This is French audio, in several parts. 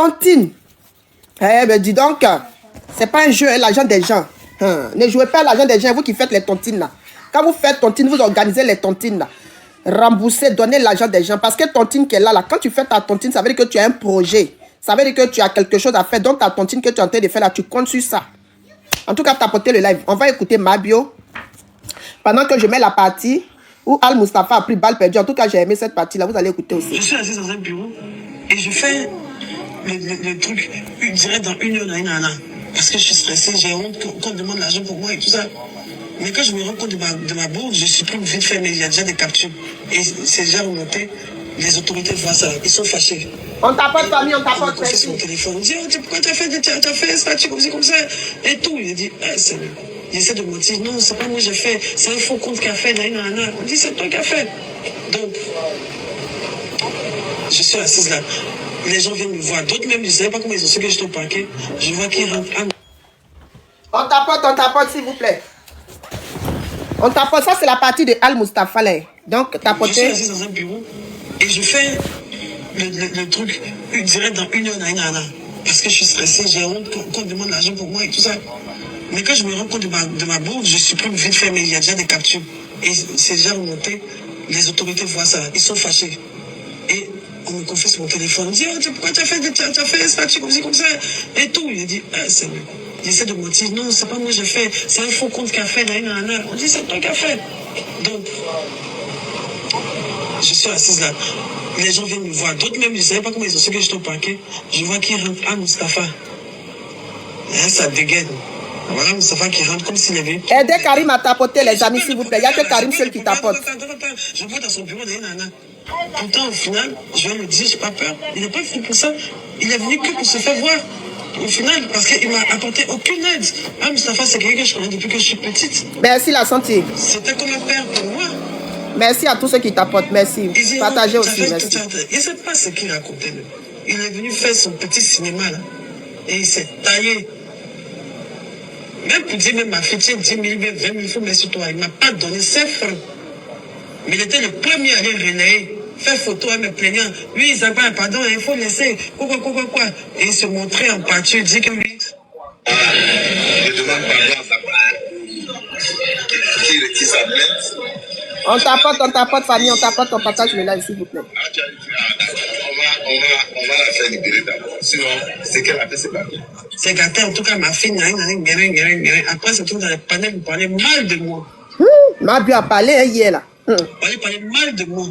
tontine. Eh ben dis donc, c'est pas un jeu, hein, l'argent des gens. Ne jouez pas à l'argent des gens, vous qui faites les tontines là. Quand vous faites tontine, vous organisez les tontines là. Remboursez, donnez l'argent des gens. Parce que tontine qui est là, quand tu fais ta tontine, ça veut dire que tu as un projet. Ça veut dire que tu as quelque chose à faire. Donc ta tontine que tu es en train de faire là, tu comptes sur ça. En tout cas, tapotez le live. On va écouter Mabio. Pendant que je mets la partie où Al Mustafa a pris balle perdue. En tout cas, j'ai aimé cette partie là. Vous allez écouter aussi. Je suis assis dans un bureau et je fais le truc direct dans une heure, parce que je suis stressée, j'ai honte qu'on demande l'argent pour moi et tout ça. Mais quand je me rends compte de ma bourse, je suis plus vite fait, mais il y a déjà des captures. Et c'est déjà remonté. Les autorités voient ça, ils sont fâchés. On tapote famille, on tapote. On sur mon téléphone, on dit pourquoi t'as fait ça, tu comme ça et tout. Il dit c'est j'essaie de mentir, non c'est pas moi j'ai fait, c'est un faux compte qu'a fait, on dit c'est toi qui as fait. Donc je suis assise là, les gens viennent me voir, d'autres même je ne savais pas comment ils ont su que j'étais au parquet, je vois qu'ils rentrent. On tapote s'il vous plaît. On tapote, ça c'est la partie de Al Mustafa là. Donc tapotez. Je suis assise dans un bureau et je fais le truc direct dans une heure, parce que je suis stressée, j'ai honte qu'on demande l'argent pour moi et tout ça. Mais quand je me rends compte de ma bourse, je suis plus vite fait, mais il y a déjà des captures. Et c'est déjà remonté, les autorités voient ça, ils sont fâchés. Et on me confie sur mon téléphone, on dit pourquoi tu as fait ça, tu comme ça et tout. Il dit c'est lui. J'essaie de mentir, non c'est pas moi j'ai fait, c'est un faux compte qu'a fait, on dit c'est toi qui as fait. Donc je suis assise là, les gens viennent me voir, d'autres même je ne savais pas comment ils ont su que j'étais au parquet, je vois qu'ils rentrent à Mustafa. Et ça dégaine. Voilà Mustafa qui rentre comme s'il y avait... Aidez Karim à tapoter les amis s'il vous plaît, il n'y a que Karim seul qui tapote. Je vois dans son bureau, pourtant au final, je vais me dire, j'ai pas peur, il n'est pas venu pour ça, il est venu que pour se faire voir. Au final, parce qu'il m'a apporté aucune aide. Mustafa, c'est quelqu'un que je connais depuis que je suis petite. Merci la santé. C'était comme un père pour moi. Merci à tous ceux qui tapotent, merci. Partagez aussi, merci. Il ne sait pas ce qu'il racontait. Il est venu faire son petit cinéma là. Et il s'est taillé. Même pour dire, même ma fille, 10 000, 20 000, il faut mettre sur toi. Il ne m'a pas donné 5 francs. Mais il était le premier à aller relayer, faire photo à me plaignant. Lui, il s'appelle, pardon, il faut laisser, quoi. Et il se montrait en pâture, il dit que lui. Je demande pardon à sa part. Qui retire sa plainte. On tapote famille, on tapote, on partage le live s'il vous plaît. On va la faire libérer d'abord. Sinon, c'est qu'elle a fait, c'est pas bien. C'est gâté, en tout cas, ma fille, après, se trouve dans les panels, vous parlez mal de moi. Mabio a parlé hier là. Vous parlez mal de moi.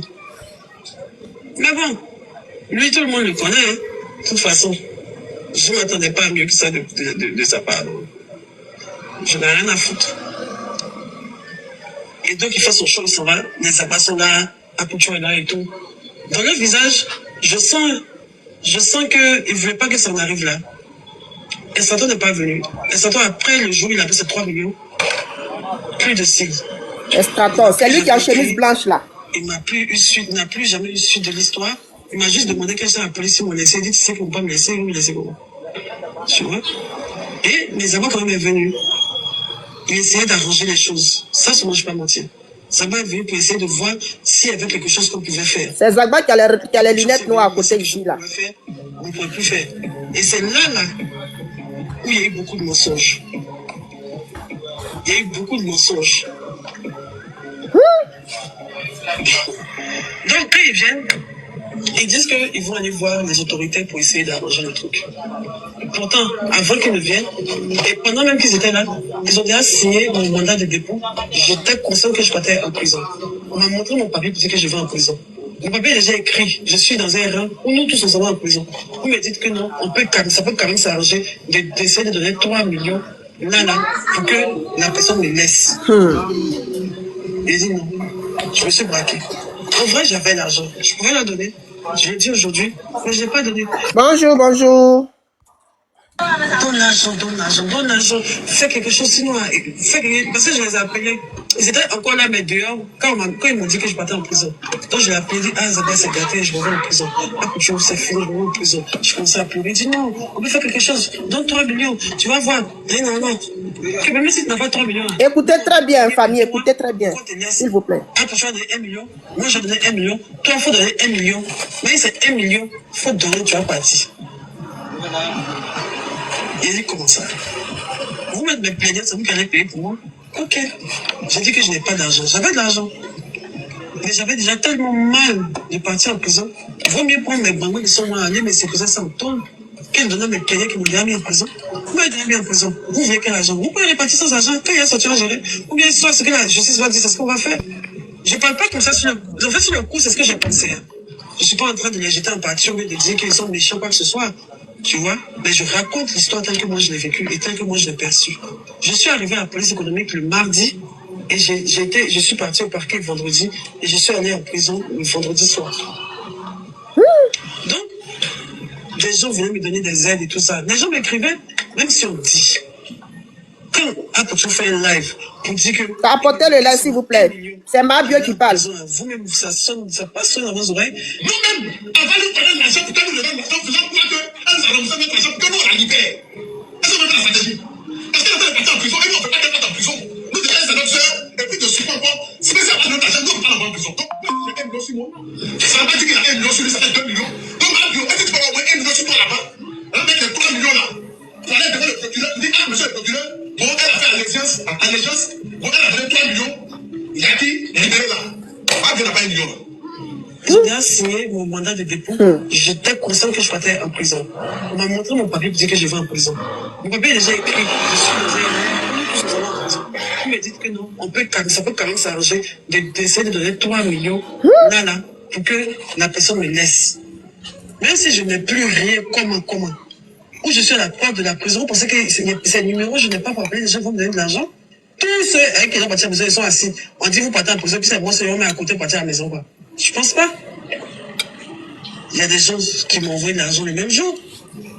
Mais bon, lui, tout le monde le connaît, hein. De toute façon, je ne m'attendais pas à mieux que ça de sa part. Je n'ai rien à foutre. Et donc, il fait son show, il s'en va. Les abats sont là, Akucho est là et tout. Dans le visage, je sens qu'il ne voulait pas que ça en arrive là. Estraton n'est pas venu. Estraton, après le jour, il a pris ses 3 millions. Plus de signes. Estraton, c'est lui qui a chemise blanche là. Il n'a plus jamais eu suite de l'histoire. Il m'a juste demandé quelle soit la police m'ont laissé. Il dit, tu sais qu'on ne peut pas me laisser, vous me laissez comment? Tu vois? Et les avocats quand même est venu. Il essayait d'arranger les choses. Ça, je ne peux pas mentir. Zagba est venu pour essayer de voir s'il y avait quelque chose qu'on pouvait faire. C'est Zagba qui a les lunettes noires à côté ici là. On ne pouvait plus faire. Et c'est là où il y a eu beaucoup de mensonges. Il y a eu beaucoup de mensonges. Donc, quand ils viennent, ils disent qu'ils vont aller voir les autorités pour essayer d'arranger le truc. Pourtant, avant qu'ils ne viennent, et pendant même qu'ils étaient là, ils ont déjà signé mon mandat de dépôt. J'étais conscient que je partais en prison. On m'a montré mon papier pour dire que je vais en prison. Mon papier est déjà écrit. Je suis dans un rang où nous tous nous sommes en prison. Vous me dites que non, ça peut quand même s'arranger d'essayer de donner 3 millions là, pour que la personne me laisse. Il dit non. Je me suis braqué. En vrai, j'avais l'argent. Je pouvais la donner. Je l'ai dit aujourd'hui, mais je n'ai pas donné. Bonjour. Donne l'argent. Fais quelque chose, sinon, parce que je les ai appelés. Ils étaient encore là, mais dehors, quand ils m'ont dit que je partais en prison. Donc je l'ai appelé, dit, Zaba c'est gâté, je vais en prison. Akucho, c'est fini, je vais en prison. Je commençais à pleurer. Il dit, non, on peut faire quelque chose. Donne 3 millions, tu vas voir. Non. Même si tu n'as pas 3 millions. Écoutez très bien, famille, écoutez très bien. S'il vous plaît. Akucho a donné 1 million, moi j'ai donné 1 million. Toi, il faut donner 1 million. Mais c'est 1 million, il faut donner, tu vas partir. Il dit comment ça? Vous m'êtes me plaignez, c'est vous qui allez payer pour moi? Ok. J'ai dit que je n'ai pas d'argent. J'avais de l'argent. Mais j'avais déjà tellement mal de partir en prison. Vaut mieux prendre mes bangos qui sont allés, mais c'est que ça me tourne. Qu'elle donnait mes plaignants qui m'ont déjà mis en prison. Vous m'avez déjà mis en prison. Vous voulez quel argent? Vous pouvez repartir sans argent quand il y a sorti à gérer. Ou bien soit ce que la justice va dire, c'est ce qu'on va faire. Je parle pas comme ça sur le... En fait, sur le coup, c'est ce que j'ai pensé. Hein. Je suis pas en train de les jeter en pâture, mais de dire qu'ils sont méchants, quoi que ce soit. Tu vois? Mais je raconte l'histoire telle que moi je l'ai vécue et telle que moi je l'ai perçue. Je suis arrivé à la police économique le mardi et je suis parti au parquet vendredi et je suis allé en prison le vendredi soir. Donc, des gens venaient me donner des aides et tout ça. Les gens m'écrivaient, même si on dit, quand Apocho fait un live, on dit que... Apportez le live, s'il vous plaît. C'est Mabio qui parle. Vous-même, ça sonne, ça passe sur vos oreilles. Nous-mêmes, avant de donner l'argent, pour que nous donnons l'argent, faisons quoi qu'elle nous allons notre argent, pour que nous on la libère. Est-ce que vous avez la stratégie? Parce qu'elle est partie en prison, et nous on ne fait pas qu'elle parte en prison. Nous déjà, c'est notre soeur, et puis de suite encore, si vous avez notre argent, nous on ne va pas en prison. Donc, j'ai 1 million sur moi. Ça ne veut pas dire qu'il y a 1 million sur lui, ça fait 2 millions. Donc, Mabio, est-ce que tu peux avoir au moins 1 million sur toi là-bas? Avec les 3 millions là. Pour aller devant le procureur, tu dis, ah, monsieur le procureur, bon, elle a fait allégeance, bon, elle a donné 3 millions. Il y a qui? Libéré là. Mabio n'a pas 1 million là. J'ai déjà signé mon mandat de dépôt. J'étais conscient que je partais en prison. On m'a montré mon papier pour dire que je vais en prison. Mon papier est déjà écrit. Je suis déjà en prison. Ils me disent que non, ça peut quand même s'arranger d'essayer de donner 3 millions là, pour que la personne me laisse. Même si je n'ai plus rien, comment? Ou je suis à la porte de la prison, vous pensez que c'est le numéro, je n'ai pas pour appeler, les gens vont me donner de l'argent. Tous ceux avec qui ont parti à la maison, ils sont assis. On dit vous partez en prison, puis c'est moi, c'est on met à côté pour partir à la maison, quoi. Je pense pas. Il y a des gens qui m'ont envoyé de l'argent le même jour.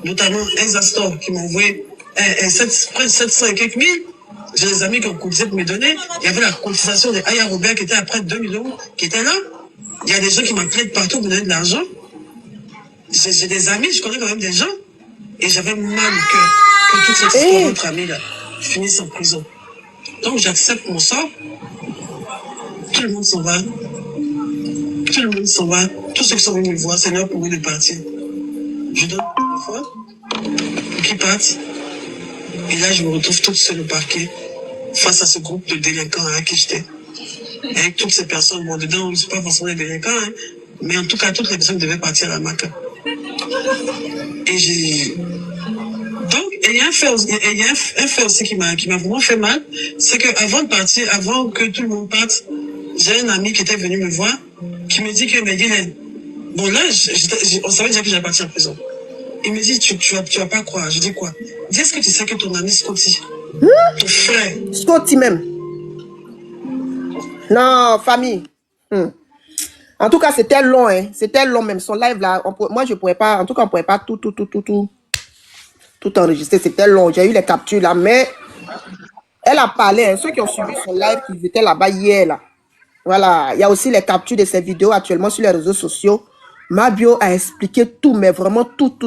Notamment Exastor qui m'a envoyé près de 700 et quelques mille. J'ai des amis qui ont cotisé pour me donner. Il y avait la cotisation de Aya Robert qui était à près de 2 millions, qui était là. Il y a des gens qui m'appelaient de partout pour me donner de l'argent. J'ai des amis, je connais quand même des gens. Et j'avais mal au cœur que toute cette histoire de notre ami là finisse en prison. Donc j'accepte mon sort. Tout le monde s'en va. Tout le monde s'en va. Tous ceux qui sont venus me voir, c'est l'heure pour eux de partir. Je donne une fois pour qu'ils partent. Et là, je me retrouve toute seule au parquet face à ce groupe de délinquants à qui j'étais. Avec toutes ces personnes, bon, dedans, c'est pas forcément des délinquants, hein, mais en tout cas, toutes les personnes devaient partir à la MACA. Et donc, il y a un fait aussi qui m'a vraiment fait mal, c'est qu'avant de partir, avant que tout le monde parte, j'ai un ami qui était venu me voir, qui me dit que, mais Guylaine, bon là, on savait déjà que j'allais partir en prison. Il me dit, tu vas pas croire. Je dis quoi? Dis, est-ce que tu sais que ton ami Scotty, ton frère... Scotty même. Non, famille. En tout cas, c'était long, hein. C'était long même. Son live là, moi je pourrais pas, en tout cas, on pourrait pas tout enregistrer. C'était long. J'ai eu les captures là, mais elle a parlé, hein. Ceux qui ont suivi son live, qui étaient là-bas hier là. Voilà, il y a aussi les captures de ces vidéos actuellement sur les réseaux sociaux. Mabio a expliqué tout, mais vraiment tout.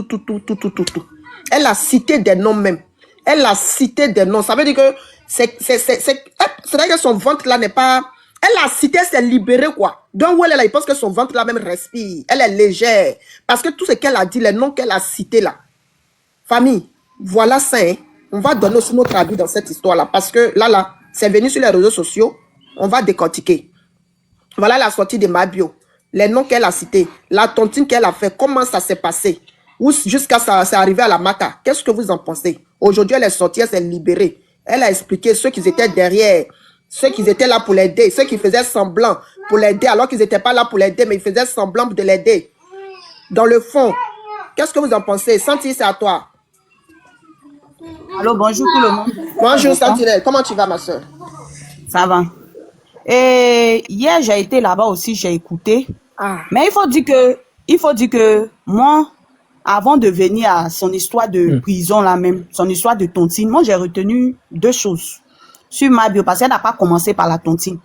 Elle a cité des noms même. Elle a cité des noms. Ça veut dire que c'est-à-dire que son ventre là n'est pas... Elle a cité, c'est libéré quoi. Donc où elle est là, il pense que son ventre là même respire. Elle est légère. Parce que tout ce qu'elle a dit, les noms qu'elle a cités là. Famille, voilà ça. Hein. On va donner aussi notre avis dans cette histoire là. Parce que là, c'est venu sur les réseaux sociaux. On va décortiquer. Voilà la sortie de Mabio. Les noms qu'elle a cités. La tontine qu'elle a fait. Comment ça s'est passé. Jusqu'à ça, c'est arrivé à la MACA. Qu'est-ce que vous en pensez? Aujourd'hui, elle est sortie, elle s'est libérée. Elle a expliqué ceux qui étaient derrière. Ceux qui étaient là pour l'aider. Ceux qui faisaient semblant pour l'aider. Alors qu'ils n'étaient pas là pour l'aider. Mais ils faisaient semblant de l'aider. Dans le fond. Qu'est-ce que vous en pensez? Santi, c'est à toi. Allô, bonjour tout le monde. Bonjour Santinelle. Comment tu vas ma soeur? Ça va. Et hier, j'ai été là-bas aussi, j'ai écouté. Mais il faut dire que moi, avant de venir à son histoire de prison là même, son histoire de tontine, moi j'ai retenu 2 choses sur Mabio, parce qu'elle n'a pas commencé par la tontine.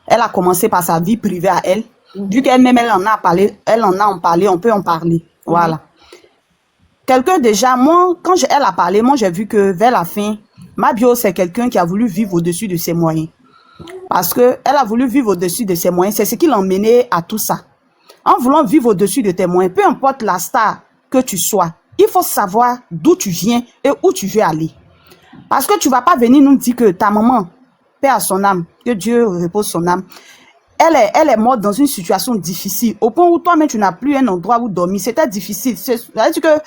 Elle a commencé par sa vie privée à elle. Vu qu'elle-même, elle en a parlé, on peut en parler. Voilà. Quelqu'un déjà, moi, quand elle a parlé, moi j'ai vu que vers la fin, Mabio, c'est quelqu'un qui a voulu vivre au-dessus de ses moyens. Parce qu'elle a voulu vivre au-dessus de ses moyens. C'est ce qui l'a emmené à tout ça. En voulant vivre au-dessus de tes moyens, peu importe la star que tu sois, il faut savoir d'où tu viens et où tu veux aller. Parce que tu ne vas pas venir nous dire que ta maman, paix à son âme, que Dieu repose son âme, elle est morte dans une situation difficile, au point où toi-même, tu n'as plus un endroit où dormir. C'était difficile. C'est-à-dire que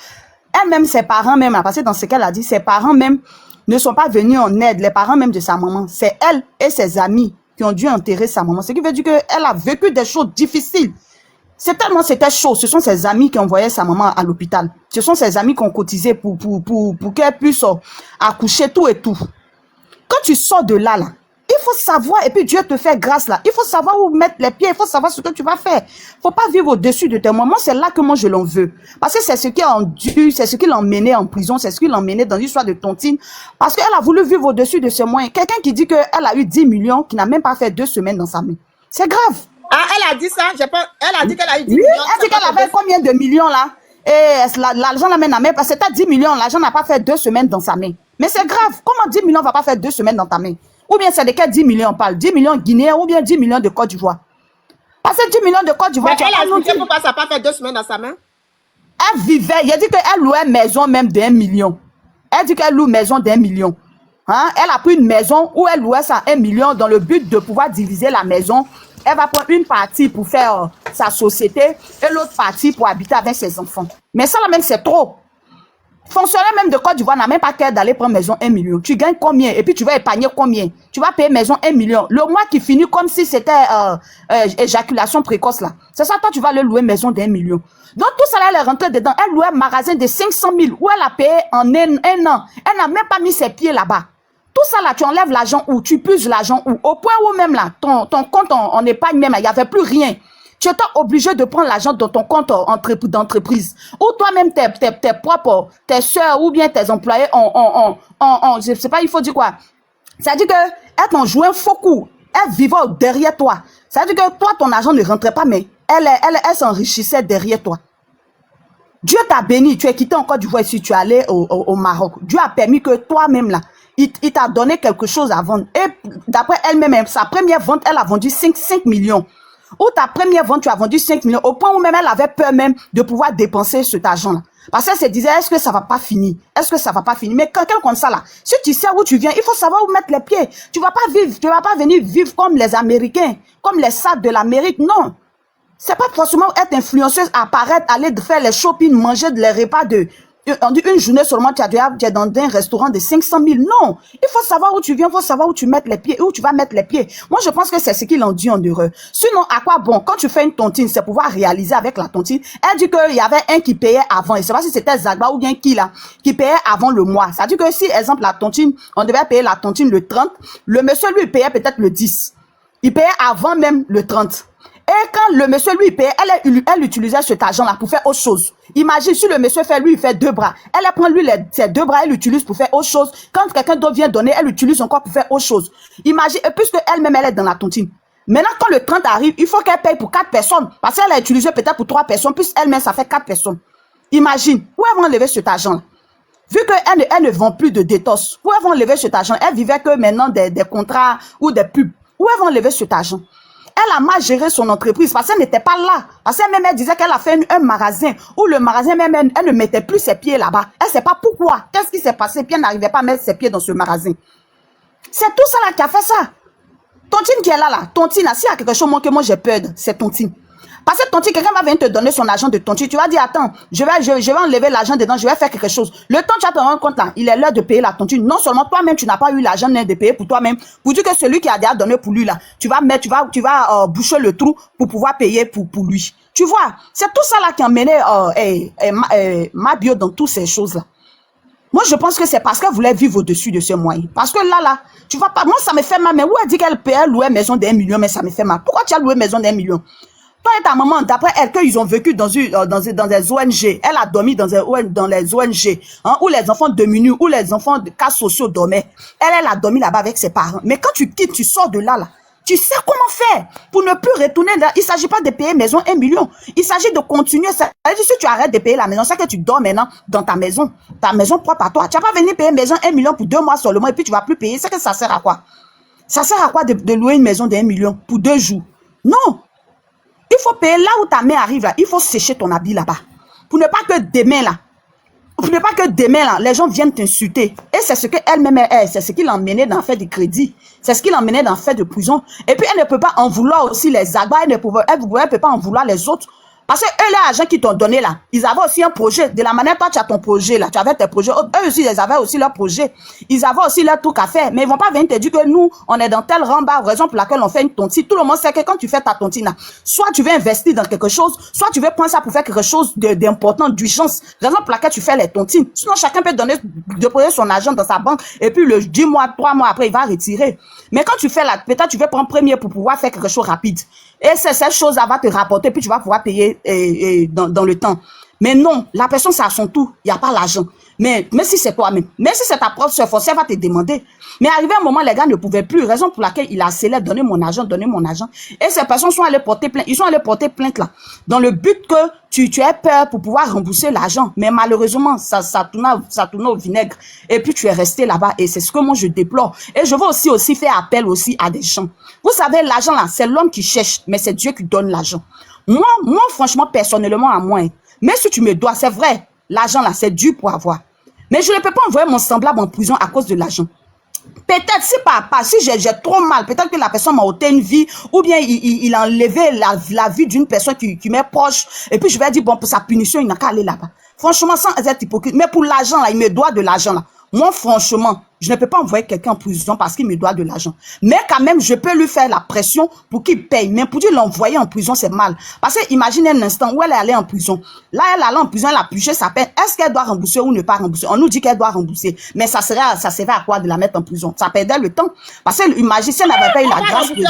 elle-même, ses parents même, parce que dans ce qu'elle a dit, ses parents même ne sont pas venus en aide, les parents même de sa maman. C'est elle et ses amis qui ont dû enterrer sa maman. Ce qui veut dire qu'elle a vécu des choses difficiles. C'est tellement c'était chaud. Ce sont ses amis qui envoyaient sa maman à l'hôpital. Ce sont ses amis qui ont cotisé pour qu'elle puisse accoucher tout et tout. Quand tu sors de là, il faut savoir, et puis Dieu te fait grâce là. Il faut savoir où mettre les pieds, il faut savoir ce que tu vas faire. Faut pas vivre au-dessus de tes moments. C'est là que moi je l'en veux. Parce que c'est ce qui a dû, c'est ce qui l'a emmené en prison, c'est ce qui l'a emmené dans l'histoire de tontine. Parce qu'elle a voulu vivre au-dessus de ses moyens. Quelqu'un qui dit qu'elle a eu 10 millions, qui n'a même pas fait 2 semaines dans sa main. C'est grave. Ah, elle a dit ça? Elle a dit qu'elle a eu 10 Oui, millions. elle dit qu'elle avait combien de millions là? Et l'argent la main, parce que c'était 10 millions, l'argent n'a pas fait 2 semaines dans sa main. Mais c'est grave. Comment 10 millions va pas faire 2 semaines dans ta main? Ou bien c'est de quel 10 millions on parle? 10 millions guinéens ou bien 10 millions de Côte d'Ivoire? Parce que 10 millions de Côte d'Ivoire, Mais elle a expliqué pourquoi ça n'a pas fait 2 semaines dans sa main. Elle vivait, il a dit qu'elle louait une maison même d'1 million. Elle dit qu'elle loue une maison d'1 million. Hein? Elle a pris une maison où elle louait ça 1 million dans le but de pouvoir diviser la maison. Elle va prendre une partie pour faire sa société et l'autre partie pour habiter avec ses enfants. Mais ça là même c'est trop. Fonctionnaire même de Côte d'Ivoire n'a même pas qu'à d'aller prendre maison 1 million. Tu gagnes combien? Et puis tu vas épargner combien? Tu vas payer maison 1 million. Le mois qui finit comme si c'était éjaculation précoce là. C'est ça, toi tu vas le louer maison d'1 million. Donc tout ça là, elle est rentrée dedans. Elle louait un magasin de 500 000 où elle a payé en un an. Elle n'a même pas mis ses pieds là-bas. Tout ça là, tu enlèves l'argent où? Tu puises l'argent où? Au point où même là, ton compte en épargne même, il n'y avait plus rien. Tu étais obligé de prendre l'argent dans ton compte d'entreprise. Ou toi-même, tes propres, tes soeurs ou bien tes employés je sais pas, il faut dire quoi. C'est-à-dire qu'elle t'en jouait un faux coup. Elle vivait derrière toi. C'est-à-dire que toi, ton argent ne rentrait pas, mais elle s'enrichissait derrière toi. Dieu t'a béni. Tu es quitté en Côte d'Ivoire ici, tu es allé au Maroc. Dieu a permis que toi-même là, il t'a donné quelque chose à vendre. Et d'après elle-même, sa première vente, elle a vendu 5 millions. Ou ta première vente, tu as vendu 5 millions. Au point où même elle avait peur même de pouvoir dépenser cet argent-là. Parce qu'elle se disait, est-ce que ça va pas finir? Est-ce que ça va pas finir? Mais quelqu'un comme ça là, si tu sais où tu viens, il faut savoir où mettre les pieds. Tu vas pas venir vivre comme les Américains, comme les sacs de l'Amérique. Non. C'est pas forcément être influenceuse, apparaître, aller faire les shopping, manger les repas on dit une journée seulement, tu es dans un restaurant de 500 000. Non, il faut savoir où tu viens, il faut savoir où tu mets les pieds, où tu vas mettre les pieds. Moi, je pense que c'est ce qui l'enduit en heureux. Sinon, à quoi bon? Quand tu fais une tontine, c'est pouvoir réaliser avec la tontine. Elle dit qu'il y avait un qui payait avant. Et je sais pas si c'était Zagba ou bien qui là, qui payait avant le mois. Ça dit que si, exemple, la tontine, on devait payer la tontine le 30, le monsieur lui payait peut-être le 10. Il payait avant même le 30. Et quand le monsieur lui payait, elle utilisait cet argent-là pour faire autre chose. Imagine si le monsieur il fait 2 bras. Elle prend lui ses 2 bras, elle l'utilise pour faire autre chose. Quand quelqu'un d'autre vient donner, elle l'utilise encore pour faire autre chose. Imagine, et puisque elle-même, elle est dans la tontine. Maintenant, quand le 30 arrive, il faut qu'elle paye pour 4 personnes. Parce qu'elle a utilisé peut-être pour 3 personnes, plus elle-même, ça fait 4 personnes. Imagine, où elles vont enlever cet argent-là? Vu qu'elle ne vend plus de détos, où elles vont enlever cet argent? Elle vivait que maintenant des contrats ou des pubs. Où elles vont enlever cet argent? Elle a mal géré son entreprise parce qu'elle n'était pas là. Parce qu'elle-même, elle disait qu'elle a fait un magasin où le magasin même, elle ne mettait plus ses pieds là-bas. Elle ne sait pas pourquoi. Qu'est-ce qui s'est passé? Puis elle n'arrivait pas à mettre ses pieds dans ce magasin. C'est tout ça là qui a fait ça. Tontine qui est là, Tontine, s'il y a quelque chose que moi j'ai peur, c'est Tontine. Parce que Tontine, quelqu'un va venir te donner son argent de Tontine. Tu vas dire, attends, je vais enlever l'argent dedans, je vais faire quelque chose. Le temps tu vas te rendre compte là, il est l'heure de payer la Tontine. Non seulement toi-même, tu n'as pas eu l'argent de payer pour toi-même, pour dire que celui qui a déjà donné pour lui là, tu vas boucher le trou pour pouvoir payer pour lui. Tu vois, c'est tout ça là qui a mené ma bio dans toutes ces choses là. Moi, je pense que c'est parce qu'elle voulait vivre au-dessus de ses moyens. Parce que là, tu vas pas, moi, ça me fait mal. Mais où elle dit qu'elle payait louer maison d'1 million, mais ça me fait mal. Pourquoi tu as loué maison d'1 million? Toi et ta maman, d'après elle, qu'ils ont vécu dans des ONG. Elle a dormi dans les ONG, hein, où les enfants démunis, où les enfants de cas sociaux dormaient. Elle a dormi là-bas avec ses parents. Mais quand tu quittes, tu sors de là, tu sais comment faire pour ne plus retourner là. Il ne s'agit pas de payer maison 1 million. Il s'agit de continuer. Ça veut dire si tu arrêtes de payer la maison, c'est que tu dors maintenant dans ta maison propre à toi. Tu n'as pas venu payer maison 1 million pour 2 mois seulement et puis tu ne vas plus payer. C'est que ça sert à quoi? Ça sert à quoi de louer une maison d'1 million pour 2 jours? Non. Il faut payer là où ta main arrive là. Il faut sécher ton habit là-bas. Pour ne pas que demain là, Pour ne pas que demain, là, les gens viennent t'insulter. Et c'est ce qu'elle-même est. C'est ce qui l'emmenait dans faire des crédits. C'est ce qui l'emmenait dans faire de prison. Et puis, elle ne peut pas en vouloir aussi les agbas. Elle ne peut pas en vouloir les autres. Parce que eux, les agents qui t'ont donné là, ils avaient aussi un projet. De la manière, toi, tu as ton projet là, tu avais tes projets. Eux aussi, ils avaient aussi leur projet. Ils avaient aussi leur truc à faire. Mais ils vont pas venir te dire que nous, on est dans tel rang bas, raison pour laquelle on fait une tontine. Tout le monde sait que quand tu fais ta tontine là, soit tu veux investir dans quelque chose, soit tu veux prendre ça pour faire quelque chose d'important, d'urgence. Raison pour laquelle tu fais les tontines. Sinon, chacun peut déposer son argent dans sa banque et puis le 10 mois, 3 mois après, il va retirer. Mais quand tu fais la, peut-être tu veux prendre premier pour pouvoir faire quelque chose rapide. Et cette chose-là va te rapporter, puis tu vas pouvoir payer dans le temps. Mais non, la personne, c'est à son tour. Il n'y a pas l'argent. Mais si c'est toi-même, même si c'est ta propre soeur, elle va te demander. Mais arrivé un moment, les gars ne pouvaient plus. Raison pour laquelle il a accéléré, donnez mon argent, donnez mon argent. Et ces personnes sont allées porter plainte. Ils sont allés porter plainte là. Dans le but que tu aies peur pour pouvoir rembourser l'argent. Mais malheureusement, ça tourne au vinaigre. Et puis tu es resté là-bas. Et c'est ce que moi je déplore. Et je veux aussi faire appel aussi à des gens. Vous savez, l'argent là, c'est l'homme qui cherche, mais c'est Dieu qui donne l'argent. Moi, franchement, personnellement, à moi, hein, mais si tu me dois, c'est vrai, l'argent là, c'est dur pour avoir. Mais je ne peux pas envoyer mon semblable en prison à cause de l'argent. Peut-être si j'ai trop mal, peut-être que la personne m'a ôté une vie, ou bien il a enlevé la vie d'une personne qui m'est proche, et puis je vais dire, bon, pour sa punition, il n'a qu'à aller là-bas. Franchement, sans être hypocrite, mais pour l'argent là, il me doit de l'argent là. Moi, franchement, je ne peux pas envoyer quelqu'un en prison parce qu'il me doit de l'argent. Mais quand même, je peux lui faire la pression pour qu'il paye. Mais pour dire l'envoyer en prison, c'est mal. Parce que imaginez un instant où elle est allée en prison. Là, elle est allée en prison, elle a purgé sa peine. Est-ce qu'elle doit rembourser ou ne pas rembourser? On nous dit qu'elle doit rembourser. Mais ça servait à quoi de la mettre en prison? Ça perdait le temps. Parce que imagine si elle n'avait pas eu la grâce de Dieu.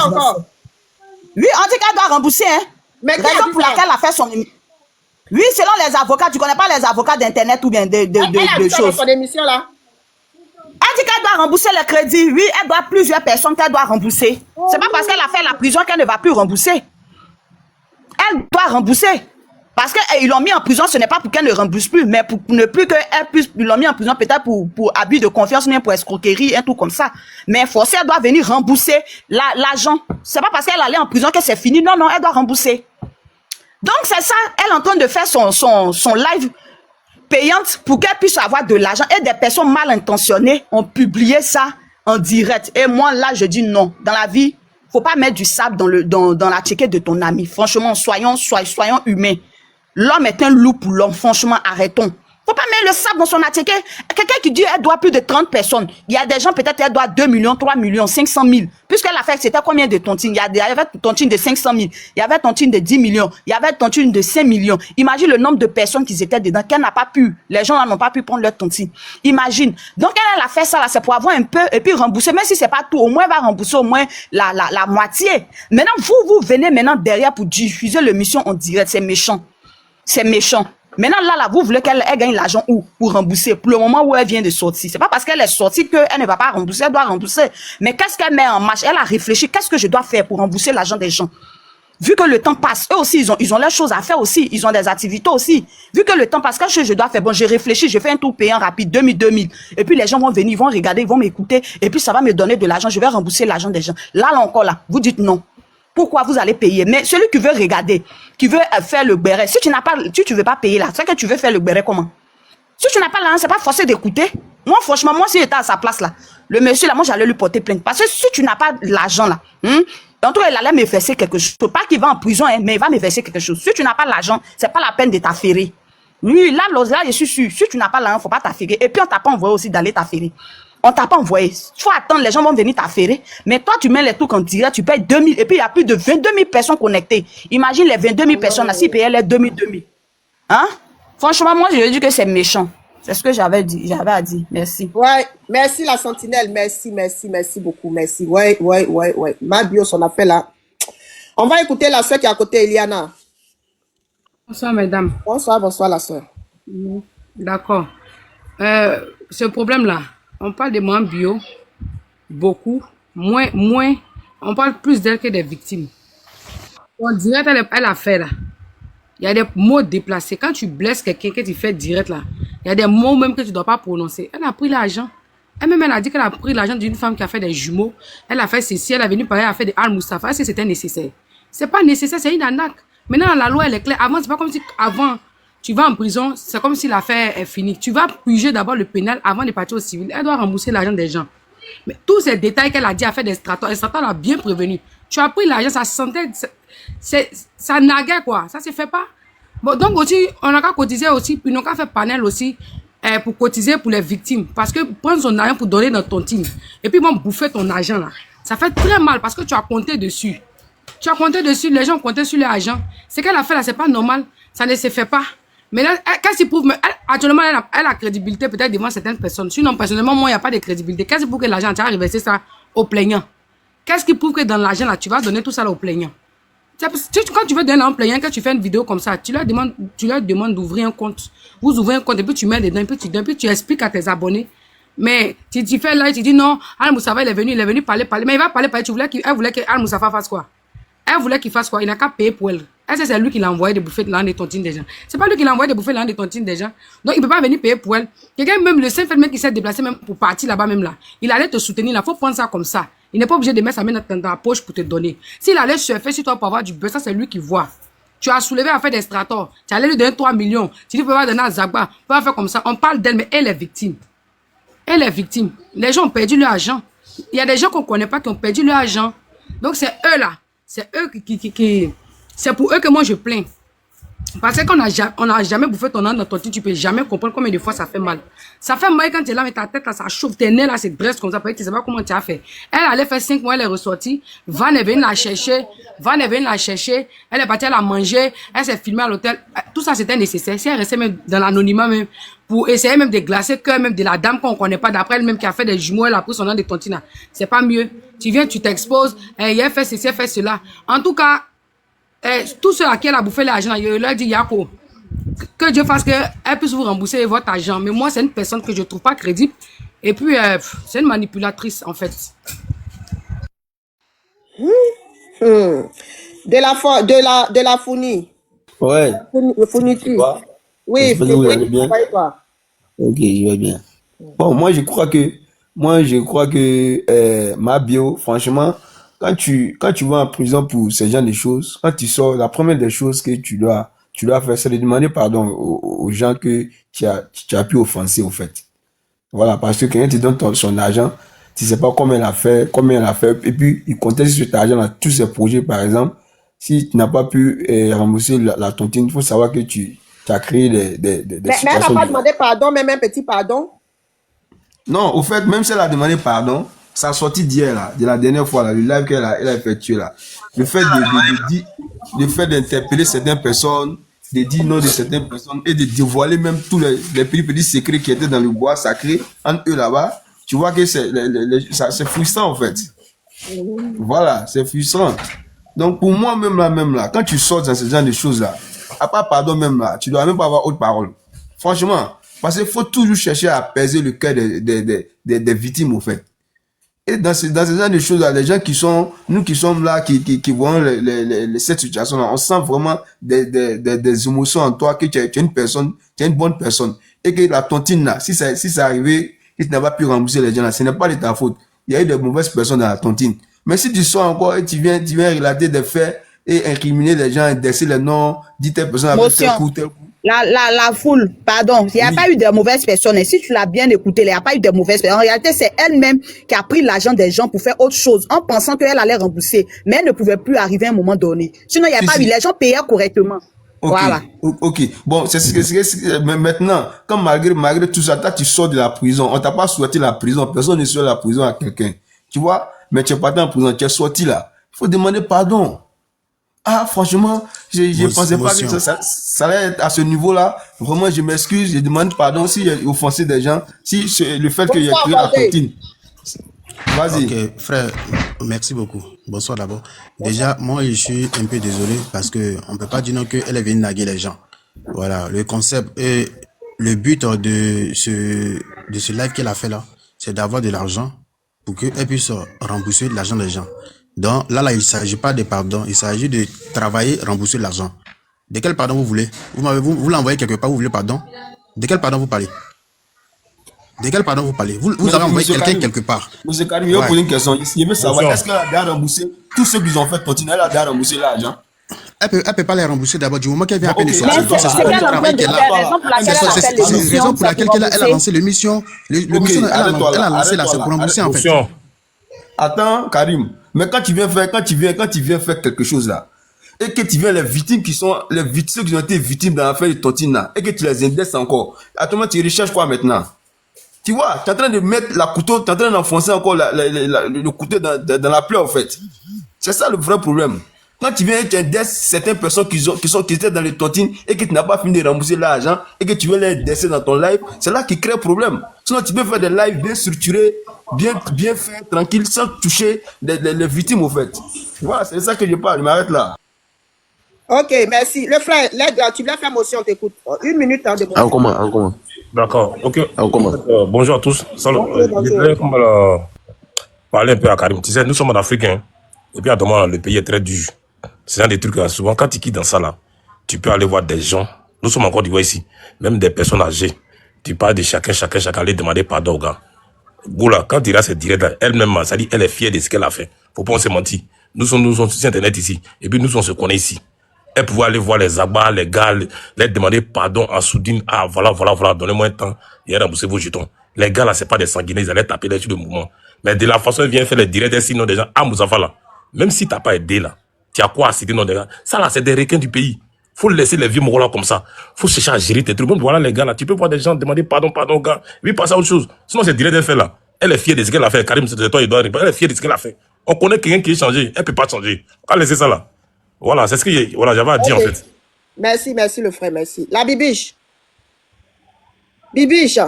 Oui, on dit qu'elle doit rembourser, hein. Mais raison pour laquelle elle a fait son... Oui, selon les avocats. Tu connais pas les avocats d'Internet ou bien de choses. Son émission là. Elle dit qu'elle doit rembourser le crédit. Oui, elle doit plusieurs personnes qu'elle doit rembourser. C'est pas parce qu'elle a fait la prison qu'elle ne va plus rembourser. Elle doit rembourser. Parce qu'ils l'ont mis en prison, ce n'est pas pour qu'elle ne rembourse plus, mais pour ne plus qu'elle puisse... Ils l'ont mis en prison peut-être pour abus de confiance, même pour escroquerie, un truc comme ça. Mais forcément, elle doit venir rembourser l'argent. C'est pas parce qu'elle allait en prison que c'est fini. Non, elle doit rembourser. Donc, c'est ça. Elle est en train de faire son live payante pour qu'elle puisse avoir de l'argent. Et des personnes mal intentionnées ont publié ça en direct. Et moi, là, je dis non. Dans la vie, faut pas mettre du sable dans la ticket de ton ami. Franchement, soyons humains. L'homme est un loup pour l'homme. Franchement, arrêtons. Faut pas mettre le sable dans son ticket. Quelqu'un qui dit elle doit plus de 30 personnes. Il y a des gens, peut-être, elle doit 2 millions, 3 millions, 500 000. Puisqu'elle a fait, c'était combien de tontines? Il y avait tontine de 500 000. Il y avait tontine de 10 millions. Il y avait tontine de 5 millions. Imagine le nombre de personnes qui étaient dedans, qu'elle n'a pas pu. Les gens n'ont pas pu prendre leur tontine. Imagine. Donc, elle a fait ça, là, c'est pour avoir un peu, et puis rembourser. Même si c'est pas tout, au moins, elle va rembourser au moins la moitié. Maintenant, vous venez maintenant derrière pour diffuser l'émission en direct. C'est méchant. C'est méchant. Maintenant, là, vous voulez qu'elle gagne l'argent où? Pour rembourser. Pour le moment où elle vient de sortir. C'est pas parce qu'elle est sortie qu'elle ne va pas rembourser. Elle doit rembourser. Mais qu'est-ce qu'elle met en marche? Elle a réfléchi. Qu'est-ce que je dois faire pour rembourser l'argent des gens? Vu que le temps passe, eux aussi, ils ont leurs choses à faire aussi. Ils ont des activités aussi. Vu que le temps passe, qu'est-ce que je dois faire? Bon, j'ai réfléchi, je fais un tour payant rapide, 2000. Et puis les gens vont venir, ils vont regarder, ils vont m'écouter. Et puis ça va me donner de l'argent. Je vais rembourser l'argent des gens. Là encore, là, vous dites non. Pourquoi vous allez payer? Mais celui qui veut regarder, qui veut faire le béret, si tu veux pas payer là, c'est que tu veux faire le béret comment? Si tu n'as pas l'argent, c'est pas forcé d'écouter. Moi, franchement, si j'étais à sa place là, le monsieur là, moi j'allais lui porter plainte. Parce que si tu n'as pas l'argent là, en tout cas, il allait me verser quelque chose. Pas qu'il va en prison, hein, mais il va me verser quelque chose. Si tu n'as pas l'argent, c'est pas la peine de t'affairer. Oui, là, je suis sûr. Si tu n'as pas l'argent, faut pas t'affairer. Et puis on t'a pas envoyé aussi d'aller t'affairer. On t'a pas envoyé. Il faut attendre, les gens vont venir t'affairer. Mais toi, tu mets les trucs en direct, tu payes 2000. Et puis, il y a plus de 22 000 personnes connectées. Imagine les 22 000 personnes là, s'ils payaient les 2000. Hein? Franchement, moi, je dis que c'est méchant. C'est ce que j'avais à dire. Merci. Ouais, merci la sentinelle. Merci beaucoup. Merci. Ouais. Ma bio, son affaire là. On va écouter la soeur qui est à côté, Eliana. Bonsoir, mesdames. Bonsoir, la soeur. D'accord. Ce problème-là, on parle de moi bio, beaucoup, moins, on parle plus d'elle que des victimes. On dirait elle a fait là. Il y a des mots déplacés. Quand tu blesses quelqu'un que tu fais direct là, il y a des mots même que tu ne dois pas prononcer. Elle a pris l'argent. Elle-même, elle a dit qu'elle a pris l'argent d'une femme qui a fait des jumeaux. Elle a fait ceci, elle est venue parler, elle a fait des Al-Moustapha. Est-ce que c'était nécessaire? C'est pas nécessaire, c'est une arnaque. Maintenant, la loi, elle est claire. Avant, c'est pas comme si avant, tu vas en prison, c'est comme si l'affaire est finie. Tu vas purger d'abord le pénal avant de partir au civil. Elle doit rembourser l'argent des gens. Mais tous ces détails qu'elle a dit à faire d'Estrator, Estrator l'a bien prévenu. Tu as pris l'argent, ça sentait, ça naguait quoi, ça se fait pas. Bon, donc aussi, on a qu'à cotiser aussi, puis on a qu'à faire panel aussi pour cotiser pour les victimes. Parce que prendre son argent pour donner dans ton team, et puis bon, bouffer ton argent là, ça fait très mal parce que tu as compté dessus. Tu as compté dessus, les gens comptaient sur l'argent. Ce qu'elle a fait là, c'est pas normal, ça ne se fait pas. Mais là, qu'est-ce qui prouve, actuellement, elle a crédibilité peut-être devant certaines personnes. Sinon, personnellement, moi, il n'y a pas de crédibilité. Qu'est-ce qui prouve que l'argent, tu as reversé ça au plaignant? Qu'est-ce qui prouve que dans l'argent, là, tu vas donner tout ça là, au plaignant? Quand tu veux donner à un plaignant, quand tu fais une vidéo comme ça, tu leur demandes d'ouvrir un compte. Vous ouvrez un compte et puis tu mets dedans, et puis tu expliques à tes abonnés. Mais tu fais là, tu dis non, Al Moussafa, il est venu parler. Mais il va parler. Elle voulait que Al Moussafa fasse quoi? Elle voulait qu'il fasse quoi? Il n'a qu'à payer pour elle. Est-ce que c'est lui qui l'a envoyé de bouffer l'an des tontines des gens? C'est pas lui qui l'a envoyé de bouffer l'an des tontines des gens. Donc, il peut pas venir payer pour elle. Quelqu'un, même le simple fait même qui s'est déplacé même pour partir là-bas même là, il allait te soutenir là. Faut prendre ça comme ça. Il n'est pas obligé de mettre sa main dans ta poche pour te donner. S'il allait surfer sur toi pour avoir du beurre, ça c'est lui qui voit. Tu as soulevé à faire d'Estrator. Tu allais lui donner 3 millions. Tu dis, tu peux pas donner à Zagba. Tu peux pas faire comme ça. On parle d'elle, mais elle est victime. Elle est victime. Les gens ont perdu leur argent. Il y a des gens qu'on connaît pas qui ont perdu leur argent. Donc, c'est eux là. C'est eux c'est pour eux que moi je plains. Parce qu'on n'a jamais bouffé ton âne dans ton team, tu peux jamais comprendre combien de fois ça fait mal. Ça fait mal quand tu es là, mais ta tête là, ça chauffe, tes nez là, c'est dresse comme ça, tu sais pas comment tu as fait. Elle allait faire 5 mois, elle est ressortie, Van est venu la chercher, elle est partie, elle a mangé, elle s'est filmée à l'hôtel. Tout ça c'était nécessaire. Si elle restait même dans l'anonymat même, pour essayer même de glacer le cœur même de la dame qu'on connaît pas, d'après elle même qui a fait des jumeaux, elle a pris son nom de tontine, c'est pas mieux. Tu viens, tu t'exposes, elle fait ceci, elle fait cela. En tout cas, tous ceux à qui elle a bouffé l'argent, il leur dit Yako, que Dieu fasse qu'elle puisse vous rembourser votre argent. Mais moi, c'est une personne que je trouve pas crédible. Et puis, c'est une manipulatrice, en fait. De la fournie. Ouais. Fourniture. Oui, vous allez bien. Ok, je vais bien. Bon, moi, je crois que ma bio, franchement, quand tu vas en prison pour ce genre de choses, quand tu sors, la première des choses que tu dois faire, c'est de demander pardon aux gens que tu as pu offenser, au fait. Voilà, parce que quelqu'un te donne son argent, tu sais pas combien elle a fait, et puis il conteste sur cet argent-là, tous ses projets, par exemple. Si tu n'as pas pu rembourser la tontine, il faut savoir que tu as créé des mais elle n'a pas demandé pardon, même un petit pardon? Non, au fait, même si elle a demandé pardon, sa sortie d'hier, là, de la dernière fois, là, le live qu'elle a effectué, là, le fait d'interpeller certaines personnes, de dire non de certaines personnes et de dévoiler même tous les petits secrets qui étaient dans le bois sacré entre eux là-bas, tu vois que c'est frustrant, en fait. Voilà, c'est frustrant. Donc, pour moi, même là, quand tu sors dans ce genre de choses-là, à part pardon, même là, tu dois même pas avoir autre parole. Franchement, parce qu'il faut toujours chercher à apaiser le cœur des victimes, au fait. Et dans ce genre de choses-là, les gens nous qui sommes là, qui voyons cette situation-là, on sent vraiment des émotions en toi, que tu es une personne, tu es une bonne personne. Et que la tontine là, si c'est arrivé, que tu n'as pas pu rembourser les gens là, ce n'est pas de ta faute. Il y a eu de mauvaises personnes dans la tontine. Mais si tu sors encore et tu viens relater des faits et incriminer les gens, indexer les noms, dire telle personne avec tel coup. La foule, pardon, il n'y a pas eu de mauvaises personnes. Et si tu l'as bien écouté, il n'y a pas eu de mauvaises personnes. En réalité, c'est elle-même qui a pris l'argent des gens pour faire autre chose, en pensant qu'elle allait rembourser. Mais elle ne pouvait plus arriver à un moment donné. Sinon, il n'y a pas eu, les gens payaient correctement. Okay. Voilà. Ok. Bon, mais maintenant, quand malgré tout ça, toi, tu sors de la prison, on t'a pas souhaité la prison, personne ne souhaite la prison à quelqu'un. Tu vois? Mais tu es pas en prison, tu es sorti là. Il faut demander pardon. Ah, franchement, je pensais pas que ça allait être à ce niveau-là. Vraiment, je m'excuse, je demande pardon si j'ai offensé des gens, si le fait que j'ai créé la tontine. Vas-y. Ok, frère, merci beaucoup. Bonsoir d'abord. Déjà, moi, je suis un peu désolé parce que on peut pas dire non qu'elle est venue naguer les gens. Voilà, le concept et le but de ce live qu'elle a fait là, c'est d'avoir de l'argent pour qu'elle puisse rembourser l'argent des gens. Donc là, il ne s'agit pas de pardon, il s'agit de travailler, rembourser l'argent. De quel pardon vous voulez? Vous l'envoyez quelque part, vous voulez pardon? De quel pardon vous parlez? De quel pardon vous parlez? Vous avez envoyé quelqu'un quelque part. Monsieur Karim, je vais poser une question. Je veux savoir, est-ce qu'elle a bien remboursé tous ceux qui ont fait continuer, elle a bien remboursé l'argent? elle peut pas les rembourser d'abord du moment qu'elle vient à peine de Ok, Mais sortir. Donc, c'est c'est ce son qu'elle est en train travail de qu'elle faire, a. raison pour laquelle elle C'est appelle la l'émission, raison pour c'est pour laquelle elle a rembourser. lancé l'émission. Ok, L'émission, arrête-toi elle a là, lancé là, c'est arrête-toi pour là, rembourser en fait. Attention. Attends, Karim, mais quand tu viens faire quelque chose là, et que tu viens les victimes ceux qui ont été victimes dans l'affaire de Tontine là, et que tu les indexes encore, actuellement tu recherches quoi maintenant? Tu vois, tu es en train de mettre la couteau, tu es en train d'enfoncer encore le couteau dans la plaie en fait. C'est ça le vrai problème. Quand tu viens et tu indexes certaines personnes qui étaient dans les tontines et que tu n'as pas fini de rembourser l'argent et que tu veux les indexer dans ton live, c'est là qui crée problème. Sinon, tu peux faire des lives bien structurés, bien faits, tranquilles, sans toucher les victimes, au fait. Voilà, c'est ça que je parle. Je m'arrête là. Ok, merci. Le frère, là, tu voulais faire motion, on t'écoute. 1 minute, hein, de motion. En commun. D'accord, ok. En commun. Bonjour à tous. Salut. Bonjour, bonjour. Je voudrais parler un peu à Karim. Tu sais, nous sommes en Afrique, hein, et puis à moment, le pays est très dur. C'est un des trucs, souvent, quand tu quittes dans ça, là, tu peux aller voir des gens. Nous sommes encore d'Ivoire ici, même des personnes âgées. Tu parles de chacun, aller demander pardon au gars. Goula, quand tu iras c'est direct, elle-même, ça dit, elle est fière de ce qu'elle a fait. Faut pas on se mentir. Nous sommes sur Internet ici, et puis nous, on se connaît ici. Elle pouvait aller voir les abats, les gars, leur demander pardon en soudine. Ah, voilà, donnez-moi un temps et remboursez vos jetons. Les gars, là, c'est pas des sanguinaires, ils allaient taper là sur le mouvement. Mais de la façon, elle vient faire les directs, sinon des gens, ah, Moussafa, là. Même si t'as pas aidé, là, tu as quoi à citer, non, des gars. Ça, là, c'est des requins du pays. Faut laisser les vieux morts là comme ça. Faut chercher à gérer tes trucs. Bon, voilà, les gars, là, tu peux voir des gens demander pardon, gars. Et puis, passer à autre chose. Sinon, c'est direct, elle fait là. Elle est fière de ce qu'elle a fait. Karim, c'est toi, Edouard. Elle est fière de ce qu'elle a fait. On connaît quelqu'un qui est changé. Elle peut pas changer. On va laisser ça là. Voilà, c'est ce que voilà, j'avais à dire, Ok. en fait. Merci, le frère, merci. La Bibiche. Bibiche.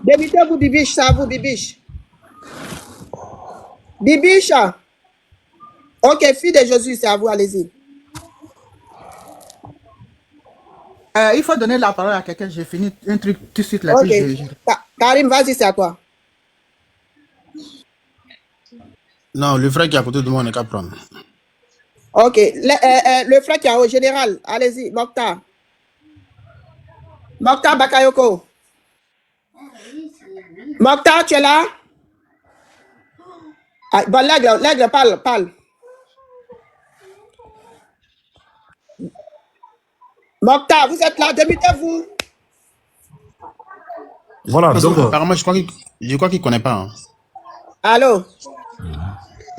Débutez-vous, Bibiche, c'est à vous, Bibiche. Bibiche. Ok, fille de Jésus, c'est à vous, allez-y. Il faut donner la parole à quelqu'un. J'ai fini un truc tout de suite là. Ok. Karim, vas-y, c'est à toi. Non, le frère qui est à côté de moi, on n'a qu'à prendre. Ok. Le frère qui est au général, allez-y, Mokhtar. Mokhtar Bakayoko. Mokhtar, tu es là? Ah, bon, l'aigle, parle. Mokhtar, vous êtes là, débutez-vous. Voilà, donc. Apparemment, je crois qu'il ne connaît pas. Hein. Allô?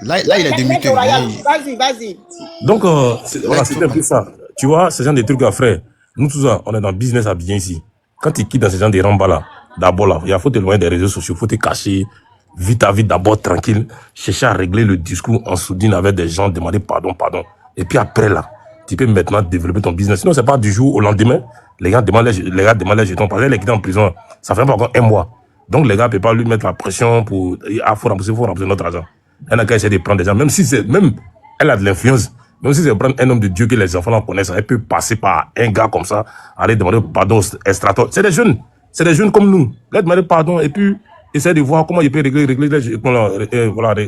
Là, il a débuté. Vas-y. Donc, voilà, c'est un peu ça. Tu vois, ce genre de trucs à frère. Nous, tous, on est dans le business à bien ici. Quand tu quittes dans ce genre de rambas là, d'abord là, il faut te loin des réseaux sociaux, il faut te cacher, vite à vite, d'abord tranquille, chercher à régler le discours en soudine avec des gens, demander pardon. Et puis après là, tu peux maintenant développer ton business. Sinon, c'est pas du jour au lendemain, les gars demandent les jetons. Parce qu'elle est quittée en prison, ça fait pas encore 1 mois. Donc les gars ne peuvent pas lui mettre la pression pour, faut rembourser notre argent. Elle n'a qu'à essayer de prendre des gens, même elle a de l'influence. Même si c'est prendre un homme de Dieu que les enfants la connaissent, elle peut passer par un gars comme ça, aller demander pardon extrato. C'est des jeunes comme nous. Leur demander pardon et puis essayer de voir comment ils peuvent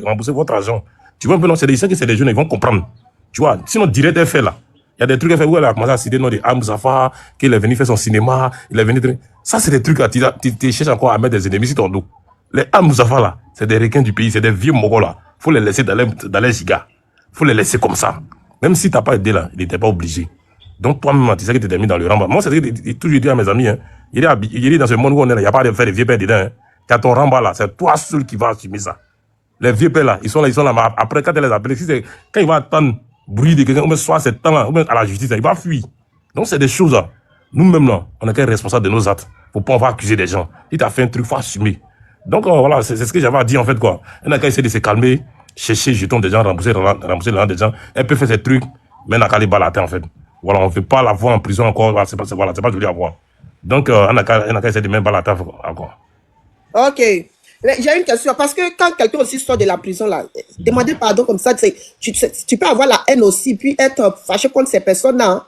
rembourser votre argent. Tu vois un peu, non, c'est des jeunes, ils vont comprendre. Tu vois, sinon, direct, elle fait là. Il y a des trucs qu'elle fait où elle a commencé à citer non, de Moussafa, qu'il est venu faire son cinéma, il est venu. Ça, c'est des trucs là, tu cherches encore à mettre des ennemis sur ton dos. Les Moussafa là, c'est des requins du pays, c'est des vieux mogos là. Faut les laisser dans les gigas. Faut les laisser comme ça. Même si t'as pas aidé là, il n'était pas obligé. Donc toi-même, tu sais que tu t'es mis dans le ramba. Moi, c'est ce que j'ai toujours dit à mes amis. Hein. Il est dans ce monde où on est là, il n'y a pas de faire des vieux pères dedans. Hein. Tu as ton ramba là, c'est toi seul qui vas assumer ça. Les vieux pères là, ils sont là, mais après, quand elle les appelle, quand il va attendre bruit de quelqu'un, ou même soit cet temps là, ou même à la justice, là, il va fuir. Donc c'est des choses là. Nous-mêmes là, on est quand même responsables de nos actes. Faut pas avoir accuser des gens. Si tu as fait un truc, faut assumer. Donc voilà, c'est ce que j'avais à dire en fait quoi. Elle n'a qu'à essayer de se calmer, chercher jetons des gens, rembourser l'argent des gens. Elle peut faire ces trucs, mais elle n'a qu'à les balater en fait. Voilà, on ne veut pas la voir en prison encore, voilà, c'est pas joli à voir. Donc elle n'a qu'à essayer de même balater encore. Ok. J'ai une question, parce que quand quelqu'un aussi sort de la prison là, demander pardon comme ça, tu peux avoir la haine aussi, puis être fâché contre ces personnes-là.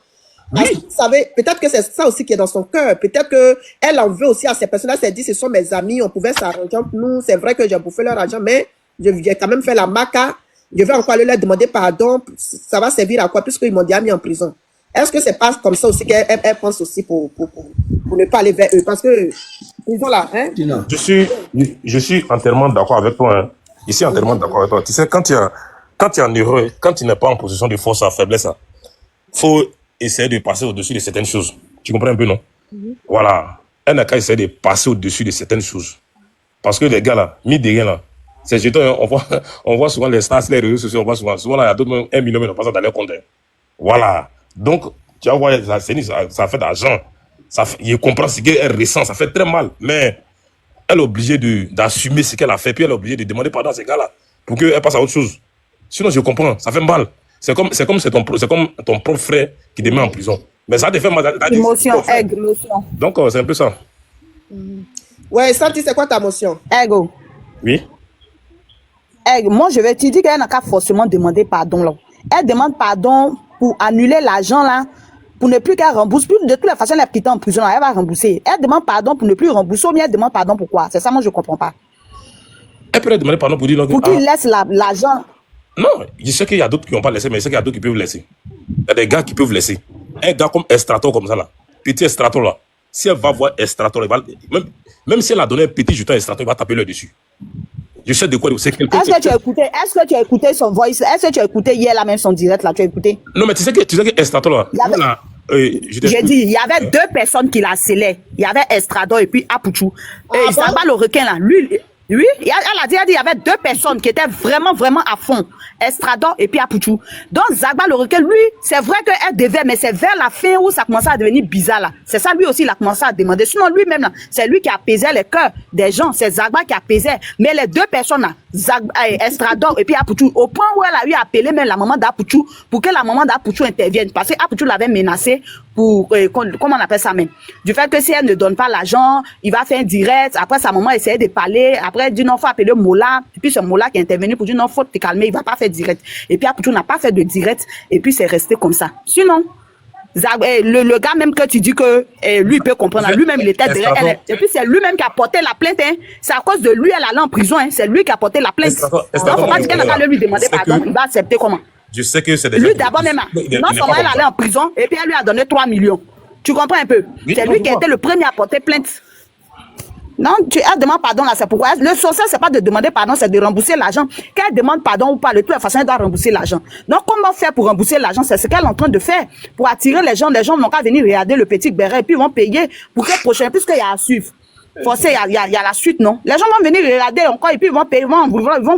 Parce que vous savez, peut-être que c'est ça aussi qui est dans son cœur. Peut-être qu'elle en veut aussi à ces personnes-là. Elle s'est dit, ce sont mes amis, on pouvait s'arranger entre nous. C'est vrai que j'ai bouffé leur argent, mais je viens quand même faire la maca. Je vais encore aller leur demander pardon. Ça va servir à quoi, puisqu'ils m'ont déjà mis en prison. Est-ce que c'est pas comme ça aussi qu'elle pense aussi pour ne pas aller vers eux? Parce que, ils ont là, hein? Je suis entièrement d'accord avec toi. Hein. Ici, entièrement d'accord avec toi. Tu sais, quand il quand tu es en erreur, quand tu n'es pas en position de force à faiblesse, faut essayer de passer au-dessus de certaines choses. Tu comprends un peu, non? Voilà. Elle n'a qu'à essayer de passer au-dessus de certaines choses. Parce que les gars là, mis de rien là, c'est jetons, on voit souvent les stars, les réseaux sociaux, on voit souvent là, il y a d'autres même 1 million, mais on passe dans leur compte. Voilà. Donc, tu vas voir, ça fait d'argent. Je comprends ce qu'elle ressent, ça fait très mal. Mais elle est obligée d'assumer ce qu'elle a fait, puis elle est obligée de demander pardon à ces gars-là pour qu'elle passe à autre chose. Sinon, je comprends, ça fait mal. C'est comme ton propre frère qui te met en prison. Mais ça te fait mal. Émotion, émotion. Donc, c'est un peu ça. Ouais, Santi, c'est quoi ta motion? Ego. Oui. Moi, je vais te dire qu'elle n'a qu'à forcément demander pardon là. Elle demande pardon pour annuler l'argent là, pour ne plus qu'elle rembourse. Plus de toutes les façons, elle est quittée en prison là, elle va rembourser. Elle demande pardon pour ne plus rembourser, ou bien elle demande pardon pourquoi? C'est ça, moi, je ne comprends pas. Elle peut demander pardon pour dire non. Pour qu'il laisse l'argent. Non, je sais qu'il y a d'autres qui n'ont pas laissé, mais je sais qu'il y a d'autres qui peuvent laisser. Il y a des gars qui peuvent laisser. Un gars comme Estrator, comme ça là, petit Estrator là, si elle va voir Estrator, même si elle a donné un petit jeton à Estrator, il va taper le dessus. Je sais de quoi c'est quelqu'un. Est-ce que tu as écouté son voice? Est-ce que tu as écouté hier là même son direct là? Tu as écouté? Non, mais tu sais que Estrator là. J'ai dit, il y avait deux personnes qui la scellaient. Il y avait Estrator et puis Apuchou. Et Zagba le requin là, lui, elle a dit, il y avait deux personnes qui étaient vraiment, vraiment à fond. Estrador et puis Apuchou. Donc, Zagba le requin, lui, c'est vrai qu'elle devait, mais c'est vers la fin où ça commençait à devenir bizarre, là. C'est ça, lui aussi, il a commencé à demander. Sinon, lui-même, là, c'est lui qui apaisait les cœurs des gens. C'est Zagba qui apaisait. Mais les deux personnes, là, Estrador et puis Apuchou, au point où elle a eu appelé même la maman d'Apuchou pour que la maman d'Apuchou intervienne. Parce que Apuchou l'avait menacé pour, comment on appelle ça même? Du fait que si elle ne donne pas l'argent, il va faire un direct. Après, sa maman essayait de parler. Après, elle dit non, faut appeler Mola. Et puis, c'est Mola qui est intervenu pour dire non, faut te calmer, il va pas faire direct. Et puis, Apuchou n'a pas fait de direct. Et puis, c'est resté comme ça. Sinon, le gars même que tu dis que lui, il peut comprendre. Lui-même, il était derrière elle. Et puis, c'est lui-même qui a porté la plainte. Hein. C'est à cause de lui, elle allait en prison. Hein. C'est lui qui a porté la plainte. Donc, faut pas dire qu'elle n'a pas lui demander pardon. Il va accepter comment? Je sais que c'est des lui d'abord même, non seulement elle allait en prison, et puis elle lui a donné 3 millions. Tu comprends un peu? Oui, c'est lui qui a été le premier à porter plainte. Non, elle demande pardon là, c'est pourquoi. Le social, c'est pas de demander pardon, c'est de rembourser l'argent. Qu'elle demande pardon ou pas, de toute façon, elle doit rembourser l'argent. Donc, comment faire pour rembourser l'argent? C'est ce qu'elle est en train de faire. Pour attirer les gens n'ont qu'à venir regarder le petit béret, et puis ils vont payer pour que prochain, puisqu'il y a à suivre. Forcé, il y a la suite, non? Les gens vont venir regarder encore et puis ils vont payer, ils vont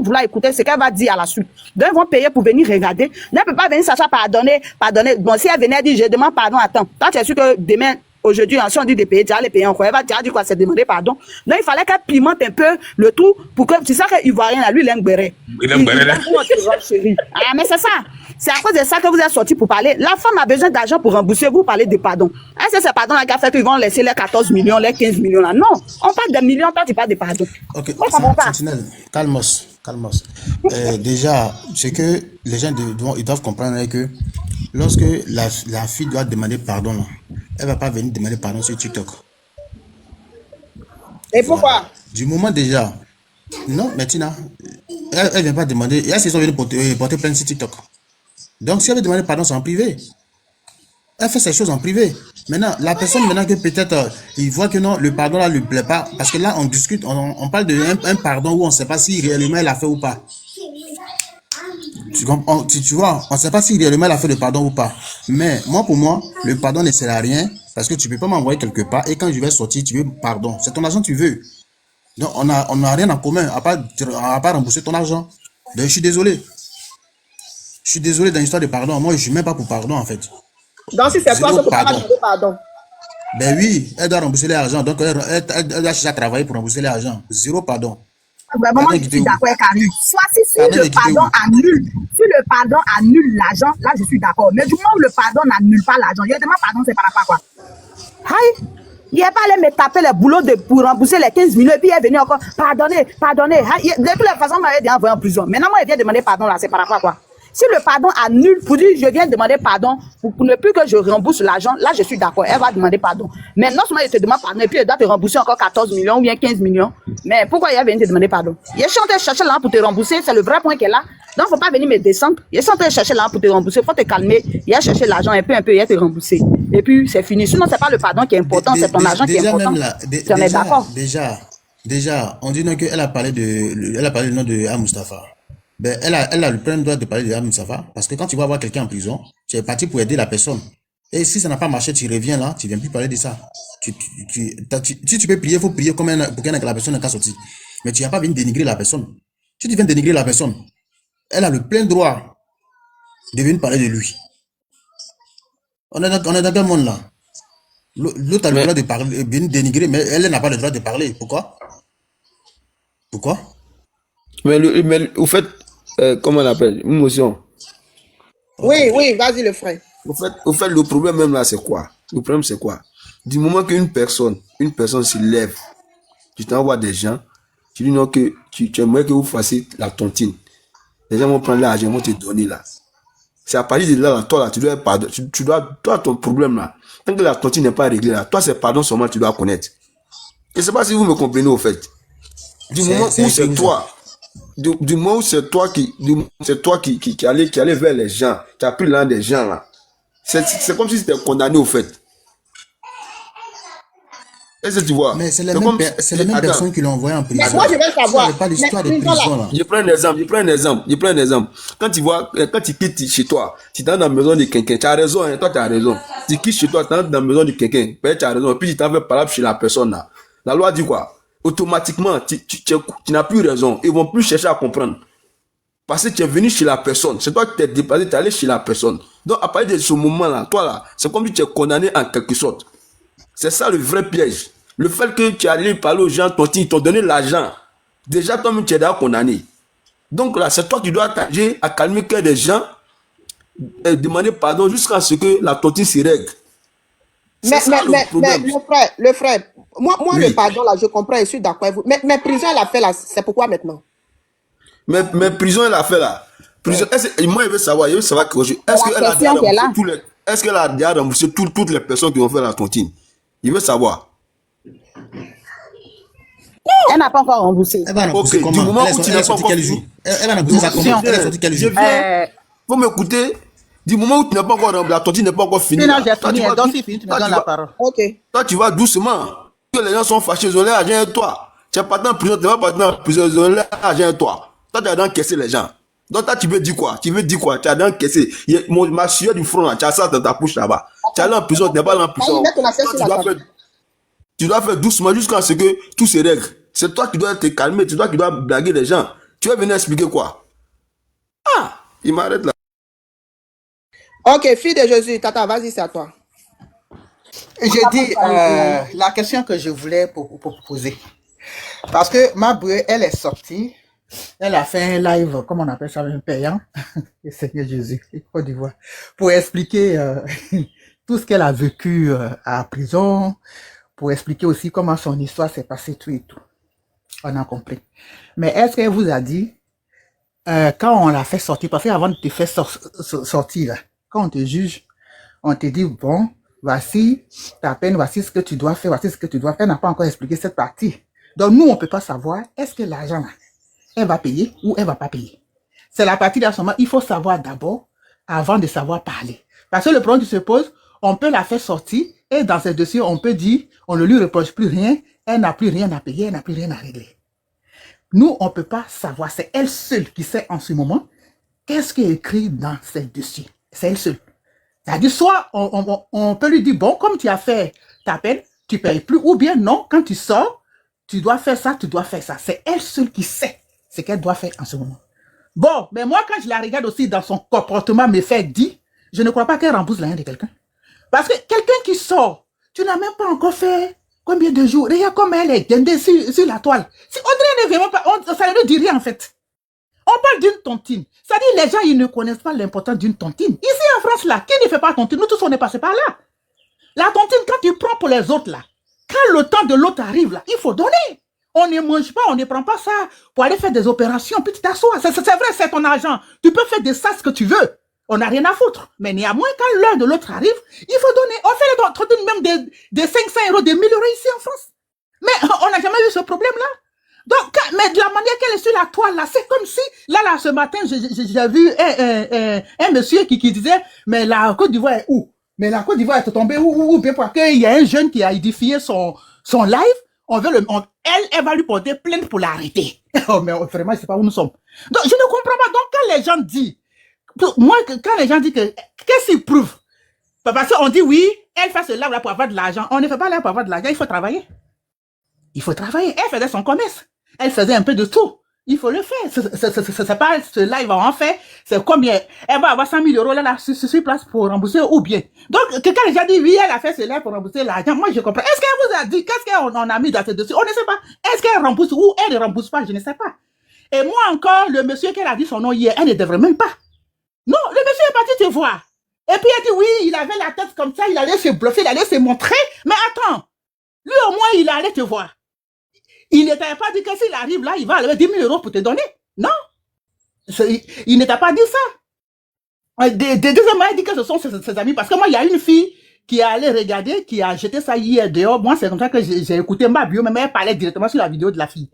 vouloir écouter ce qu'elle va dire à la suite. Donc, ils vont payer pour venir regarder. Elle ne peut pas venir s'asseoir pardonner. Bon, si elle venait à dire, je demande pardon, attends. Quand tu es sûr que demain, aujourd'hui, si on dit de payer, tu vas les payer encore. Elle va dire quoi, c'est demander pardon. Donc, il fallait qu'elle pimente un peu le tout pour que, tu sais qu'il voit rien à lui, il a un béret. Il a un béret. Ah, mais c'est ça. C'est à cause de ça que vous êtes sorti pour parler. La femme a besoin d'argent pour rembourser, vous parlez de pardon. Est-ce que c'est pardon là qui a fait qu'ils vont laisser les 14 millions, les 15 millions là? Non, on parle de millions, toi tu parles de pardon. Ok, Sentinelle, calmos. Déjà, c'est que les gens ils doivent comprendre que lorsque la fille doit demander pardon, là, elle ne va pas venir demander pardon sur TikTok. Et pourquoi? Du moment déjà, non, mais Tina, elle ne vient pas demander, et elles sont venues porter plainte sur TikTok. Donc, si elle veut demander pardon, c'est en privé. Elle fait ces choses en privé. Maintenant, la personne, que peut-être, il voit que non, le pardon là ne lui plaît pas. Parce que là, on discute, on parle d'un pardon où on ne sait pas si réellement elle a fait ou pas. Tu vois, on ne sait pas si réellement elle a fait le pardon ou pas. Mais moi, pour moi, le pardon ne sert à rien. Parce que tu ne peux pas m'envoyer quelque part. Et quand je vais sortir, tu veux pardon. C'est ton argent que tu veux. Donc, on n'a rien en commun à part rembourser ton argent. Donc, je suis désolé. Je suis désolé dans l'histoire de pardon. Moi, je ne suis même pas pour pardon, en fait. Donc, si c'est toi, c'est pour pas demander pardon. Ben oui, elle doit rembourser l'argent. Donc, elle doit chercher à travailler pour rembourser l'argent. Zéro pardon. Vraiment, je suis d'accord avec Carrie. Soit si le pardon annule, si le pardon annule l'argent, là, je suis d'accord. Mais du moment où le pardon n'annule pas l'argent, je demande pardon, c'est par rapport à quoi? Aïe! Il n'est pas allé me taper les boulots pour rembourser les 15 millions et puis il est venu encore, pardonnez. De toutes les façons, il m'avait dit envoyer en prison. Maintenant, moi, il vient demander pardon là, c'est par rapport à quoi? Si le pardon annule, pour dire je viens demander pardon, pour ne plus que je rembourse l'argent, là je suis d'accord, elle va demander pardon. Mais non seulement elle te demande pardon, et puis elle doit te rembourser encore 14 millions ou bien 15 millions. Mais pourquoi elle vient te demander pardon? Il est en train de chercher là pour te rembourser, c'est le vrai point qu'elle a. Donc il ne faut pas venir me descendre. Il est en train de chercher là pour te rembourser, il faut te calmer. Il a cherché l'argent un peu, il a te rembourser. Et puis c'est fini. Sinon, ce n'est pas le pardon qui est important, c'est ton argent qui est important. Tu en es d'accord? Déjà, on dit non qu'elle a parlé du nom de Mustafa. Ben, elle a le plein droit de parler de Ham Safa, parce que quand tu vas voir quelqu'un en prison, tu es parti pour aider la personne. Et si ça n'a pas marché, tu reviens là, tu ne viens plus parler de ça. Si tu peux prier, il faut prier pour que la personne n'est pas sortie. Mais tu n'as pas venu dénigrer la personne. Si tu viens dénigrer la personne, elle a le plein droit de venir parler de lui. On est dans quel monde là? L'autre a le droit de parler, venir dénigrer, mais elle n'a pas le droit de parler. Pourquoi? Mais au fait, comment on appelle? Une motion. Oui, vas-y le frère. Au fait, le problème même là, c'est quoi? Le problème, c'est quoi? Du moment qu'une personne se lève, tu t'envoies des gens, tu dis non que tu aimerais que vous fassiez la tontine. Les gens vont prendre l'argent, vont te donner là. C'est à partir de là, toi là, tu dois pardon. Toi, ton problème là, tant que la tontine n'est pas réglée là, toi c'est pardon seulement tu dois connaître. Je ne sais pas si vous me comprenez au fait. Du moment où c'est toi, du moment où c'est toi qui allais vers les gens, tu as pris l'un des gens là. C'est comme si c'était condamné au fait. Est-ce que tu vois? Mais c'est les mêmes personnes qui l'ont envoyé en prison. Mais moi, je veux savoir. C'est pas l'histoire des prisons là. Je prends un exemple. Quand tu quittes chez toi, tu t'entres dans la maison de quelqu'un, tu as raison, hein, toi tu as raison. Tu quittes chez toi, tu entres dans la maison de quelqu'un, tu as raison, puis tu t'en fais parler chez la personne là. La loi dit quoi? Automatiquement, tu n'as plus raison. Ils vont plus chercher à comprendre. Parce que tu es venu chez la personne. C'est toi qui t'es déplacé, tu es allé chez la personne. Donc, à partir de ce moment-là, toi là, c'est comme si tu es condamné en quelque sorte. C'est ça le vrai piège. Le fait que tu es allé parler aux gens, ils t'ont donné l'argent. Déjà, toi-même, tu es déjà condamné. Donc là, c'est toi qui dois t'attacher à calmer le cœur des gens et demander pardon jusqu'à ce que la tontine se règle. Mais le frère, moi oui. Le pardon là, je comprends, je suis d'accord avec vous. Mais prison, elle a fait là, c'est pourquoi maintenant? Mais prison, elle a fait là. Prison, moi, je veux savoir que est-ce qu'elle a déjà remboursé toutes les personnes qui ont fait la tontine? Je veux savoir. Elle n'a pas encore remboursé. Elle va rembourser comment? Du moment où tu n'as pas encore jour. Elle va rembourser ça comment? Elle est sortie quel jour? Faut m'écouter. Du moment où tu n'as pas encore remboursé, la tontine n'est pas encore finie. Non, j'ai fini. Donc, si fini, tu me donnes la parole. Ok. Toi, tu vas doucement. Que les gens sont fâchés, ils ont l'argent et toi. Tu n'es pas dans la prison, tu n'es pas dans la prison, ils ont l'argent et toi. Toi, tu as d'encaisser les gens. Donc, toi, tu veux dire quoi? Tu as d'encaisser. Ma sueur du front, là, tu as ça dans ta bouche là-bas. Tu es allé en prison, tu n'es pas allé en prison. Tu dois faire doucement jusqu'à ce que tout se règle. C'est toi qui dois te calmer, c'est toi qui dois blaguer les gens. Tu vas venir expliquer quoi? Ah, il m'arrête là. Ok, fille de Jésus, Tata, vas-y, c'est à toi. Je dis la question que je voulais pour poser. Parce que ma bouée, elle est sortie. Elle a fait un live, comment on appelle ça, un payant. Le Seigneur Jésus, Côte d'Ivoire. Pour expliquer tout ce qu'elle a vécu à prison. Pour expliquer aussi comment son histoire s'est passée, tout et tout. On a compris. Mais est-ce qu'elle vous a dit, quand on l'a fait sortir, parce qu'avant de te faire sortir, là, quand on te juge, on te dit, bon, voici ta peine, voici ce que tu dois faire, voici ce que tu dois faire. Elle n'a pas encore expliqué cette partie. Donc nous, on ne peut pas savoir, est-ce que l'argent, elle va payer ou elle ne va pas payer. C'est la partie d'un moment, il faut savoir d'abord, avant de savoir parler. Parce que le problème qui se pose, on peut la faire sortir, et dans ce dossier, on peut dire, on ne lui reproche plus rien, elle n'a plus rien à payer, elle n'a plus rien à régler. Nous, on ne peut pas savoir, c'est elle seule qui sait en ce moment, qu'est-ce qui est écrit dans ce dossier. C'est elle seule. C'est-à-dire, soit on peut lui dire, bon, comme tu as fait ta peine, tu ne payes plus, ou bien non, quand tu sors, tu dois faire ça, tu dois faire ça. C'est elle seule qui sait ce qu'elle doit faire en ce moment. Bon, mais moi, quand je la regarde aussi dans son comportement, me fait dire, je ne crois pas qu'elle rembourse l'argent de quelqu'un. Parce que quelqu'un qui sort, tu n'as même pas encore fait combien de jours. Regarde comme elle est dindée sur la toile. Si Audrey ne vient pas, ça ne dit rien en fait. On parle d'une tontine. C'est-à-dire les gens, ils ne connaissent pas l'importance d'une tontine. Ici en France, là, qui ne fait pas tontine? Nous tous, on est passé par là. La tontine, quand tu prends pour les autres, là, quand le temps de l'autre arrive, là, il faut donner. On ne mange pas, on ne prend pas ça pour aller faire des opérations, puis tu t'assois. C'est vrai, c'est ton argent. Tu peux faire de ça ce que tu veux. On n'a rien à foutre. Mais néanmoins, quand l'un de l'autre arrive, il faut donner. On fait les tontines même de 500 €, de 1000 € ici en France. Mais on n'a jamais eu ce problème-là. Donc, mais de la manière qu'elle est sur la toile, là, c'est comme si, là, ce matin, j'ai vu un monsieur qui disait, mais la Côte d'Ivoire est où? Mais la Côte d'Ivoire est tombée où? Bien parce qu'il y a un jeune qui a édifié son live. elle va lui porter plainte pour l'arrêter. Oh, mais vraiment, je ne sais pas où nous sommes. Donc, je ne comprends pas. Donc, quand les gens disent, quand les gens disent qu'est-ce qu'ils prouvent? Parce qu'on dit oui, elle fait cela pour avoir de l'argent. On ne fait pas là pour avoir de l'argent, il faut travailler. Il faut travailler. Elle faisait son commerce. Elle faisait un peu de tout. Il faut le faire. C'est pas ce live en fait. C'est combien? Elle va avoir 100 000 euros là, sur place pour rembourser ou bien. Donc, quand les gens disent oui, elle a fait cela pour rembourser l'argent, moi je comprends. Est-ce qu'elle vous a dit, qu'est-ce qu'on a mis dans ce dossier? On ne sait pas. Est-ce qu'elle rembourse ou elle ne rembourse pas? Je ne sais pas. Et moi encore, le monsieur qu'elle a dit son nom hier, elle ne devrait même pas. Non, le monsieur est parti te voir. Et puis il a dit oui, il avait la tête comme ça, il allait se bluffer, il allait se montrer. Mais attends, lui au moins il allait te voir. Il ne t'a pas dit que s'il arrive là, il va enlever 10 000 euros pour te donner. Non. Il ne t'a pas dit ça. Deuxièmement, il dit que ce sont ses amis. Parce que moi, il y a une fille qui est allée regarder, qui a jeté ça hier dehors. Moi, c'est comme ça que j'ai écouté ma bio, mais elle parlait directement sur la vidéo de la fille.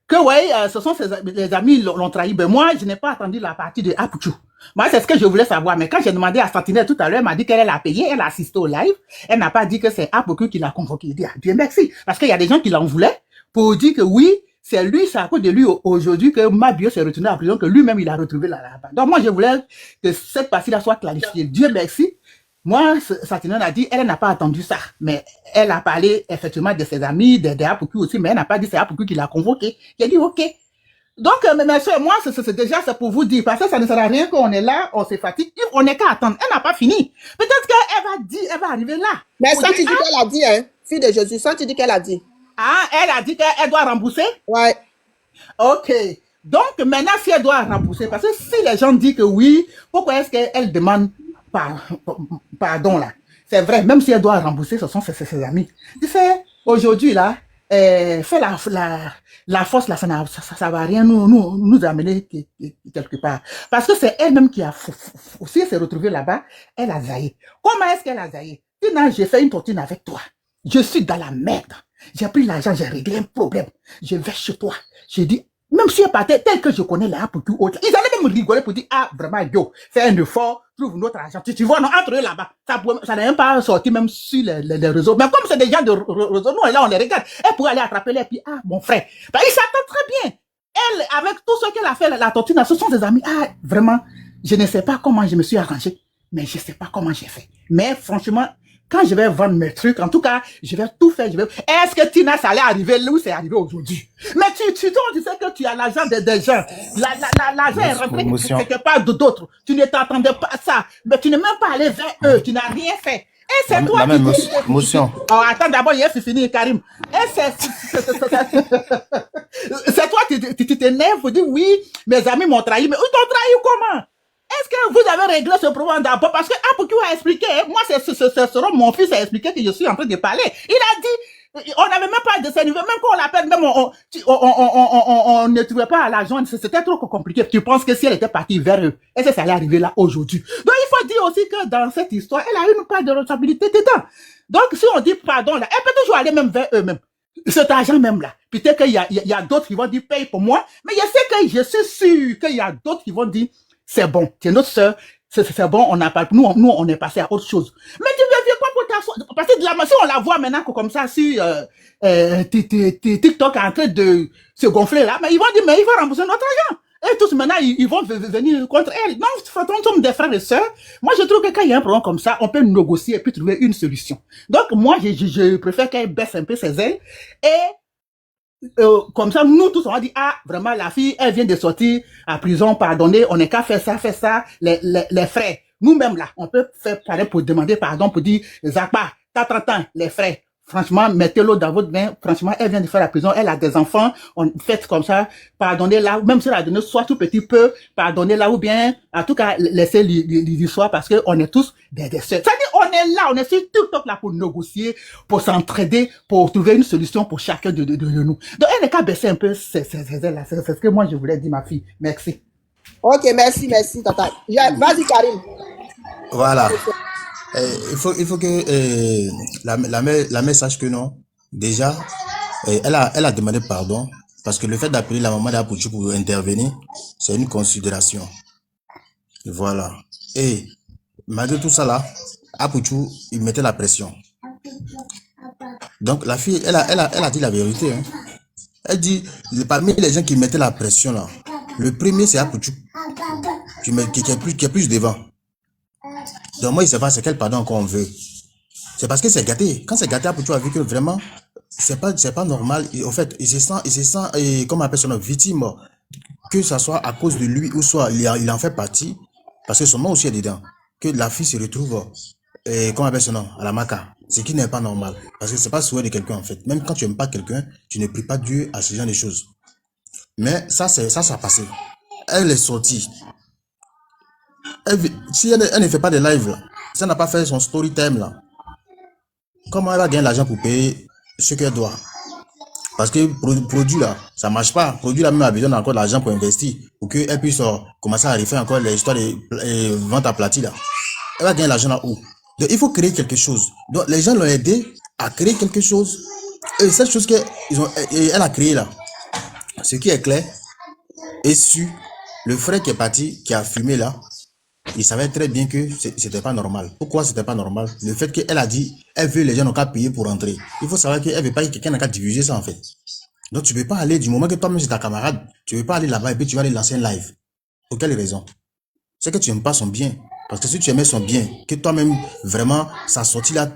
Que ouais, ce sont les amis l'ont trahi. Ben moi, je n'ai pas attendu la partie de Apuchou. Moi, c'est ce que je voulais savoir. Mais quand j'ai demandé à Sentinelle tout à l'heure, elle m'a dit qu'elle a payé, elle a assisté au live. Elle n'a pas dit que c'est Apuchou qui l'a convoqué. Il dit, ah, Dieu merci. Parce qu'il y a des gens qui l'en voulaient pour dire que oui, c'est lui, c'est à cause de lui aujourd'hui que Mabio s'est retourné à la prison, que lui-même il a retrouvé là-bas. Donc moi, je voulais que cette partie-là soit clarifiée. Dieu merci. Moi, Sentinelle a dit, elle n'a pas attendu ça. Mais elle a parlé effectivement de ses amis, de Apuchou aussi, mais elle n'a pas dit c'est Apuchou qui l'a convoqué. Il a dit, ok. Donc, mes soeurs, moi, c'est pour vous dire, parce que ça ne sert à rien qu'on est là, on se fatigue, on n'est qu'à attendre. Elle n'a pas fini. Peut-être qu'elle va arriver là. Mais sans tu dis qu'elle a dit, hein, fille de Jésus, sans tu dis qu'elle a dit. Ah, elle a dit qu'elle doit rembourser? Ouais. Ok. Donc, maintenant, si elle doit rembourser, parce que si les gens disent que oui, pourquoi est-ce qu'elle demande pardon là? C'est vrai, même si elle doit rembourser, ce sont ses amis. Tu sais, aujourd'hui là, fait la force là, ça va rien nous amener quelque part. Parce que c'est elle-même qui a, si elle s'est retrouvée là-bas, elle a zaillé. Comment est-ce qu'elle a zaillé? Tina, j'ai fait une tontine avec toi. Je suis dans la merde. J'ai pris l'argent, j'ai réglé un problème. Je vais chez toi. J'ai dit, même si elle partait tel que je connais là pour tout autre, ils allaient même rigoler pour dire, ah, vraiment, yo, fais un effort, trouve notre argent. Tu vois, non, entre eux là-bas, ça n'a même pas sorti même sur les réseaux. Mais comme c'est des gens de réseau, nous, là, on les regarde. Elle pourrait aller attraper les, puis, ah, mon frère. Ben, ils s'attendent très bien. Elle, avec tout ce qu'elle a fait, la tortue, ce sont des amis. Ah, vraiment, je ne sais pas comment je me suis arrangé, mais je ne sais pas comment j'ai fait. Mais franchement, quand je vais vendre mes trucs, en tout cas, je vais tout faire. Est-ce que Tina, ça allait arriver là où c'est arrivé aujourd'hui? Mais tu sais que tu as l'argent des gens. L'argent est rentré quelque part d'autres. Tu ne t'attendais pas à ça. Mais tu n'es même pas allé vers eux. Tu n'as rien fait. Et c'est toi qui... Motion. Oh, attends, d'abord, il est fini, Karim. Et c'est toi qui t'énerves pour dire oui, mes amis m'ont trahi. Mais ils t'ont trahi comment? Est-ce que vous avez réglé ce problème d'abord? Parce que Apuchou a expliqué, moi, c'est mon fils a expliqué que je suis en train de parler. Il a dit, on n'avait même pas de ce niveau, même quand on l'appelle, même on ne trouvait pas à la joindre, c'était trop compliqué. Tu penses que si elle était partie vers eux, est-ce que ça allait arriver là aujourd'hui? Donc il faut dire aussi que dans cette histoire, elle a une part de responsabilité dedans. Donc si on dit pardon là, elle peut toujours aller même vers eux-mêmes. Cet argent même là. Peut-être qu'il y a d'autres qui vont dire paye pour moi, mais je suis sûr qu'il y a d'autres qui vont dire c'est bon, c'est notre sœur, c'est bon, on n'a pas, nous on est passé à autre chose. Mais tu veux quoi pour t'asseoir? Parce que de la si on la voit maintenant comme ça sur TikTok en train de se gonfler là, mais ils vont dire mais il faut rembourser notre argent. Et tous maintenant ils vont venir contre elle. Non, nous sommes des frères et sœurs. Moi je trouve que quand il y a un problème comme ça, on peut négocier et puis trouver une solution. Donc moi je préfère qu'elle baisse un peu ses ailes et comme ça, nous tous, on va dire, ah, vraiment, la fille, elle vient de sortir à prison, pardonnez, on n'est qu'à faire ça, les frais. Nous-mêmes, là, on peut faire pareil pour demander pardon, pour dire, Zakba, t'as 30 ans, les frais. Franchement, mettez-le dans votre main. Franchement, elle vient de faire la prison, elle a des enfants, on fait comme ça, pardonnez là, même si elle a donné soit tout petit peu, pardonnez là, ou bien, en tout cas, laissez l'histoire parce que on est tous des sœurs. C'est-à-dire, on est là, on est sur TikTok là pour négocier, pour s'entraider, pour trouver une solution pour chacun de nous. Donc, elle n'est qu'à baisser un peu ces là. C'est ce que moi, je voulais dire, ma fille. Merci. Ok, merci, tata. Vas-y, Karim. Voilà. Il faut que la mère sache que non. Déjà, elle a demandé pardon parce que le fait d'appeler la maman d'Apuchou pour intervenir, c'est une considération. Voilà. Et malgré tout ça là, Apuchou, il mettait la pression. Donc la fille, elle a dit la vérité. Hein. Elle dit, parmi les gens qui mettaient la pression là, le premier c'est Apouchou, qui est plus devant. Donc moi, il ne sait pas c'est quel pardon qu'on veut. C'est parce que c'est gâté. Quand c'est gâté, Apouchou a vu que vraiment, c'est pas normal. En fait, il se sent, et comme on appelle son victime, que ça soit à cause de lui ou soit il en fait partie, parce que son nom aussi est dedans, que la fille se retrouve, comment on appelle son nom, à la maca. Ce qui n'est pas normal. Parce que c'est pas souhait de quelqu'un en fait. Même quand tu n'aimes pas quelqu'un, tu ne pries pas Dieu à ce genre de choses. Mais ça a passé. Elle est sortie. Si elle ne fait pas de live là, si elle n'a pas fait son story time là, comment elle va gagner l'argent pour payer ce qu'elle doit? Parce que produit là, ça marche pas. Produit là même a besoin encore d'argent pour investir, pour qu'elle puisse commencer à refaire encore l'histoire de vente aplatie là. Elle va gagner l'argent là où? Donc il faut créer quelque chose. Donc les gens l'ont aidé à créer quelque chose. Et cette chose qu'elle a créée là, ce qui est clair, et sûr, le frère qui est parti, qui a fumé là, il savait très bien que c'était pas normal. Pourquoi c'était pas normal? Le fait qu'elle a dit, elle veut les gens n'ont qu'à payer pour rentrer. Il faut savoir qu'elle veut pas que quelqu'un n'a qu'à diffuser ça en fait. Donc tu peux pas aller, du moment que toi-même c'est ta camarade, tu peux pas aller là-bas et puis tu vas aller lancer un live. Pour quelle raison? C'est que tu n'aimes pas son bien. Parce que si tu aimais son bien, que toi-même, vraiment, sa sortie là,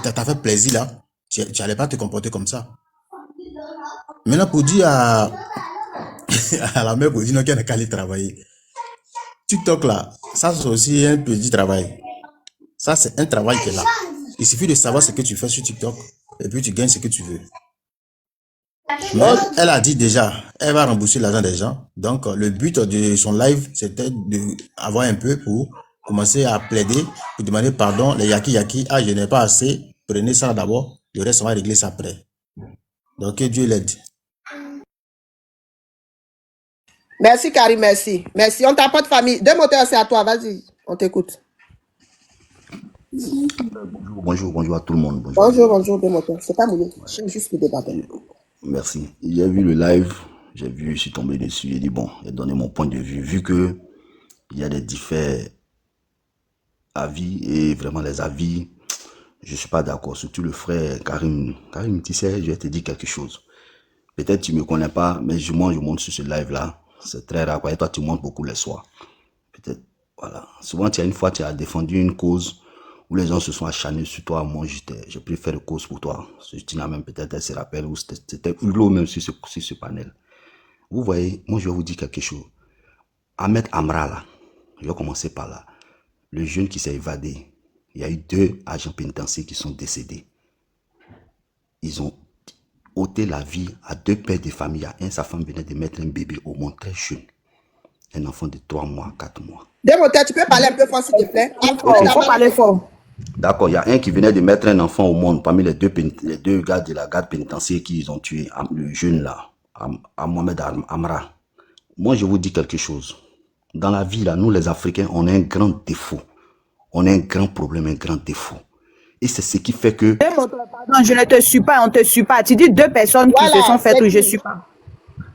t'as fait plaisir là, tu n'allais pas te comporter comme ça. Maintenant, pour dire à la mère, pour dire qu'elle n'a qu'à aller travailler. TikTok là, ça c'est aussi un petit travail. Ça c'est un travail qui est là. Il suffit de savoir ce que tu fais sur TikTok et puis tu gagnes ce que tu veux. Mais elle a dit déjà, elle va rembourser l'argent des gens. Donc le but de son live, c'était d'avoir un peu pour commencer à plaider, pour demander pardon, les yaki, ah je n'ai pas assez, prenez ça d'abord, le reste on va régler ça après. Donc que Dieu l'aide. Merci Karim, merci. Merci, on t'apporte famille. Deux moteurs, c'est à toi, vas-y, on t'écoute. Bonjour à tout le monde. Bonjour, deux moteurs. C'est pas mouillé, c'est juste le débat. Merci. J'ai vu le live, je suis tombé dessus, j'ai dit bon, j'ai donné mon point de vue, vu que il y a des différents avis et vraiment les avis, je suis pas d'accord. Surtout le frère Karim, tu sais, je vais te dire quelque chose. Peut-être tu me connais pas, mais moi je monte sur ce live là, c'est très rare. Et toi tu montes beaucoup les soirs. Peut-être, voilà. Souvent tu as défendu une cause où les gens se sont acharnés sur toi. Moi j'ai préféré une cause pour toi. Tu n'as même peut-être, elle se rappelle, où c'était Hugo même sur ce panel. Vous voyez, moi je vais vous dire quelque chose. Ahmed Amra là, je vais commencer par là. Le jeune qui s'est évadé, il y a eu 2 agents pénitentiaires qui sont décédés. Ils ont ôté la vie à 2 pères de famille. Sa femme venait de mettre un bébé au monde très jeune. Un enfant de 3 mois, 4 mois. Demoteur, tu peux parler un peu fort s'il te plaît? Il faut parler fort. D'accord, il y a un qui venait de mettre un enfant au monde parmi les deux gars de la garde pénitentiaire qu'ils ont tué, le jeune là, à Mohamed Amra. Moi, je vous dis quelque chose. Dans la vie, là, nous les Africains, on a un grand défaut. On a un grand problème, un grand défaut. Et c'est ce qui fait que... Pardon, je ne te suis pas, on ne te suit pas. Tu dis 2 personnes qui se sont faites ou je ne suis pas.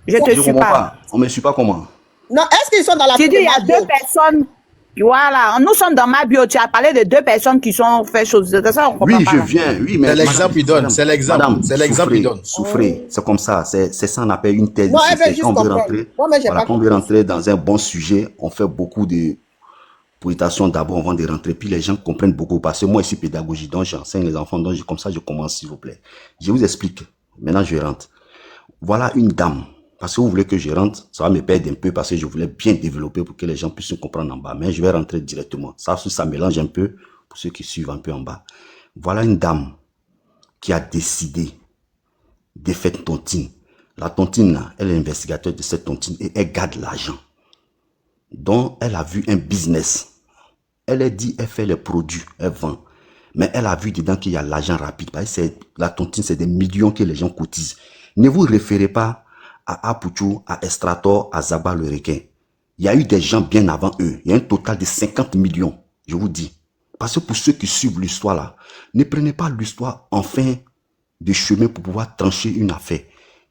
Je te suis pas. On ne me suit pas comment? Non, est-ce qu'ils sont dans la... Tu dis il y a 2 personnes... Voilà, nous sommes dans ma bio. Tu as parlé de 2 personnes qui sont fait choses. C'est ça, on comprend oui, pas. Je viens. Oui, mais c'est l'exemple qu'il donne. C'est l'exemple. C'est l'exemple qu'il donne. Souffrez. C'est comme ça. C'est ça, on appelle une thèse. Non, elle veut juste comprendre. Quand on veut rentrer dans un bon sujet, on fait beaucoup de puritation d'abord avant de rentrer. Puis les gens comprennent beaucoup. Parce que moi, ici, pédagogie, donc j'enseigne les enfants. Donc comme ça, je commence, s'il vous plaît. Je vous explique. Maintenant, je rentre. Voilà une dame. Parce que vous voulez que je rentre, ça va me perdre un peu parce que je voulais bien développer pour que les gens puissent comprendre en bas. Mais je vais rentrer directement. Ça mélange un peu pour ceux qui suivent un peu en bas. Voilà une dame qui a décidé de faire tontine. La tontine, là, elle est investigatrice de cette tontine et elle garde l'argent. Donc, elle a vu un business. Elle a dit, elle fait les produits, elle vend. Mais elle a vu dedans qu'il y a l'argent rapide. Parce que la tontine, c'est des millions que les gens cotisent. Ne vous référez pas à Apouchou, à Estrator, à Zaba le requin. Il y a eu des gens bien avant eux. Il y a un total de 50 millions, je vous dis. Parce que pour ceux qui suivent l'histoire là, ne prenez pas l'histoire en fin de chemin pour pouvoir trancher une affaire.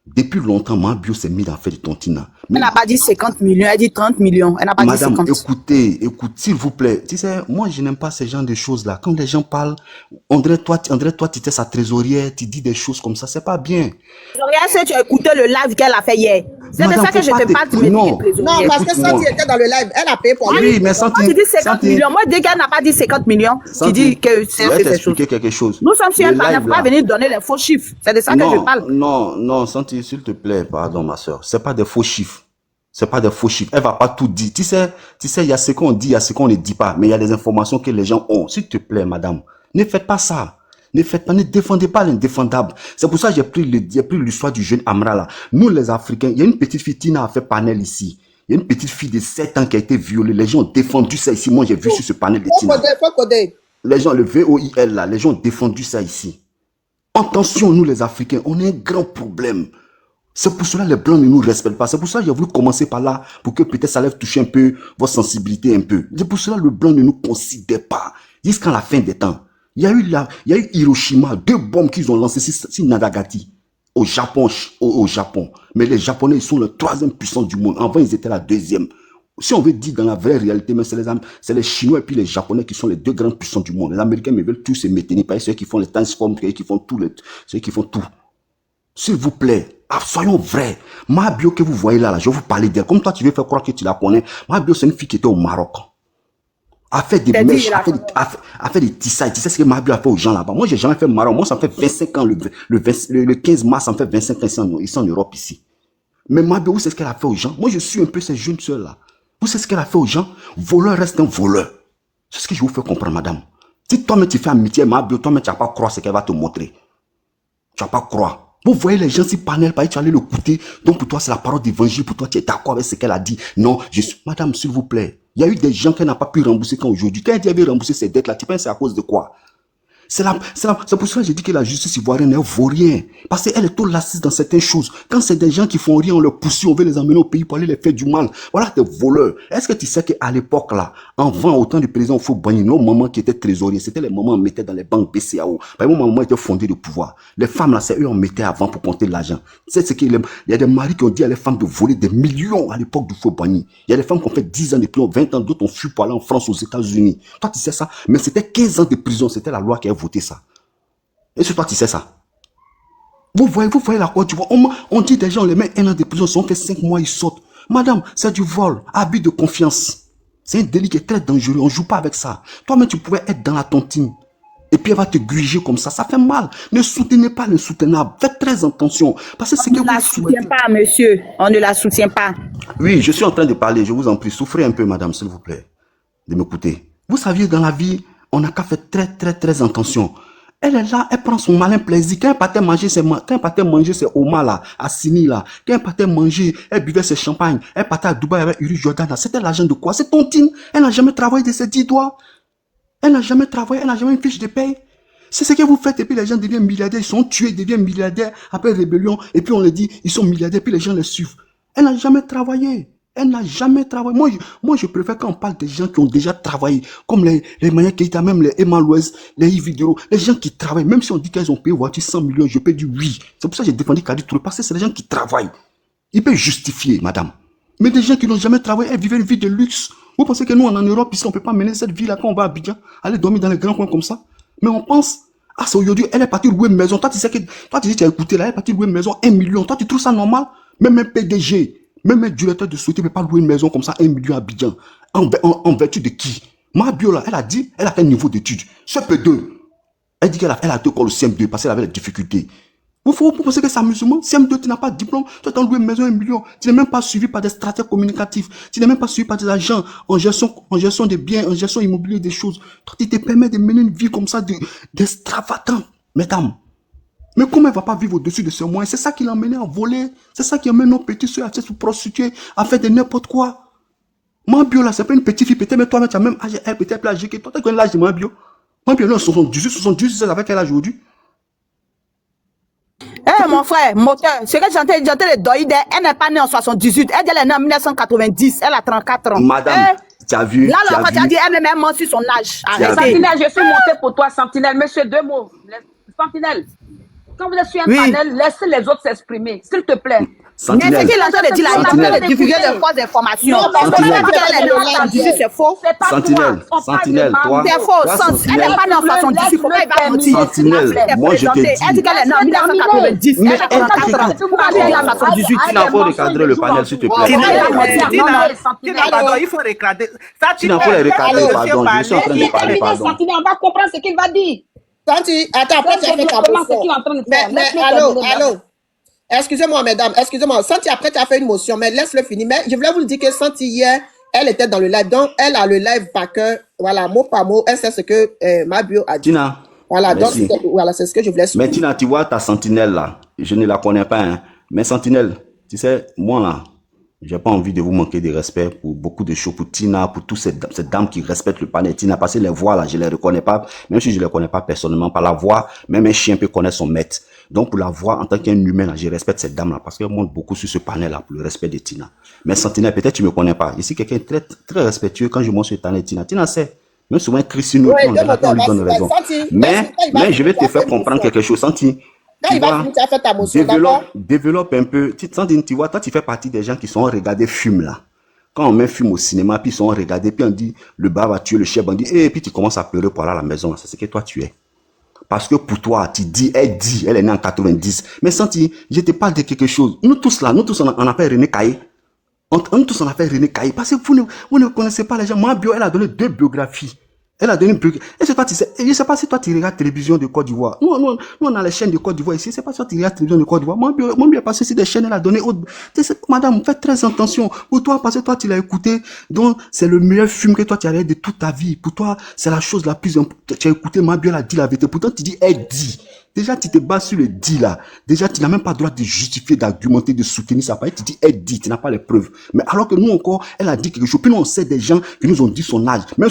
Depuis longtemps, Mabio s'est mis dans faire du tontine. Elle n'a pas dit 50 millions, elle dit 30 millions. Elle n'a pas Madame, dit 50. écoutez, s'il vous plaît. Tu sais, moi, je n'aime pas ce genre de choses-là. Quand les gens parlent, on dirait toi, tu étais sa trésorière, tu dis des choses comme ça, c'est pas bien. Regarde si tu as écouté le live qu'elle a fait hier. C'est de Madame, ça que je faut pas te parle, tu me non. dis Non, parce que Santi était dans le live. Elle a payé pour Oui, mais Santi... Quand tu dis 50 millions, moi, dès qu'elle n'a pas dit 50 millions, tu dis que c'est je vais ces choses. t'expliquer quelque chose. Nous sommes sur un Le panel, il ne live, faut pas là. venir donner les faux chiffres. C'est de ça que je parle. Non, Santi, s'il te plaît, pardon, ma soeur. C'est pas des faux chiffres. C'est pas des faux chiffres. Elle va pas tout dire. Tu sais, il y a ce qu'on dit, il y a ce qu'on ne dit pas. Mais il y a des informations que les gens ont. S'il te plaît, madame, ne faites pas ça. Ne faites pas, ne défendez pas l'indéfendable. C'est pour ça que j'ai pris l'histoire du jeune Amra là. Nous, les Africains, il y a une petite fille, Tina a fait panel ici. Il y a une petite fille de 7 ans qui a été violée. Les gens ont défendu ça ici. Moi, j'ai vu sur ce panel de Tina. Les gens, le VOIL là, les gens ont défendu ça ici. Attention, nous les Africains, on a un grand problème. C'est pour cela que les Blancs ne nous respectent pas. C'est pour ça que j'ai voulu commencer par là, pour que peut-être ça lève toucher un peu votre sensibilité un peu. C'est pour cela que le Blanc ne nous considère pas. Jusqu'à la fin des temps. Il y a eu Hiroshima, 2 bombes qu'ils ont lancées sur Nagasaki, au Japon, au Japon. Mais les Japonais, ils sont la 3e puissance du monde. Avant, ils étaient la 2e. Si on veut dire dans la vraie réalité, mais c'est les Chinois et puis les Japonais qui sont les 2 grandes puissances du monde. Les Américains me veulent tous se maintenir, pas ceux qui font les transforms, ceux qui font tout. S'il vous plaît, soyons vrais. Mabio que vous voyez là, je vais vous parler d'elle. Comme toi, tu veux faire croire que tu la connais. Mabio, c'est une fille qui était au Maroc. A fait des mèches, a fait des tissailles. Tu sais ce que Mabio a fait aux gens là-bas. Moi, j'ai jamais fait Maroc. Moi, ça me fait 25 ans. Le 15 mars, ça me fait 25 ans ici en Europe, ici. Mais Mabio, vous savez ce qu'elle a fait aux gens? Moi, je suis un peu ces jeunes sœurs là. Vous savez ce qu'elle a fait aux gens? Voleur reste un voleur. C'est ce que je vous fais comprendre, madame. Si toi-même tu fais amitié, Mabio, toi-même tu vas pas croire ce qu'elle va te montrer. Tu vas pas croire. Vous voyez les gens si panel, tu allais l'écouter. Donc pour toi, c'est la parole d'évangile. Pour toi, tu es d'accord avec ce qu'elle a dit. Non, madame, s'il vous plaît. Il y a eu des gens qui n'ont pas pu rembourser quand aujourd'hui. Quand elle avait remboursé ces dettes-là, tu penses c'est à cause de quoi? C'est pour ça que j'ai dit que la justice ivoirienne ne vaut rien. Parce qu'elle est trop lassiste dans certaines choses. Quand c'est des gens qui font rien, on leur pousse, on veut les emmener au pays pour aller les faire du mal. Voilà des voleurs. Est-ce que tu sais qu'à l'époque, là, avant, autant de présidents Fou-Bagni, nos mamans qui étaient trésoriers, c'était les mamans qui mettaient dans les banques BCAO. Par exemple, maman était fondée de pouvoir. Les femmes, là, c'est eux, on mettait avant pour compter l'argent. C'est ce qu'il y a des maris qui ont dit à les femmes de voler des millions à l'époque du Fou-Bagni. Il y a des femmes qui ont fait 10 ans de prison, 20 ans, d'autres ont fui pour aller en France, aux États-Unis. Toi, tu sais ça? Mais c'était 15 ans de prison. C'était la loi qui a voté ça. Et c'est toi, tu sais ça. Vous voyez la Côte d'Ivoire. On dit des gens, on les met 1 an de prison, si on fait 5 mois, ils sortent. Madame, c'est du vol, abus de confiance. C'est un délit qui est très dangereux, on ne joue pas avec ça. Toi-même, tu pouvais être dans la tontine. Et puis elle va te gruger comme ça, ça fait mal. Ne soutenez pas l'insoutenable, faites très attention. Parce que c'est que vous ne la soutient pas, monsieur. On ne la soutient pas. Oui, je suis en train de parler, je vous en prie. Souffrez un peu, madame, s'il vous plaît, de m'écouter. Vous saviez, dans la vie, on n'a qu'à faire très attention. Elle est là, elle prend son malin plaisir. Quand elle partait manger ses homards là, à Sini là, quand elle partait manger, elle buvait ses champagnes, elle partait à Dubaï avec Uri Jordan, c'était l'argent de quoi? C'est tontine. Elle n'a jamais travaillé de ses 10 doigts. Elle n'a jamais travaillé, elle n'a jamais une fiche de paye. C'est ce que vous faites et puis les gens deviennent milliardaires, ils sont tués, ils deviennent milliardaires après rébellion et puis on les dit, ils sont milliardaires puis les gens les suivent. Elle n'a jamais travaillé. Elle n'a jamais travaillé. Moi, je préfère quand on parle des gens qui ont déjà travaillé, comme les Maya Keita, même les Emma Louez, les Yves Vidéo, les gens qui travaillent, même si on dit qu'elles ont payé voiture 100 millions, je peux dire oui. C'est pour ça que j'ai défendu Kadi Touré, parce que c'est des gens qui travaillent. Ils peuvent justifier, madame. Mais des gens qui n'ont jamais travaillé, elles vivent une vie de luxe. Vous pensez que nous, en Europe, ici, on ne peut pas mener cette vie-là quand on va à Abidjan, aller dormir dans les grands coins comme ça? Mais on pense, c'est aujourd'hui, elle est partie louer une maison. Toi, tu sais que, tu as écouté là, elle est partie louer une maison, 1 million. Toi, tu trouves ça normal? Même un PDG. Même un directeur de société ne peut pas louer une maison comme ça, 1 million à Abidjan. En vertu de qui? Mabio, là, elle a dit, elle a quel niveau d'études? CP2. Elle dit qu'elle a fait le CM2 parce qu'elle avait des difficultés. Vous pensez que c'est amusement? CM2, tu n'as pas de diplôme. Toi, tu as loué une maison 1 million. Tu n'es même pas suivi par des stratèges communicatifs. Tu n'es même pas suivi par des agents en gestion des biens, en gestion immobilière des choses. Toi, tu te permets de mener une vie comme ça d'extravagant, mesdames. Mais comment elle ne va pas vivre au-dessus de ses moyens? C'est ça qui l'a amené à voler. C'est ça qui amène nos petits soeurs à se prostituer, à faire de n'importe quoi. Mabio, là, c'est pas une petite fille. Peut-être, mais toi, tu as même âge, elle peut-être plus âgée que toi. Tu as l'âge de Mabio. Mabio, là, 78, c'est avec quel âge aujourd'hui? Mon frère, moteur, ce que j'entends le doïde, elle n'est pas née en 78. Elle est née en 1990. Elle a 34 ans. Madame, tu as vu? Là, l'enfant, tu as dit, elle même menti son âge. Sentinelle, je suis monté pour toi, Sentinelle. Monsieur, 2 mots. Sentinelle. Quand vous êtes sur un Oui. panel, laissez les autres s'exprimer, s'il te plaît. Mais ce Sentinelle. qu'il est en train de dire là, il est en train Sentinelle. de divulguer de fausses informations. Non, parce que Sentinelle. même Elle est née en France d'ici, c'est faux. C'est pas Sentinelle, toi. On parle Sentinelle, de toi. C'est faux. Toi, Elle n'est Sentinelle. pas née en façon d'ici. Pourquoi il va mentir? Sentinelle, moi, je te dis. Elle dit qu'elle est née en 1990. Elle a 34 ans. Pourquoi elle est née en 78? Tina, faut recadrer le panel, s'il te plaît. Tina, pardon, il faut recadrer. Ça, Tina, faut les recadrer, pardon. Je suis en train de parler, pardon. On va comprendre ce qu'il va dire. Santi, attends, après tu as fait ta Exactement ce qu'il est motion. en train de Mais, faire. Laisse-le allô, terminer, allô. Excusez-moi, mesdames, excusez-moi. Santi, après tu as fait une motion, mais laisse-le finir. Mais je voulais vous dire que Santi, hier, elle était dans le live. Donc, elle a le live par cœur. Voilà, mot par mot. Elle sait ce que Mabio a dit. Tina, Voilà, donc, merci. voilà, c'est ce que je voulais Mais souligner. Tina, tu vois ta sentinelle là, je ne la connais pas, hein. Mais sentinelle, tu sais, moi là, j'ai pas envie de vous manquer de respect pour beaucoup de choses, pour Tina, pour toutes ces dames qui respectent le panel. Tina, parce que les voix là, je les reconnais pas, même si je les connais pas personnellement, par la voix, même un chien peut connaître son maître. Donc pour la voix, en tant qu'un humain là, je respecte cette dame là, parce qu'elle montre beaucoup sur ce panel là, pour le respect de Tina. Mais sentinelle, peut-être tu me connais pas. Ici, quelqu'un est très, très respectueux quand je monte sur le panel Tina. Tina sait. Même souvent, Christine, Oui, on lui donne raison. Mais je vais te faire comprendre quelque chose, Santi. Quand il va finir, tu as fait ta motion, d'accord? Développe un peu. Tu vois, toi, tu fais partie des gens qui sont regardés film là. Quand on met un film au cinéma, puis ils sont regardés, puis on dit, le bar va tuer le chef, on dit, et puis tu commences à pleurer pour aller à la maison. C'est ce que toi, tu es. Parce que pour toi, tu dis, elle est née en 90. Mais Santi, je te parle de quelque chose. Nous tous là, on appelle René Caillé. Nous tous, on appelle René Caillé. Parce que vous ne connaissez pas les gens. Moi, elle a donné 2 biographies. Elle a donné une biographie. Et c'est toi, tu sais, je ne sais pas si toi, tu regardes télévision de Côte d'Ivoire. Nous, on a les chaînes de Côte d'Ivoire ici. Je ne sais pas si toi, tu regardes télévision de Côte d'Ivoire. Moi, bien, parce que c'est des chaînes, elle a donné autre. Madame, faites très attention. Pour toi, parce que toi, tu l'as écouté. Donc, c'est le meilleur film que toi, tu as regardé de toute ta vie. Pour toi, c'est la chose la plus importante. Tu as écouté, ma bien, elle a dit la vérité. Pourtant, tu dis, elle dit. Déjà, tu te bases sur le dit là. Déjà, tu n'as même pas le droit de justifier, d'argumenter, de soutenir sa parole. Tu dis, elle dit, tu n'as pas les preuves. Mais alors que nous encore, elle a dit quelque chose. Puis nous, on sait des gens qui nous ont dit son âge. Même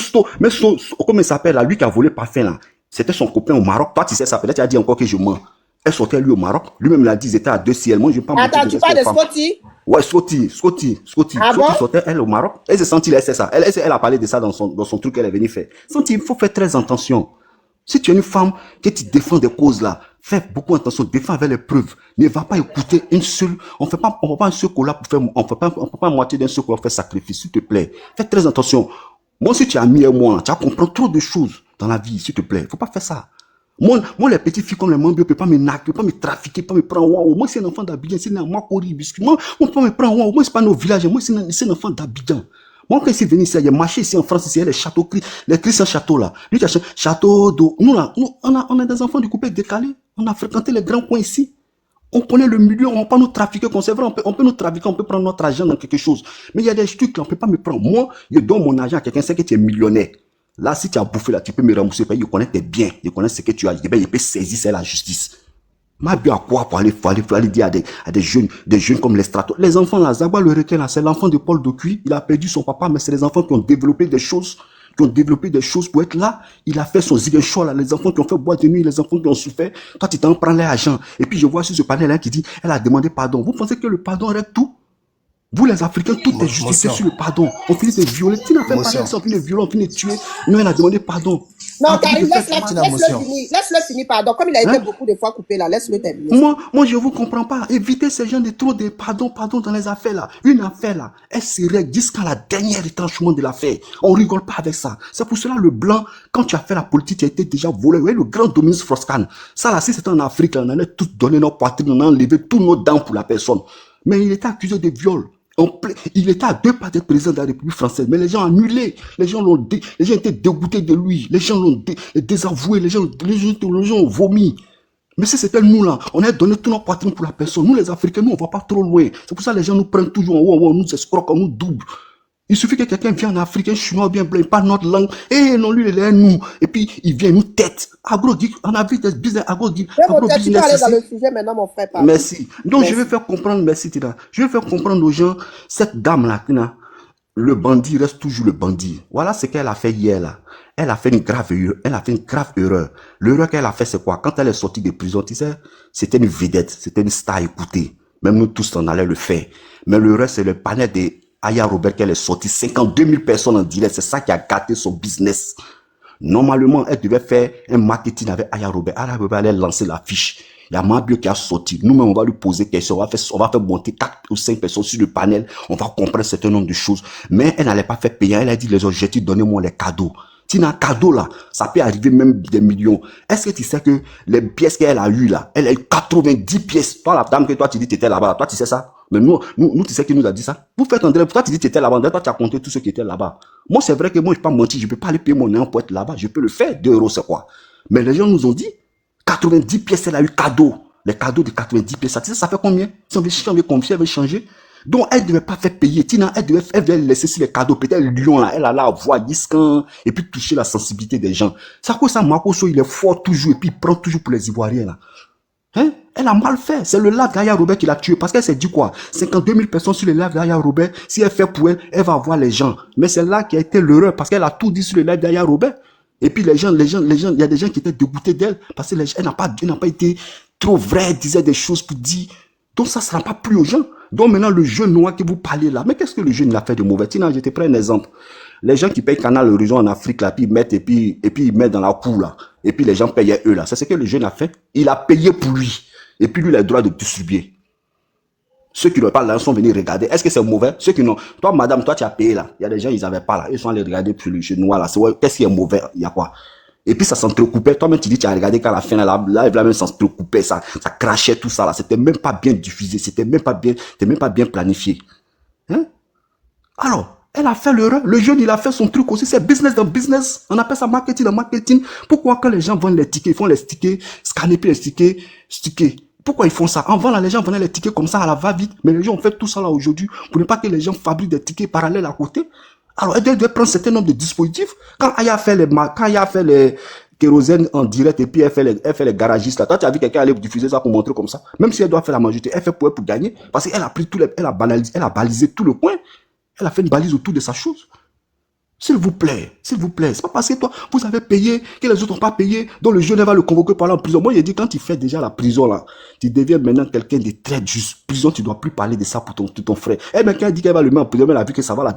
comment il s'appelle là, lui qui a volé parfum là. C'était son copain au Maroc. Toi, tu sais ça. Peut-être tu as dit encore que je mens. Elle sortait lui au Maroc. Lui-même l'a dit, ils étaient à 2 ciels. Moi, je ne vais pas mentir. Attends, tu parles de Scotty? Ouais, Scotty. Ah bon? Scotty sortait, elle, au Maroc. Elle s'est sentie, elle sait ça. Elle a parlé de ça dans son truc qu'elle est venue faire. Santi, il faut faire très attention. Si tu es une femme que tu défends des causes là, fais beaucoup attention, défends avec les preuves. Ne va pas écouter une seule, on fait pas un seul coup là pour faire, on fait pas moitié d'un seul coup pour faire sacrifice, s'il te plaît. Fais très attention. Moi, si tu as mis un mois, tu vas comprendre trop de choses dans la vie, s'il te plaît. Faut pas faire ça. Moi, les petites filles comme les Mambio, peut pas me naquer, peut pas me trafiquer, pas me prendre wow. Moi, c'est un enfant d'Abidjan, c'est un Makori, biscuit. Moi, on peut pas me prendre wow. Moi, c'est pas nos villages. Moi, c'est un enfant d'Abidjan. Moi, quand je suis venu ici, il y a marché ici en France, ici, il y a les châteaux, les Christian châteaux là. Lui, tu as château d'eau. Nous, là, on a des enfants du coupé décalé. On a fréquenté les grands coins ici. On connaît le milieu, on ne va pas nous trafiquer comme c'est vrai, on peut nous trafiquer, on peut prendre notre argent dans quelque chose. Mais il y a des trucs là, on ne peut pas me prendre. Moi, je donne mon argent à quelqu'un, c'est que tu es millionnaire. Là, si tu as bouffé là, tu peux me rembourser, je connais tes biens, je connais ce que tu as, je peux saisir, c'est la justice. Ma bien à quoi pour aller dire à des jeunes comme les stratos. Les enfants là, Zagba le requin là, c'est l'enfant de Paul Docuy, il a perdu son papa, mais c'est les enfants qui ont développé des choses pour être là. Il a fait son ziguinchon là, les enfants qui ont fait boîte de nuit, les enfants qui ont souffert. Toi, tu t'en prends l'argent. Et puis, je vois sur ce panel là qui dit, elle a demandé pardon. Vous pensez que le pardon règle tout? Vous, les Africains, tout est justifié sur le pardon. On finit de violer. Tu n'as fait pas ça, on finit de violer, on finit de tuer. Non, elle a demandé pardon. Non, Karim, laisse-le finir, pardon. Comme il a été beaucoup de fois coupé là, laisse-le terminer. Moi, je vous comprends pas. Évitez ces gens de trop de pardon dans les affaires là. Une affaire là, elle se règle jusqu'à la dernière retranchement de l'affaire. On rigole pas avec ça. C'est pour cela le blanc, quand tu as fait la politique, tu as été déjà volé. Vous voyez, le grand Dominique Strauss-Kahn. Ça là, si c'était en Afrique, là, on allait tous donner nos poitrines, on a enlevé tous nos dents pour la personne. Mais il était accusé de viol. Il était à 2 pas d'être président de la République française, mais les gens ont annulé, les gens étaient dégoûtés de lui, les gens l'ont désavoué, les gens ont vomi. Mais si c'était nous là, on a donné tout notre poitrine pour la personne. Nous les Africains, nous on va pas trop loin. C'est pour ça que les gens nous prennent toujours en haut, on nous escroquent, on nous double. Il suffit que quelqu'un vienne en Afrique, un Chinois bien blanc, il parle notre langue, et non, lui, il est nous. Et puis, il vient nous tête. Agro dit, on a vu des business, agro dit, agro business. Tu peux aller dans le sujet maintenant, mon frère. Merci. Donc, je vais faire comprendre, merci Tina. Je vais faire comprendre aux gens, cette dame-là, le bandit reste toujours le bandit. Voilà ce qu'elle a fait hier, là. Elle a fait une grave erreur. L'erreur qu'elle a fait, c'est quoi? Quand elle est sortie de prison, tu sais, c'était une vedette, c'était une star à écouter. Même nous tous, on allait le faire. Mais l'erreur, c'est le panel de Aya Robert qu'elle est sortie, 52 000 personnes en direct, c'est ça qui a gâté son business. Normalement, elle devait faire un marketing avec Aya Robert. Aya Robert allait lancer l'affiche. Il y a Mabio qui a sorti. Nous-mêmes, on va lui poser question. On va faire monter 4 ou 5 personnes sur le panel. On va comprendre un certain nombre de choses. Mais elle n'allait pas faire payer. Elle a dit les objectifs, donnez-moi les cadeaux. Tina, cadeau là, ça peut arriver même des millions. Est-ce que tu sais que les pièces qu'elle a eues là, elle a eu 90 pièces. Toi, la dame que toi tu dis tu étais là-bas, toi tu sais ça. Mais nous, tu sais qui nous a dit ça. Vous faites André, toi tu dis tu étais là-bas, toi tu as compté tous ceux qui étaient là-bas. Moi c'est vrai que moi je ne peux pas mentir, je ne peux pas aller payer mon néant pour être là-bas, je peux le faire, 2 euros c'est quoi. Mais les gens nous ont dit, 90 pièces elle a eu cadeau. Les cadeaux de 90 pièces, tu sais ça fait combien? Si on veut confier, elle veut changer. Donc, elle ne devait pas faire payer. Tina, elle devait laisser sur les cadeaux. Peut-être Lyon, là, elle allait avoir disquant et puis toucher la sensibilité des gens. C'est à cause ça, Marco So, il est fort toujours et puis il prend toujours pour les Ivoiriens, là. Hein? Elle a mal fait. C'est le live d'Aya Robert qui l'a tué. Parce qu'elle s'est dit quoi? 52 000 personnes sur le live d'Aya Robert. Si elle fait pour elle, elle va avoir les gens. Mais c'est là qui a été l'erreur parce qu'elle a tout dit sur le live d'Aya Robert. Et puis les gens, il y a des gens qui étaient dégoûtés d'elle parce que elle n'a pas été trop vraie, elle disait des choses pour dire. Donc ça ne sera pas plus aux gens. Donc maintenant, le jeune noir que vous parlez là, mais qu'est-ce que le jeune a fait de mauvais? Tina, je te prends un exemple. Les gens qui payent Canal Horizon en Afrique là, puis ils mettent et puis ils mettent dans la cour là. Et puis les gens payaient eux là. C'est ce que le jeune a fait. Il a payé pour lui. Et puis lui, il a le droit de distribuer. Ceux qui n'ont pas là sont venus regarder. Est-ce que c'est mauvais? Ceux qui n'ont... Toi, madame, toi, tu as payé là. Il y a des gens, ils n'avaient pas là. Ils sont allés regarder pour le jeune noir là. Qu'est-ce qui est mauvais? Il y a quoi? Et puis ça s'entrecoupait. Toi-même, tu dis, tu as regardé qu'à la fin, là, même s'entrecoupait, ça crachait tout ça, là. C'était même pas bien diffusé. C'était même pas bien planifié. Hein? Alors, elle a fait l'erreur. Le jeune, il a fait son truc aussi. C'est business dans business. On appelle ça marketing dans marketing. Pourquoi quand les gens vendent les tickets, ils font les tickets, scanner puis les tickets. Pourquoi ils font ça? Avant, là, les gens vendaient les tickets comme ça à la va-vite. Mais les gens ont fait tout ça là aujourd'hui pour ne pas que les gens fabriquent des tickets parallèles à côté. Alors, elle doit prendre un certain nombre de dispositifs. Quand Aya fait les kérosène en direct et puis elle fait les garagistes là. Toi, tu as vu quelqu'un aller diffuser ça pour montrer comme ça. Même si elle doit faire la majorité, elle fait pour gagner. Parce qu'elle a pris elle a balisé tout le coin. Elle a fait une balise autour de sa chose. S'il vous plaît. C'est pas parce que toi, vous avez payé, que les autres n'ont pas payé, donc le jeune va le convoquer par là en prison. Moi, j'ai dit, quand tu fais déjà la prison là, tu deviens maintenant quelqu'un de très juste. Prison, tu dois plus parler de ça pour ton frère. Eh bien, quand elle dit qu'elle va le mettre en prison, elle a vu que ça va la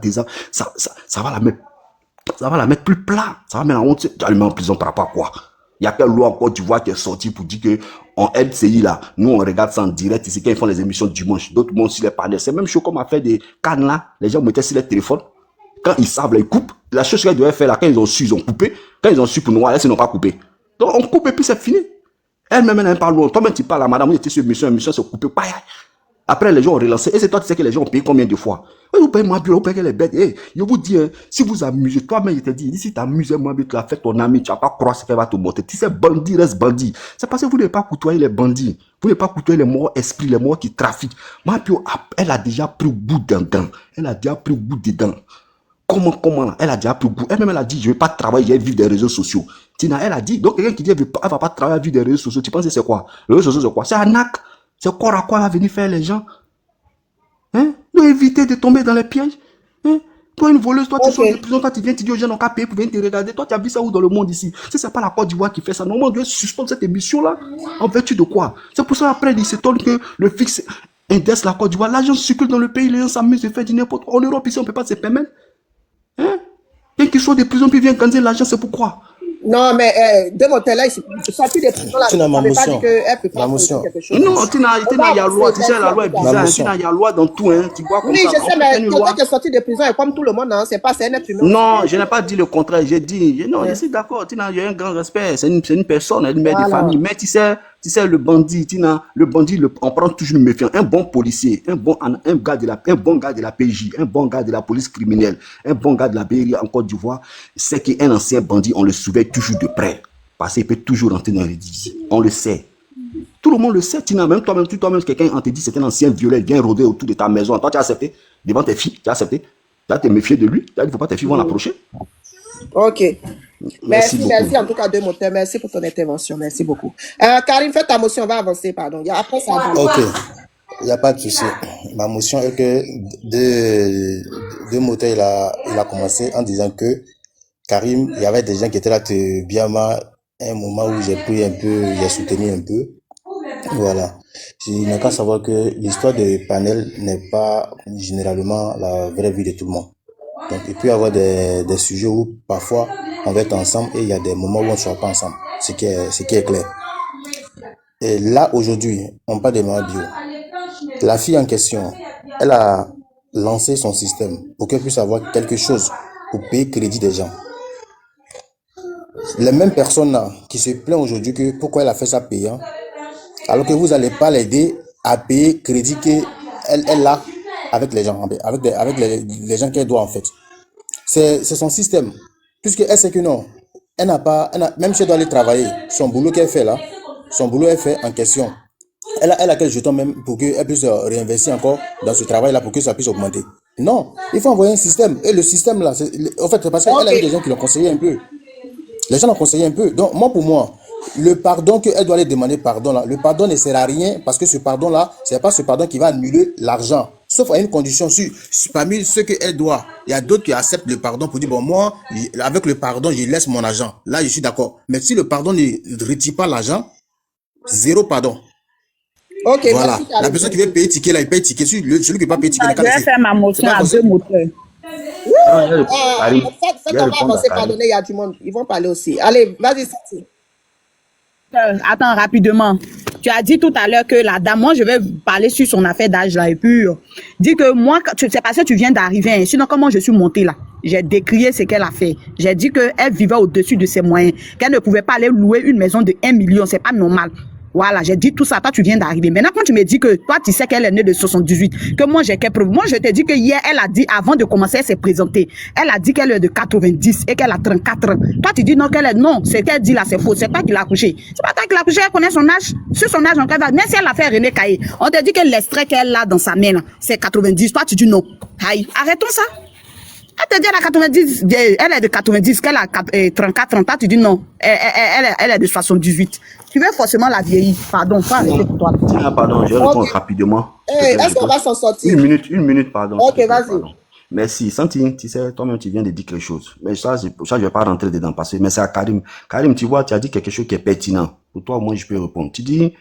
ça va la mettre plus plat. Ça va mettre la honte. Tu vas le mettre en prison par rapport à quoi? Il y a quelle loi encore, tu vois, qui est sortie pour dire que en LCI là, nous on regarde ça en direct ici quand ils font les émissions dimanche. D'autres montent sur les panels. C'est même chose comme a fait des cannes là. Les gens mettaient sur les téléphones. Quand ils savent, là, ils coupent. La chose qu'ils devaient faire là, quand ils ont su, ils ont coupé. Quand ils ont su pour nous, elles n'ont pas coupé. Donc on coupe et puis c'est fini. Elle-même, elle n'aime pas loin. Toi-même, tu parles à madame, vous étiez sur émission s'est coupé. Après, les gens ont relancé. Et c'est toi, tu sais que les gens ont payé combien de fois? Vous payez moi, vous payez les bêtes. Hey, je vous dis, hein, si vous amusez, toi-même, je te dis, si tu amuses, moi, tu l'as fait ton ami, tu vas pas croire ce qu'elle va te montrer. Tu sais, bandit reste bandit. C'est parce que vous n'avez pas côtoyé les bandits. Vous n'avez pas côtoyé les morts esprits, les morts qui trafiquent. Mabio, elle a déjà pris goût dedans. Elle a déjà pris goût dedans. Comment elle a déjà pris goût. Elle-même, elle a dit, je ne vais pas travailler, je vais vivre des réseaux sociaux. Tina, elle a dit, donc quelqu'un qui dit, elle ne va pas travailler, vivre des réseaux sociaux, tu penses que c'est quoi? Les réseaux sociaux, c'est quoi? C'est un acte. C'est quoi à quoi elle va venir faire les gens? Hein? Doit éviter de tomber dans les pièges. Hein? Toi, une voleuse, toi, tu sors de prison, toi, tu viens, tu dis aux gens, on n'a qu'à payer pour venir te regarder. Toi, tu as vu ça où dans le monde ici? Si c'est pas la Côte d'Ivoire qui fait ça, normalement, on doit suspendre cette émission-là. En vertu de quoi? C'est pour ça, après, il s'étonne que le fixe index la Côte d'Ivoire, l'argent circule dans le pays, les gens s'amusent et font du n'importe quoi. En Europe, ici, on ne peut pas se permettre. Hein? Bien qu'ils soient de prison, puis viennent gagner l'argent, c'est pourquoi? Non, mais de mon là, c'est sorti des prisons là. Tina, ma motion. La motion. Non, Tina, il y a loi. Tu sais, la loi est bizarre. Tina, il y a loi dans tout. Hein. Tu vois comme oui, ça. Je sais, mais quelqu'un qui est sorti de prison est comme tout le monde. Hein. C'est pas un être humain. Non, je n'ai pas dit le contraire. J'ai dit, non, je suis d'accord. Tina, il y a un grand respect. C'est une personne, une mère de famille. Mais tu sais, le bandit, Tina, on prend toujours le méfiant. Un bon policier, un bon gars de la PJ, un bon gars de la police criminelle, un bon gars de la BRI en Côte d'Ivoire, c'est qu'un ancien bandit, on le surveille toujours de près. Parce qu'il peut toujours rentrer dans les divisions. On le sait. Tout le monde le sait, Tina. Même toi-même, quelqu'un, on te dit c'est un ancien violeur, il vient rôder autour de ta maison. Toi, tu as accepté. Devant tes filles, tu as accepté. Tu as te méfier de lui. Il ne faut pas tes filles vont l'approcher. Ok. Merci en tout cas de mon thème. Merci pour ton intervention. Merci beaucoup. Karim, fais ta motion, on va avancer, pardon. Après ça va. Ok. Il n'y a pas de souci. Ma motion est que de moteur, il a commencé en disant que Karim, il y avait des gens qui étaient là de Biama, un moment où j'ai soutenu un peu. Voilà. Je n'ai qu'à savoir que l'histoire de panel n'est pas généralement la vraie vie de tout le monde. Donc, il peut y avoir des sujets où parfois on va être ensemble et il y a des moments où on ne sera pas ensemble. Ce qui est clair. Et là, aujourd'hui, on parle de maman bio. La fille en question, elle a lancé son système pour qu'elle puisse avoir quelque chose pour payer crédit des gens. Les mêmes personnes là qui se plaignent aujourd'hui que pourquoi elle a fait ça payant, alors que vous n'allez pas l'aider à payer crédit qu'elle a avec les gens, avec les gens qu'elle doit en fait. C'est son système. Puisqu'elle sait que non, même si elle doit aller travailler, son boulot qu'elle fait là, son boulot elle fait en question. Elle a quel jeton même pour qu'elle puisse réinvestir encore dans ce travail là pour que ça puisse augmenter. Non, il faut envoyer un système. Et le système là, en fait, c'est parce qu'elle a eu des gens qui l'ont conseillé un peu. Les gens l'ont conseillé un peu. Donc, pour moi, le pardon qu'elle doit aller demander pardon là, le pardon ne sert à rien parce que ce pardon là, c'est pas ce pardon qui va annuler l'argent. Sauf à une condition, parmi ceux qu'elle doit, il y a d'autres qui acceptent le pardon pour dire, bon, moi, avec le pardon, je laisse mon argent. Là, je suis d'accord. Mais si le pardon ne retire pas l'argent, zéro pardon. Ok, voilà. merci, La personne qui veut payer ticket là, il paye ticket. Celui qui ne peut pas payer ticket, Je vais faire ma motion à deux moteurs. Ça qu'on va avancer, pardonner, il y a du monde. Ils vont parler aussi. Allez, vas-y, Sati. Attends, rapidement. Tu as dit tout à l'heure que la dame, moi je vais parler sur son affaire d'âge là et puis dis que moi, c'est parce que tu viens d'arriver, hein, sinon comment je suis montée là. J'ai décrié ce qu'elle a fait. J'ai dit qu'elle vivait au-dessus de ses moyens, qu'elle ne pouvait pas aller louer une maison de 1 million, c'est pas normal. Voilà, j'ai dit tout ça, toi tu viens d'arriver. Maintenant quand tu me dis que toi tu sais qu'elle est née de 78, que moi j'ai quelle preuve? Moi je te dis que hier elle a dit, avant de commencer, elle s'est présentée. Elle a dit qu'elle est de 90 et qu'elle a 34 ans. Toi tu dis non qu'elle est, non, c'est qu'elle dit là c'est faux, c'est toi qui l'as couché. C'est pas toi qui l'as couché, elle connaît son âge. Sur son âge, encore, même si elle a fait René Caillé, on te dit que l'extrait qu'elle a dans sa main là, c'est 90. Toi tu dis non. Aïe, arrêtons ça. Elle te dit elle a 90, elle est de 90, qu'elle a 34 ans, toi tu dis non, elle est de 78. Tu veux forcément la vieillir, pardon, faut arrêter pour toi. Tiens, pardon, je vais répondre rapidement. Est-ce qu'on va s'en sortir? Une minute, pardon. Ok, vas-y. Merci. Santi, tu sais, toi-même, tu viens de dire quelque chose. Mais ça, je vais pas rentrer dedans parce que, mais c'est à Karim. Karim, tu vois, tu as dit quelque chose qui est pertinent. Pour toi, moi, je peux répondre. Tu dis,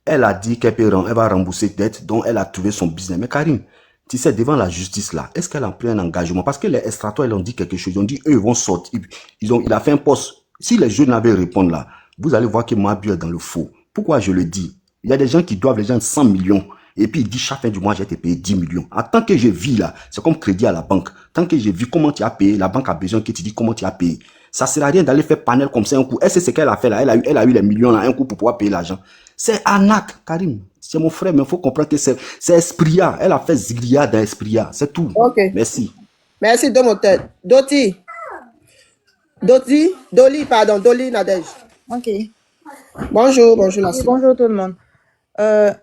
elle a dit qu'elle va rembourser dette dont elle a trouvé son business. Mais Karim, tu sais, devant la justice là, est-ce qu'elle a pris un engagement? Parce que les extratoires, ils ont dit quelque chose. Ils ont dit, eux, ils vont sortir. Il a fait un poste. Si les jeunes avaient répondu là, vous allez voir que Mabiu est dans le faux. Pourquoi je le dis? Il y a des gens qui doivent les gens 100 millions. Et puis il dit chaque fin du mois, j'ai été payé 10 millions. En tant que je vis là, c'est comme crédit à la banque. Tant que je vis comment tu as payé, la banque a besoin que tu dis comment tu as payé. Ça sert à rien d'aller faire panel comme ça un coup. Elle sait ce qu'elle a fait là. Elle a eu les millions là, un coup pour pouvoir payer l'argent. C'est arnaque, Karim. C'est mon frère, mais il faut comprendre que c'est Espria. Elle a fait Ziglia dans Espria. C'est tout. Ok. Merci. Merci, Domoteur. Doli, Nadège. Ok. Bonjour la Oui, bonjour tout le monde.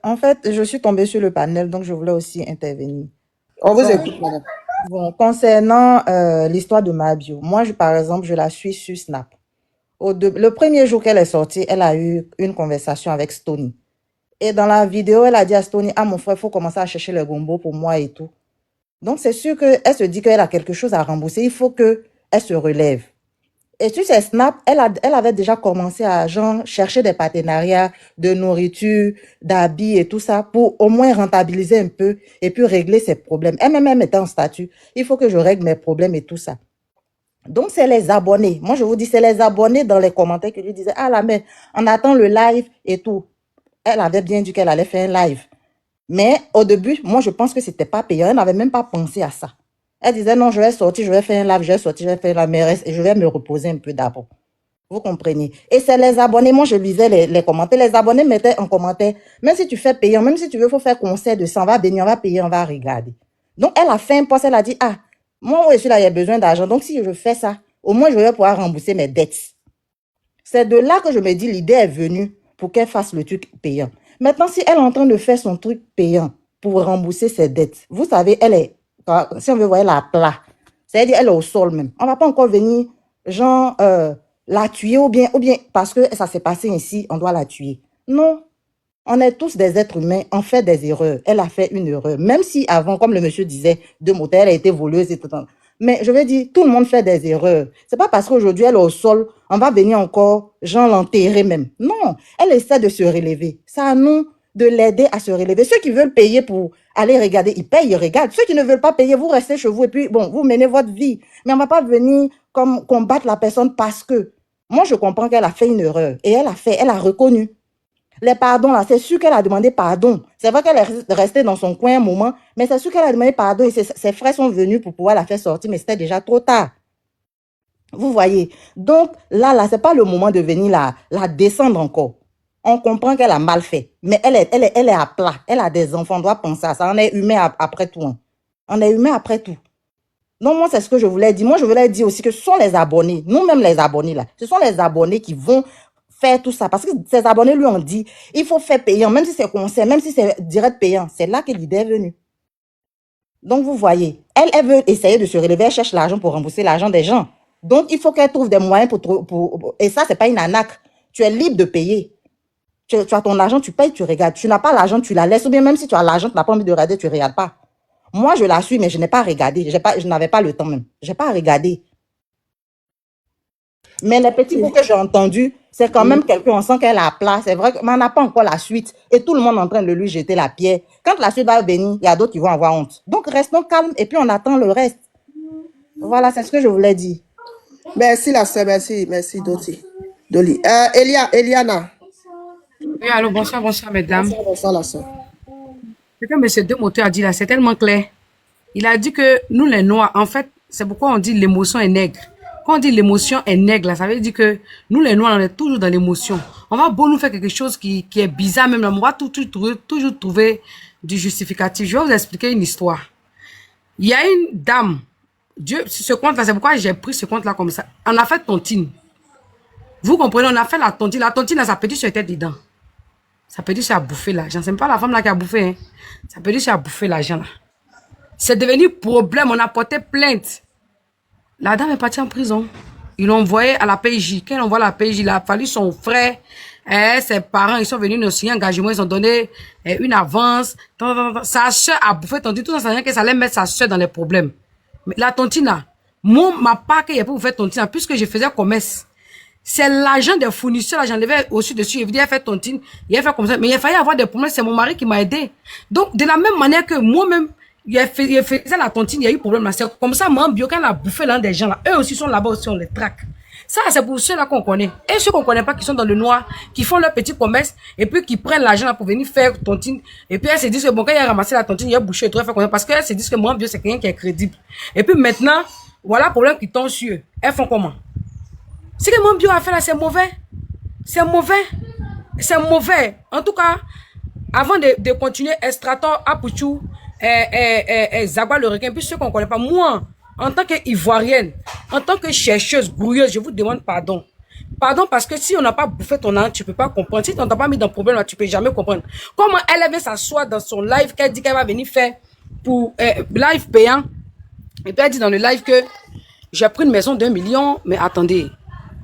En fait, je suis tombée sur le panel, donc je voulais aussi intervenir. On vous écoute, madame. Bon, concernant l'histoire de Mabiu, moi, par exemple, je la suis sur Snap. Le premier jour qu'elle est sortie, elle a eu une conversation avec Stony. Et dans la vidéo, elle a dit à Stony, ah mon frère, il faut commencer à chercher le gombo pour moi et tout. Donc, c'est sûr qu'elle se dit qu'elle a quelque chose à rembourser. Il faut qu'elle se relève. Et sur ses snaps, elle avait déjà commencé à chercher des partenariats de nourriture, d'habits et tout ça pour au moins rentabiliser un peu et puis régler ses problèmes. Elle-même était en statut. Il faut que je règle mes problèmes et tout ça. Donc, c'est les abonnés. Moi, je vous dis, c'est les abonnés dans les commentaires qui lui disaient, ah là, mais on attend le live et tout. Elle avait bien dit qu'elle allait faire un live. Mais au début, moi, je pense que c'était pas payant. Elle n'avait même pas pensé à ça. Elle disait, non, je vais sortir, je vais faire un live, je vais faire la mairesse et je vais me reposer un peu d'abord. Vous comprenez? Et c'est les abonnés, moi, je lisais les commentaires. Les abonnés mettaient en commentaire, même si tu fais payant, même si tu veux, il faut faire concert de ça, on va bénir, on va payer, on va regarder. Donc, elle a fait un poste, elle a dit, ah, moi, je suis là, il y a besoin d'argent. Donc, si je fais ça, au moins, je vais pouvoir rembourser mes dettes. C'est de là que je me dis, l'idée est venue pour qu'elle fasse le truc payant. Maintenant, si elle est en train de faire son truc payant pour rembourser ses dettes, vous savez, elle est, si on veut voir, elle est à plat. C'est-à-dire, elle est au sol même. On ne va pas encore venir, genre, la tuer ou bien parce que ça s'est passé ici, on doit la tuer. Non. On est tous des êtres humains, on fait des erreurs. Elle a fait une erreur. Même si avant, comme le monsieur disait, de moteur, elle a été voleuse et tout. Mais je veux dire, tout le monde fait des erreurs. C'est pas parce qu'aujourd'hui elle est au sol, on va venir encore, genre l'enterrer même. Non, elle essaie de se relever. C'est à nous de l'aider à se relever. Ceux qui veulent payer pour aller regarder, ils payent, ils regardent. Ceux qui ne veulent pas payer, vous restez chez vous et puis, bon, vous menez votre vie. Mais on va pas venir comme combattre la personne parce que. Moi, je comprends qu'elle a fait une erreur et elle a reconnu. Les pardons, là, c'est sûr qu'elle a demandé pardon. C'est vrai qu'elle est restée dans son coin un moment, mais c'est sûr qu'elle a demandé pardon et ses frères sont venus pour pouvoir la faire sortir, mais c'était déjà trop tard. Vous voyez? Donc, là, c'est pas le moment de venir la descendre encore. On comprend qu'elle a mal fait, mais elle est à plat. Elle a des enfants, on doit penser à ça. On est humain après tout. Hein. On est humain après tout. Non, moi, c'est ce que je voulais dire. Moi, je voulais dire aussi que ce sont les abonnés, nous-mêmes les abonnés, là, ce sont les abonnés qui vont faire tout ça. Parce que ces abonnés lui ont dit, il faut faire payant, même si c'est conseil, même si c'est direct payant. C'est là que l'idée est venue. Donc, vous voyez, elle veut essayer de se relever, elle cherche l'argent pour rembourser l'argent des gens. Donc, il faut qu'elle trouve des moyens et ça, c'est pas une arnaque. Tu es libre de payer. Tu as ton argent, tu payes, tu regardes. Tu n'as pas l'argent, tu la laisses. Ou bien même si tu as l'argent, tu n'as pas envie de regarder, tu ne regardes pas. Moi, je la suis, mais je n'ai pas regardé. Je n'avais pas le temps même. Je n'ai pas regardé. Mais les petits bouts que j'ai entendus, c'est quand même quelqu'un, on sent qu'elle a plat. C'est vrai qu'on n'a pas encore la suite. Et tout le monde est en train de lui jeter la pierre. Quand la suite va venir, il y a d'autres qui vont avoir honte. Donc, restons calmes et puis on attend le reste. Voilà, c'est ce que je voulais dire. Merci la sœur, merci Dolly. Eliana. Oui, allô, bonsoir, mesdames. Bonsoir la sœur. Ce que M. Demoto a dit là, c'est tellement clair. Il a dit que nous les Noirs, en fait, c'est pourquoi on dit l'émotion est nègre. Quand on dit l'émotion est nègre, là, ça veut dire que nous les Noirs, on est toujours dans l'émotion. On va beau nous faire quelque chose qui est bizarre même là, on va toujours trouver du justificatif. Je vais vous expliquer une histoire. Il y a une dame, ce compte-là, c'est pourquoi j'ai pris ce compte-là comme ça. On a fait tontine. Vous comprenez, on a fait la tontine. La tontine, là, ça peut dire sur tête dedans. Ça peut dire que ça a bouffé l'argent. C'est pas la femme là qui a bouffé. Hein. Ça peut dire que ça a bouffé l'argent là. C'est devenu problème. On a porté plainte. La dame est partie en prison. Ils l'ont envoyé à la PJ. Quand on envoie à la PJ, il a fallu son frère, ses parents, ils sont venus nous signer un engagement. Ils ont donné une avance. Sa soeur a bouffé tontine. Tout ça, ça veut dire que ça allait mettre sa soeur dans les problèmes. Mais la tontine là, ma part qu'il y a pour vous faire tontine, puisque je faisais commerce. C'est l'argent des fournisseurs, j'enlevais aussi dessus. Il a fait tontine, il a fait comme ça. Mais il a fallu avoir des problèmes, c'est mon mari qui m'a aidé. Donc, de la même manière que moi-même, il faisait la tontine, il y a eu problème là. C'est comme ça, mon bio, quand on a bouffé l'un des gens là, eux aussi sont là-bas aussi, on les traque. Ça, c'est pour ceux-là qu'on connaît. Et ceux qu'on connaît pas, qui sont dans le noir, qui font leur petit commerce, et puis qui prennent l'argent là pour venir faire tontine. Et puis elles se disent que bon, quand il a ramassé la tontine, il a bouché et tout, parce qu'elles se disent que mon bio, c'est quelqu'un qui est crédible. Et puis maintenant, voilà le problème qui tombe sur eux. Elles font comment? Ce que mon bio a fait là, c'est mauvais. C'est mauvais. C'est mauvais. En tout cas, avant de continuer, Estrator, Apuchou, Zagwa le requin, puis ceux qu'on ne connaît pas, moi, en tant qu'Ivoirienne, en tant que chercheuse, grouilleuse, je vous demande pardon. Pardon parce que si on n'a pas bouffé ton âme, tu ne peux pas comprendre. Si on t'a pas mis dans le problème, là, tu ne peux jamais comprendre. Comment elle vient s'asseoir dans son live, qu'elle dit qu'elle va venir faire pour live payant, et puis elle dit dans le live que j'ai pris une maison d'1 million, mais attendez.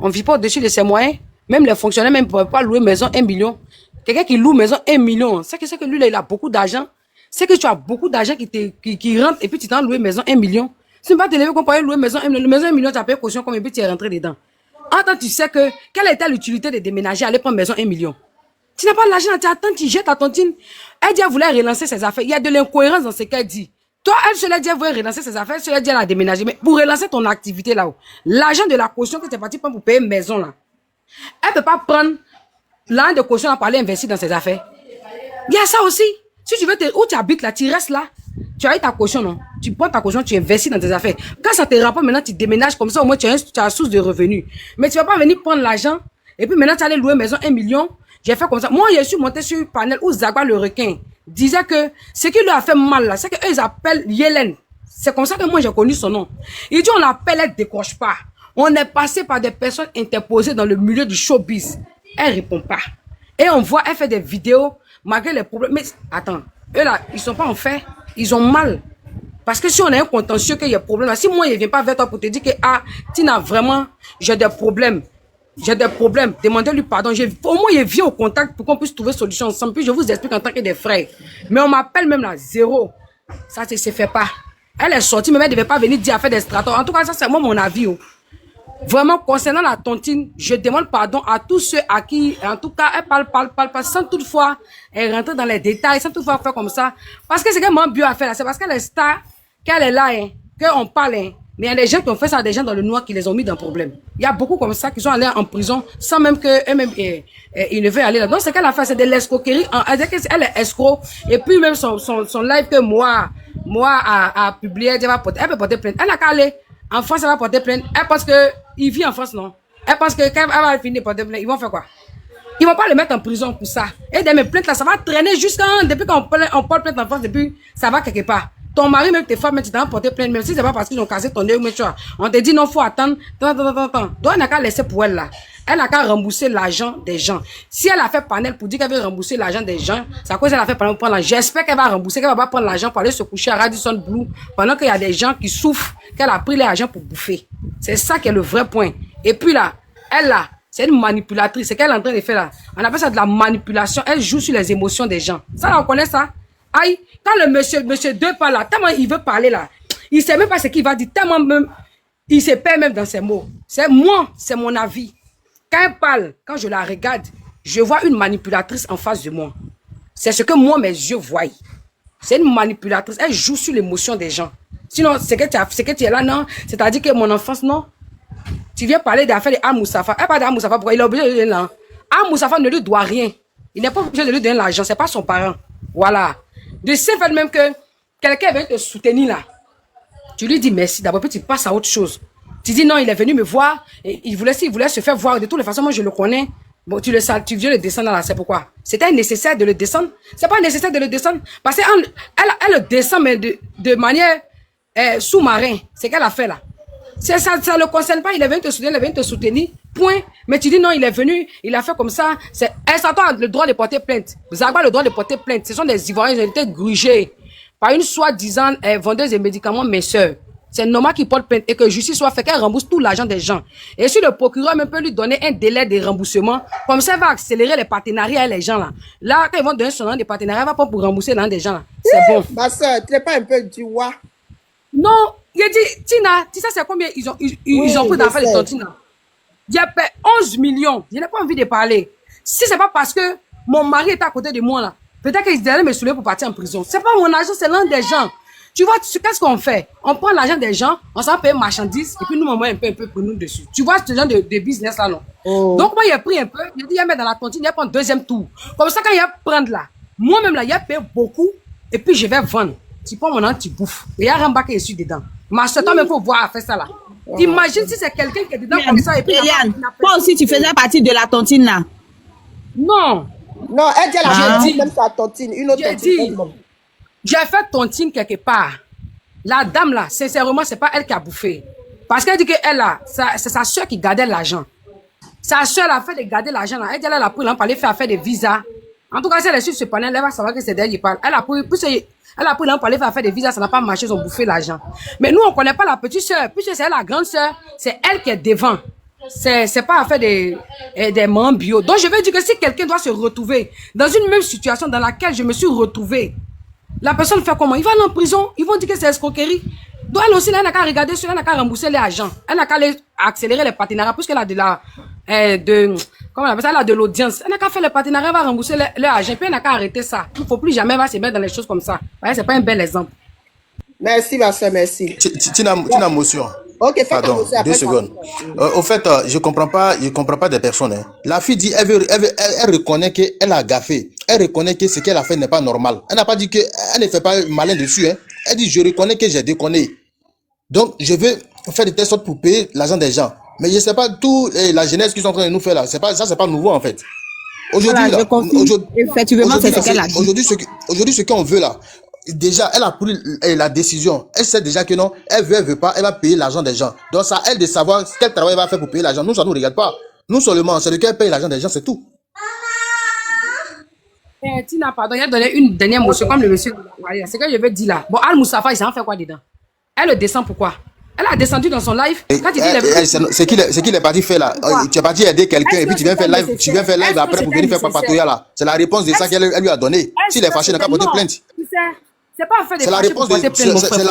On ne vit pas au-dessus de ses moyens. Même les fonctionnaires ne peuvent pas louer maison 1 million. Quelqu'un qui loue maison 1 million, c'est que lui, là, il a beaucoup d'argent. C'est que tu as beaucoup d'argent qui rentre et puis tu t'en loué maison 1 million. Si tu ne vas pas te lever qu'on peut louer maison 1 million, maison 1 million, tu as payé caution comme et puis tu es rentré dedans. En temps, tu sais que quelle était l'utilité de déménager, aller prendre maison 1 million. Tu n'as pas l'argent, tu attends, tu jettes ta tontine. Elle dit qu'elle voulait relancer ses affaires. Il y a de l'incohérence dans ce qu'elle dit. Toi, elle se l'a dit, elle voulait relancer ses affaires, elle se l'a dit, elle a déménagé. Mais pour relancer ton activité là-haut, l'argent de la caution que tu es parti prendre pour payer une maison là, elle ne peut pas prendre l'argent de caution pour aller investir dans ses affaires. Il y a ça aussi. Si tu veux, où tu habites là, tu restes là, tu as eu ta caution, non? Tu prends ta caution, tu investis dans tes affaires. Quand ça te rapporte, maintenant tu déménages comme ça, au moins tu as source de revenus. Mais tu ne vas pas venir prendre l'argent et puis maintenant tu allais louer maison 1 million. J'ai fait comme ça. Moi, je suis monté sur un panel où Zagwa le requin disait que ce qui lui a fait mal là, c'est qu'eux ils appellent Yellen. C'est comme ça que moi j'ai connu son nom. Il dit on l'appelle, elle ne décroche pas. On est passé par des personnes interposées dans le milieu du showbiz. Elle répond pas. Et on voit, elle fait des vidéos malgré les problèmes. Mais attends, eux là, ils sont pas en fait, ils ont mal. Parce que si on a un contentieux qu'il y a problème, là, si moi je viens pas vers toi pour te dire que Tina vraiment, j'ai des problèmes. J'ai des problèmes, demandez-lui pardon. Au moins, il vient au contact pour qu'on puisse trouver solution ensemble. Puis je vous explique en tant que des frères. Mais on m'appelle même là, zéro. Ça, ça se fait pas. Elle est sortie, mais elle ne devait pas venir dire à faire des stratons. En tout cas, ça, c'est moi mon avis. Oh. Vraiment, concernant la tontine, je demande pardon à tous ceux à qui, en tout cas, elle parle, sans toutefois rentrer dans les détails, sans toutefois faire comme ça. Parce que c'est que mon bio a fait là, c'est parce qu'elle est star, qu'elle est là, hein, qu'on parle, hein. Mais il y a des gens qui ont fait ça, des gens dans le noir qui les ont mis dans le problème. Il y a beaucoup comme ça qui sont allés en prison sans même qu'eux-mêmes ils ne veulent aller là. Donc, ce qu'elle a fait, c'est de l'escroquerie. Elle est escroc. Et puis, même son live que moi a publié, elle peut porter plainte. Elle n'a qu'à aller en France, elle va porter plainte. Elle pense qu'il vit en France, non. Elle pense que quand elle va finir de porter plainte, ils vont faire quoi? Ils vont pas le mettre en prison pour ça. Et des plaintes là, ça va traîner jusqu'à depuis qu'on porte plainte en France, depuis ça va quelque part. Ton mari, même tes femmes, tu t'en porté plainte, même si c'est pas parce qu'ils ont cassé ton œil, mais tu vois, on te dit non, faut attendre, Donc, elle n'a qu'à laisser pour elle là. Elle n'a qu'à rembourser l'argent des gens. Si elle a fait panel pour dire qu'elle veut rembourser l'argent des gens, c'est à cause qu'elle a fait panel pour prendre l'argent. J'espère qu'elle va rembourser, qu'elle va pas prendre l'argent pour aller se coucher à Radisson Blu pendant qu'il y a des gens qui souffrent, qu'elle a pris l'argent pour bouffer. C'est ça qui est le vrai point. Et puis là, elle là, c'est une manipulatrice. C'est qu'elle est en train de faire là. On appelle ça de la manipulation. Elle joue sur les émotions des gens. Ça là, on connaît ça? Aïe, quand le monsieur deux parle là, tellement il veut parler là, il sait même pas ce qu'il va dire, tellement même, il se perd même dans ses mots. C'est moi, c'est mon avis. Quand elle parle, quand je la regarde, je vois une manipulatrice en face de moi. C'est ce que moi, mes yeux voient. C'est une manipulatrice. Elle joue sur l'émotion des gens. Sinon, c'est que tu es là, non? C'est-à-dire que mon enfance, non? Tu viens parler d'affaires de Al Moussafa. Elle parle d'Al Moussafa, pourquoi il est obligé de lui donner l'argent? Al Moussafa ne lui doit rien. Il n'est pas obligé de lui donner l'argent, c'est pas son parent. Voilà. De ce fait même que quelqu'un vient te soutenir là, tu lui dis merci, d'abord puis tu passes à autre chose. Tu dis non, il est venu me voir, et il voulait se faire voir. De toutes les façons, moi je le connais. Bon, tu viens le descendre là, c'est pourquoi? C'était nécessaire de le descendre? C'est pas nécessaire de le descendre, parce qu'elle le descend, mais de manière sous-marin. C'est qu'elle a fait là. Ça ne le concerne pas, il est venu te soutenir, point. Mais tu dis non, il est venu, il a fait comme ça. Elle s'attend le droit de porter plainte. Vous avez pas le droit de porter plainte. Ce sont des Ivoiriens, ils ont été grugés par une soi-disant vendeuse de médicaments, mes soeurs. C'est normal qu'il porte plainte et que justice soit faite, qu'elle rembourse tout l'argent des gens. Et si le procureur même peut lui donner un délai de remboursement, comme ça, elle va accélérer les partenariats avec les gens là. Là, quand ils vont donner son nom de partenariat, elle va pas pour rembourser l'argent des gens là. C'est bon. Ma soeur, tu n'es pas un peu du roi? Non, il a dit, Tina, tu sais c'est combien ils ont pris d'affaires de ton Tina? Il y a 11 millions. Je n'ai pas envie de parler. Si c'est pas parce que mon mari est à côté de moi là, peut-être qu'ils allaient me soulever pour partir en prison. C'est pas mon argent, c'est l'un des gens. Tu vois, qu'est-ce qu'on fait? On prend l'argent des gens, on s'en paye marchandises, et puis nous, on met un peu pour nous dessus. Tu vois, ce genre de business là, non? Oh. Donc, moi, il a pris un peu, il a dit, il a mis dans la tontine, il a pris un deuxième tour. Comme ça, quand il a prendre là, moi-même là, il a payé beaucoup, et puis je vais vendre. Tu prends mon nom, tu bouffes. Et il y a un Ramba qui est dessus dedans. Mais ce temps, il faut voir faire ça là. Oh. T'imagines si c'est quelqu'un qui est dedans comme ça, et puis. Toi aussi, tu faisais partie de la tontine là? Non. Non, elle dit, elle a même sa tontine, une autre tontine. J'ai fait tontine quelque part. La dame là, sincèrement, c'est pas elle qui a bouffé. Parce qu'elle dit que elle là, c'est sa soeur qui gardait l'argent. Sa soeur a fait de garder l'argent là. Elle dit elle a pris l'argent pour aller faire des visas. En tout cas, si elle est sur ce panel, elle va savoir que c'est d'elle qui parle. Elle a pris l'argent pour aller faire des visas, ça n'a pas marché, ils ont bouffé l'argent. Mais nous, on connaît pas la petite soeur. Puisque c'est elle la grande soeur, c'est elle qui est devant. C'est pas à faire des membres bio. Donc je veux dire que si quelqu'un doit se retrouver dans une même situation dans laquelle je me suis retrouvée, la personne fait comment? Il va aller en prison, ils vont dire que c'est escroquerie. Donc elle aussi, elle n'a qu'à regarder sur, elle n'a qu'à rembourser les agents. Elle n'a qu'à accélérer les partenariats, puisqu'elle a comment on appelle ça, elle a de l'audience. Elle n'a qu'à faire les partenariats, elle va rembourser les agents, puis elle n'a qu'à arrêter ça. Il ne faut plus jamais se mettre dans les choses comme ça. C'est pas un bel exemple. Merci, ma soeur, merci. Tina motion. Ok, fais pardon, ta motion, 2 secondes. Au fait, je comprends pas des personnes. Hein. La fille dit, elle reconnaît qu'elle a gaffé. Elle reconnaît que ce qu'elle a fait n'est pas normal. Elle n'a pas dit qu'elle ne fait pas malin dessus. Hein. Elle dit, je reconnais que j'ai déconné. Donc, je vais faire de telle sorte pour payer l'argent des gens. Mais je ne sais pas, tout la jeunesse qu'ils sont en train de nous faire là, c'est pas nouveau en fait. Aujourd'hui, voilà, effectivement, c'est ce qu'elle a dit. Aujourd'hui, ce qu'on veut là, déjà, elle a pris la décision. Elle sait déjà que non, elle veut pas, elle va payer l'argent des gens. Donc, ça elle de savoir quel travail elle va faire pour payer l'argent. Nous, ça nous regarde pas. Nous seulement, c'est lequel paye l'argent des gens, c'est tout. Tina, pardon, il a donné une dernière motion, comme le monsieur. C'est que je vais dire là. Bon, Al Moussafa, il s'en fait quoi dedans? Elle le descend pourquoi? Elle a descendu dans son live. Quand il dit c'est qu'il est parti faire là. Tu es parti aider quelqu'un et puis tu viens faire live, après pour venir faire papatoya là. C'est la réponse de ça qu'elle lui a donné. S'il est fâché, il n'a qu'à porter plainte. C'est pas en fait c'est la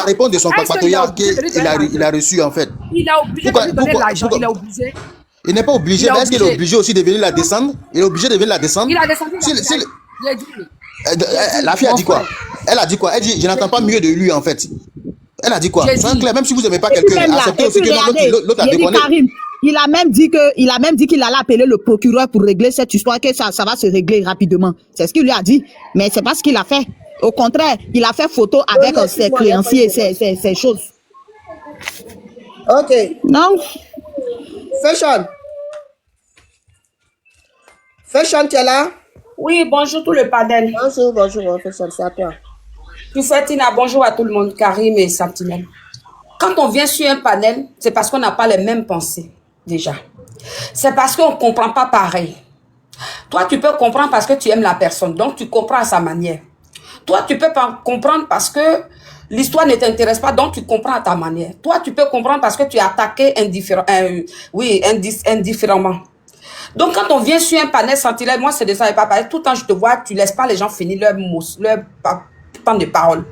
réponse de son papatoya qu'il a reçu en fait. Il a obligé de lui donner l'argent, il a obligé. Il n'est pas obligé, mais est-ce qu'il est obligé aussi de venir la descendre? Il est obligé de venir la descendre? Il a descendu. La fille a dit quoi? Elle a dit quoi? Elle dit, je n'entends pas mieux de lui en fait. Elle a dit quoi? J'ai Soyez dit. clair, même si vous n'aimez pas Et puis quelqu'un, même là, acceptez et aussi puis que regardez, l'autre a il a dit déconné. Karim, il a même dit qu'il allait appeler le procureur pour régler cette histoire, que ça va se régler rapidement. C'est ce qu'il lui a dit, mais c'est pas ce qu'il a fait. Au contraire, il a fait photo avec ses créanciers et ses choses. Ok. Non. Fashion, tu es là? Oui, bonjour tout le panel. Bonjour, Fashion, c'est à toi. Tu fais Tina, bonjour à tout le monde, Karim et Sentinelle. Quand on vient sur un panel, c'est parce qu'on n'a pas les mêmes pensées, déjà. C'est parce qu'on ne comprend pas pareil. Toi, tu peux comprendre parce que tu aimes la personne, donc tu comprends à sa manière. Toi, tu peux pas comprendre parce que l'histoire ne t'intéresse pas, donc tu comprends à ta manière. Toi, tu peux comprendre parce que tu es attaqué indifféremment. Donc, quand on vient sur un panel Sentinelle, moi, c'est de ça et pas pareil. Tout le temps, je te vois, tu laisses pas les gens finir leur temps de parole.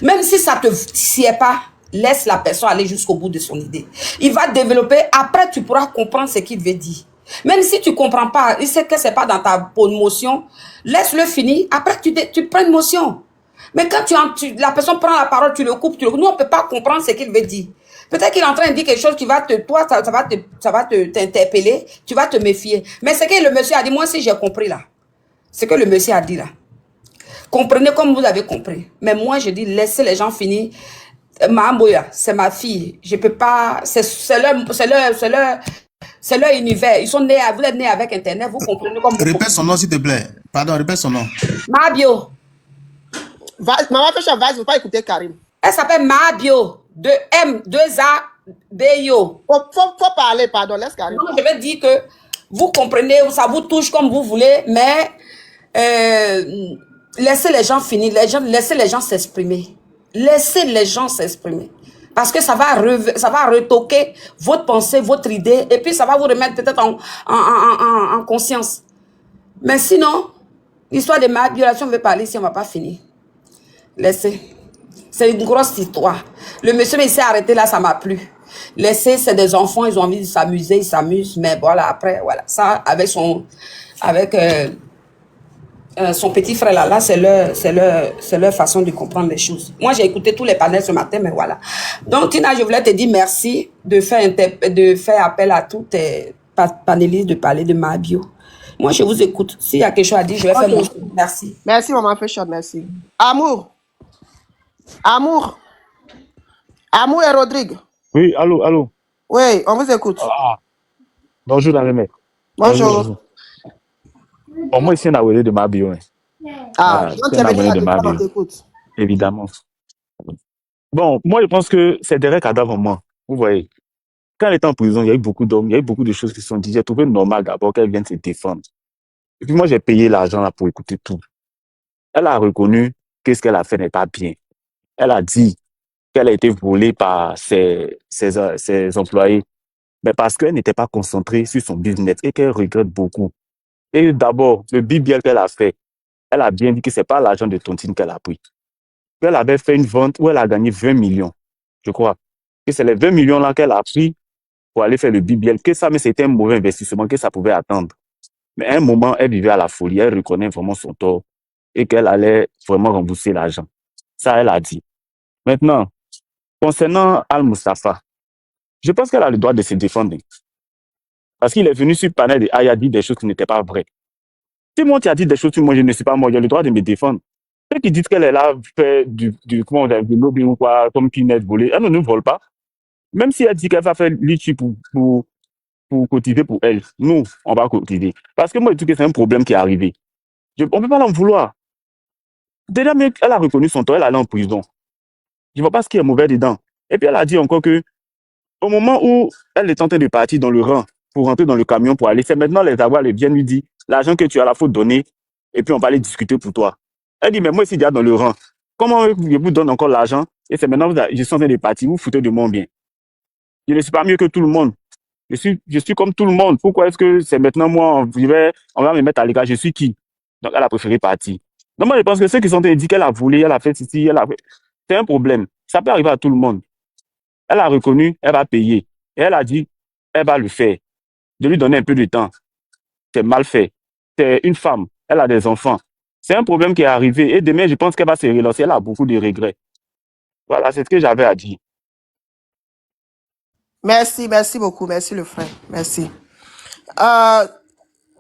Même si ça te sied pas, laisse la personne aller jusqu'au bout de son idée. Il va développer, après, tu pourras comprendre ce qu'il veut dire. Même si tu comprends pas, il sait que c'est pas dans ta bonne motion, laisse-le finir, après, tu prends une motion. Mais quand la personne prend la parole, tu le coupes, nous, on peut pas comprendre ce qu'il veut dire. Peut-être qu'il est en train de dire quelque chose qui va toi, ça va t'interpeller, tu vas te méfier. Mais ce que le monsieur a dit, moi aussi j'ai compris là. Ce que le monsieur a dit là. Comprenez comme vous avez compris. Mais moi, je dis, laissez les gens finir. Mahamboya, c'est ma fille. Je peux pas, c'est leur univers. Ils sont nés, vous êtes nés avec Internet, vous comprenez comme vous Répète comprenez. son nom, s'il te plaît. Pardon, répète son nom. Mabio. Maman Fashion, vas-y, faut pas écouter Karim. Elle s'appelle Mabio. 2M2A-B-I-O. Faut parler, pardon, laisse Karim. Donc, je vais dire que vous comprenez, ça vous touche comme vous voulez, mais laissez les gens finir, laissez les gens s'exprimer. Laissez les gens s'exprimer. Parce que ça va retoquer votre pensée, votre idée, et puis ça va vous remettre peut-être en conscience. Mais sinon, l'histoire de ma violation, on veut parler ici, on ne va pas finir. Laissez. C'est une grosse histoire. Le monsieur s'est arrêté là, ça m'a plu. Laissez, c'est des enfants, ils ont envie de s'amuser, ils s'amusent, mais voilà, après, voilà. Ça, avec son petit frère là, c'est leur façon de comprendre les choses. Moi, j'ai écouté tous les panels ce matin, mais voilà. Donc, Tina, je voulais te dire merci de faire appel à tous tes panélistes de parler de ma bio. Moi, je vous écoute. S'il y a quelque chose à dire, je vais faire mon truc. Merci. Merci, Maman Fashion, merci. Amour et Rodrigue. Oui, allô. Oui, on vous écoute. Bonjour, dans le mec. Bonjour. Bon, moi, ici, on a parlé de ma bio. Donc tu es venu de ma on bio. t'écoute. Évidemment. Bon, moi, je pense que c'est derrière cadavre, moi. Vous voyez, quand elle était en prison, il y a eu beaucoup d'hommes, il y a eu beaucoup de choses qui se sont dites. J'ai trouvé normal d'abord qu'elle vienne se défendre. Et puis moi, j'ai payé l'argent là pour écouter tout. Elle a reconnu que ce qu'elle a fait n'est pas bien. Elle a dit qu'elle a été volée par ses employés, mais parce qu'elle n'était pas concentrée sur son business et qu'elle regrette beaucoup. Et d'abord, le BBL qu'elle a fait, elle a bien dit que ce n'est pas l'argent de Tontine qu'elle a pris. Qu'elle avait fait une vente où elle a gagné 20 millions, je crois. Que c'est les 20 millions là qu'elle a pris pour aller faire le BBL. Que ça, mais c'était un mauvais investissement, que ça pouvait attendre. Mais à un moment, elle vivait à la folie, elle reconnaît vraiment son tort et qu'elle allait vraiment rembourser l'argent. Ça, elle a dit. Maintenant, concernant Al-Mustafa, je pense qu'elle a le droit de se défendre. Parce qu'il est venu sur le panel et il a dit des choses qui n'étaient pas vraies. Si moi, tu as dit des choses sur moi, je ne suis pas moi, j'ai le droit de me défendre. Ceux qui disent qu'elle est là, fait du lobby ou quoi, comme qui n'est volé, elle ne nous vole pas. Même si elle dit qu'elle va faire l'ITU pour cotiser pour elle, nous, on va cotiser. Parce que moi, je trouve que c'est un problème qui est arrivé. On ne peut pas l'en vouloir. Déjà, elle a reconnu son tort, elle est allée en prison. Je ne vois pas ce qui est mauvais dedans. Et puis, elle a dit encore que au moment où elle est en train de partir dans le rang pour rentrer dans le camion pour aller, c'est maintenant les avoirs viennent lui dire l'argent que tu as là, faut donner et puis on va aller discuter pour toi. Elle dit, mais moi, ici, déjà dans le rang, comment je vous donne encore l'argent et c'est maintenant que je suis en train de partir, vous foutez de mon bien. Je ne suis pas mieux que tout le monde. Je suis comme tout le monde. Pourquoi est-ce que c'est maintenant moi, on va me mettre à l'écart, je suis qui? Donc, elle a préféré partir. Donc, moi, je pense que ceux qui sont en train de dire qu'elle a volé, elle a fait ceci, c'est un problème. Ça peut arriver à tout le monde. Elle a reconnu, elle va payer. Et elle a dit, elle va le faire. De lui donner un peu de temps. C'est mal fait. C'est une femme. Elle a des enfants. C'est un problème qui est arrivé. Et demain, je pense qu'elle va se relancer. Elle a beaucoup de regrets. Voilà, c'est ce que j'avais à dire. Merci, merci beaucoup. Merci le frère. Merci.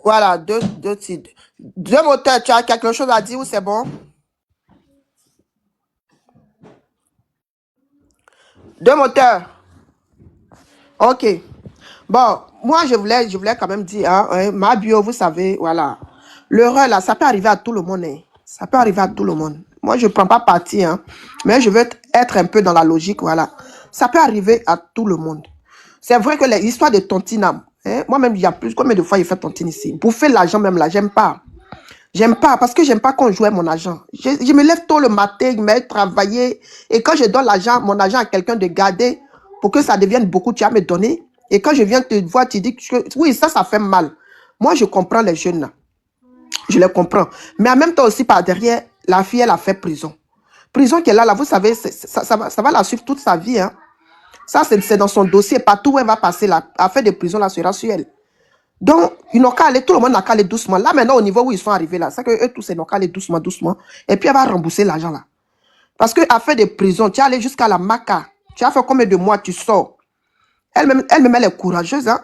Voilà, deux moteurs. Tu as quelque chose à dire ou c'est bon? Deux moteurs. Ok. Bon, moi, je voulais quand même dire, hein, ma bio, vous savez, voilà. L'erreur, là, ça peut arriver à tout le monde. Hein. Ça peut arriver à tout le monde. Moi, je ne prends pas parti, hein, mais je veux être un peu dans la logique, voilà. Ça peut arriver à tout le monde. C'est vrai que l'histoire de tontine, hein, moi-même, il y a plus, combien de fois il fait tontine ici? Bouffer l'argent même là, j'aime pas. J'aime pas, parce que j'aime pas qu'on joue mon argent. Je me lève tôt le matin, je me mets travailler, et quand je donne mon argent à quelqu'un de garder, pour que ça devienne beaucoup, tu vas me donner. Et quand je viens te voir, tu dis que oui, ça fait mal. Moi, je comprends les jeunes là. Je les comprends. Mais en même temps aussi, par derrière, la fille, elle a fait prison. Prison qu'elle a là, vous savez, ça va la suivre toute sa vie. Hein. Ça, c'est dans son dossier. Partout où elle va passer, l'affaire de prison là sera sur elle. Donc, ils n'ont qu'à aller, tout le monde n'a qu'à aller doucement. Là, maintenant, au niveau où ils sont arrivés là, c'est que eux tous, ils n'ont qu'à aller doucement, doucement. Et puis, elle va rembourser l'argent là. Parce que affaire de prison, tu es allé jusqu'à la Maca. Tu as fait combien de mois tu sors? Elle-même, elle est courageuse. Hein?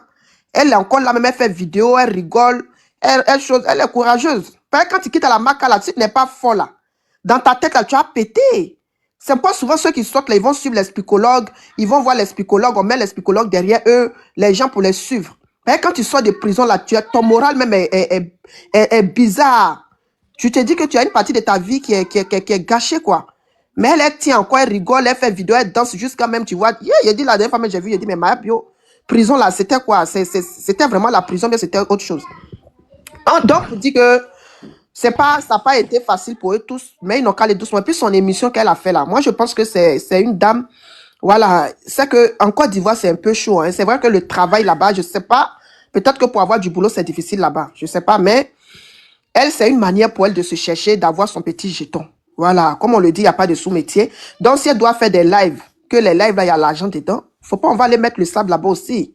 Elle est encore là, même elle fait vidéo, elle rigole, elle est courageuse. Quand tu quittes à la Maca, là, tu n'es pas folle. Là. Dans ta tête, là, tu as pété. C'est pas souvent ceux qui sortent, là, ils vont suivre les psychologues, ils vont voir les psychologues, on met les psychologues derrière eux, les gens pour les suivre. Quand tu sors de prison, là, ton moral même est bizarre. Tu te dis que tu as une partie de ta vie qui est gâchée, quoi. Mais elle tient encore, elle rigole, elle fait vidéo, elle danse jusqu'à même, tu vois. Il dit la dernière fois, j'ai vu, il dit, mais ma bio, prison là, c'était quoi? C'était vraiment la prison, mais c'était autre chose. Donc, je dis que ça n'a pas été facile pour eux tous, mais ils n'ont qu'à aller doucement. Et puis, son émission qu'elle a fait là, moi, je pense que c'est une dame, voilà. C'est qu'en Côte d'Ivoire, c'est un peu chaud. Hein. C'est vrai que le travail là-bas, je ne sais pas, peut-être que pour avoir du boulot, c'est difficile là-bas. Je ne sais pas, mais elle, c'est une manière pour elle de se chercher, d'avoir son petit jeton. Voilà, comme on le dit, il n'y a pas de sous-métier. Donc, si elle doit faire des lives, que les lives, là, il y a l'argent dedans, faut pas, on va aller mettre le sable là-bas aussi.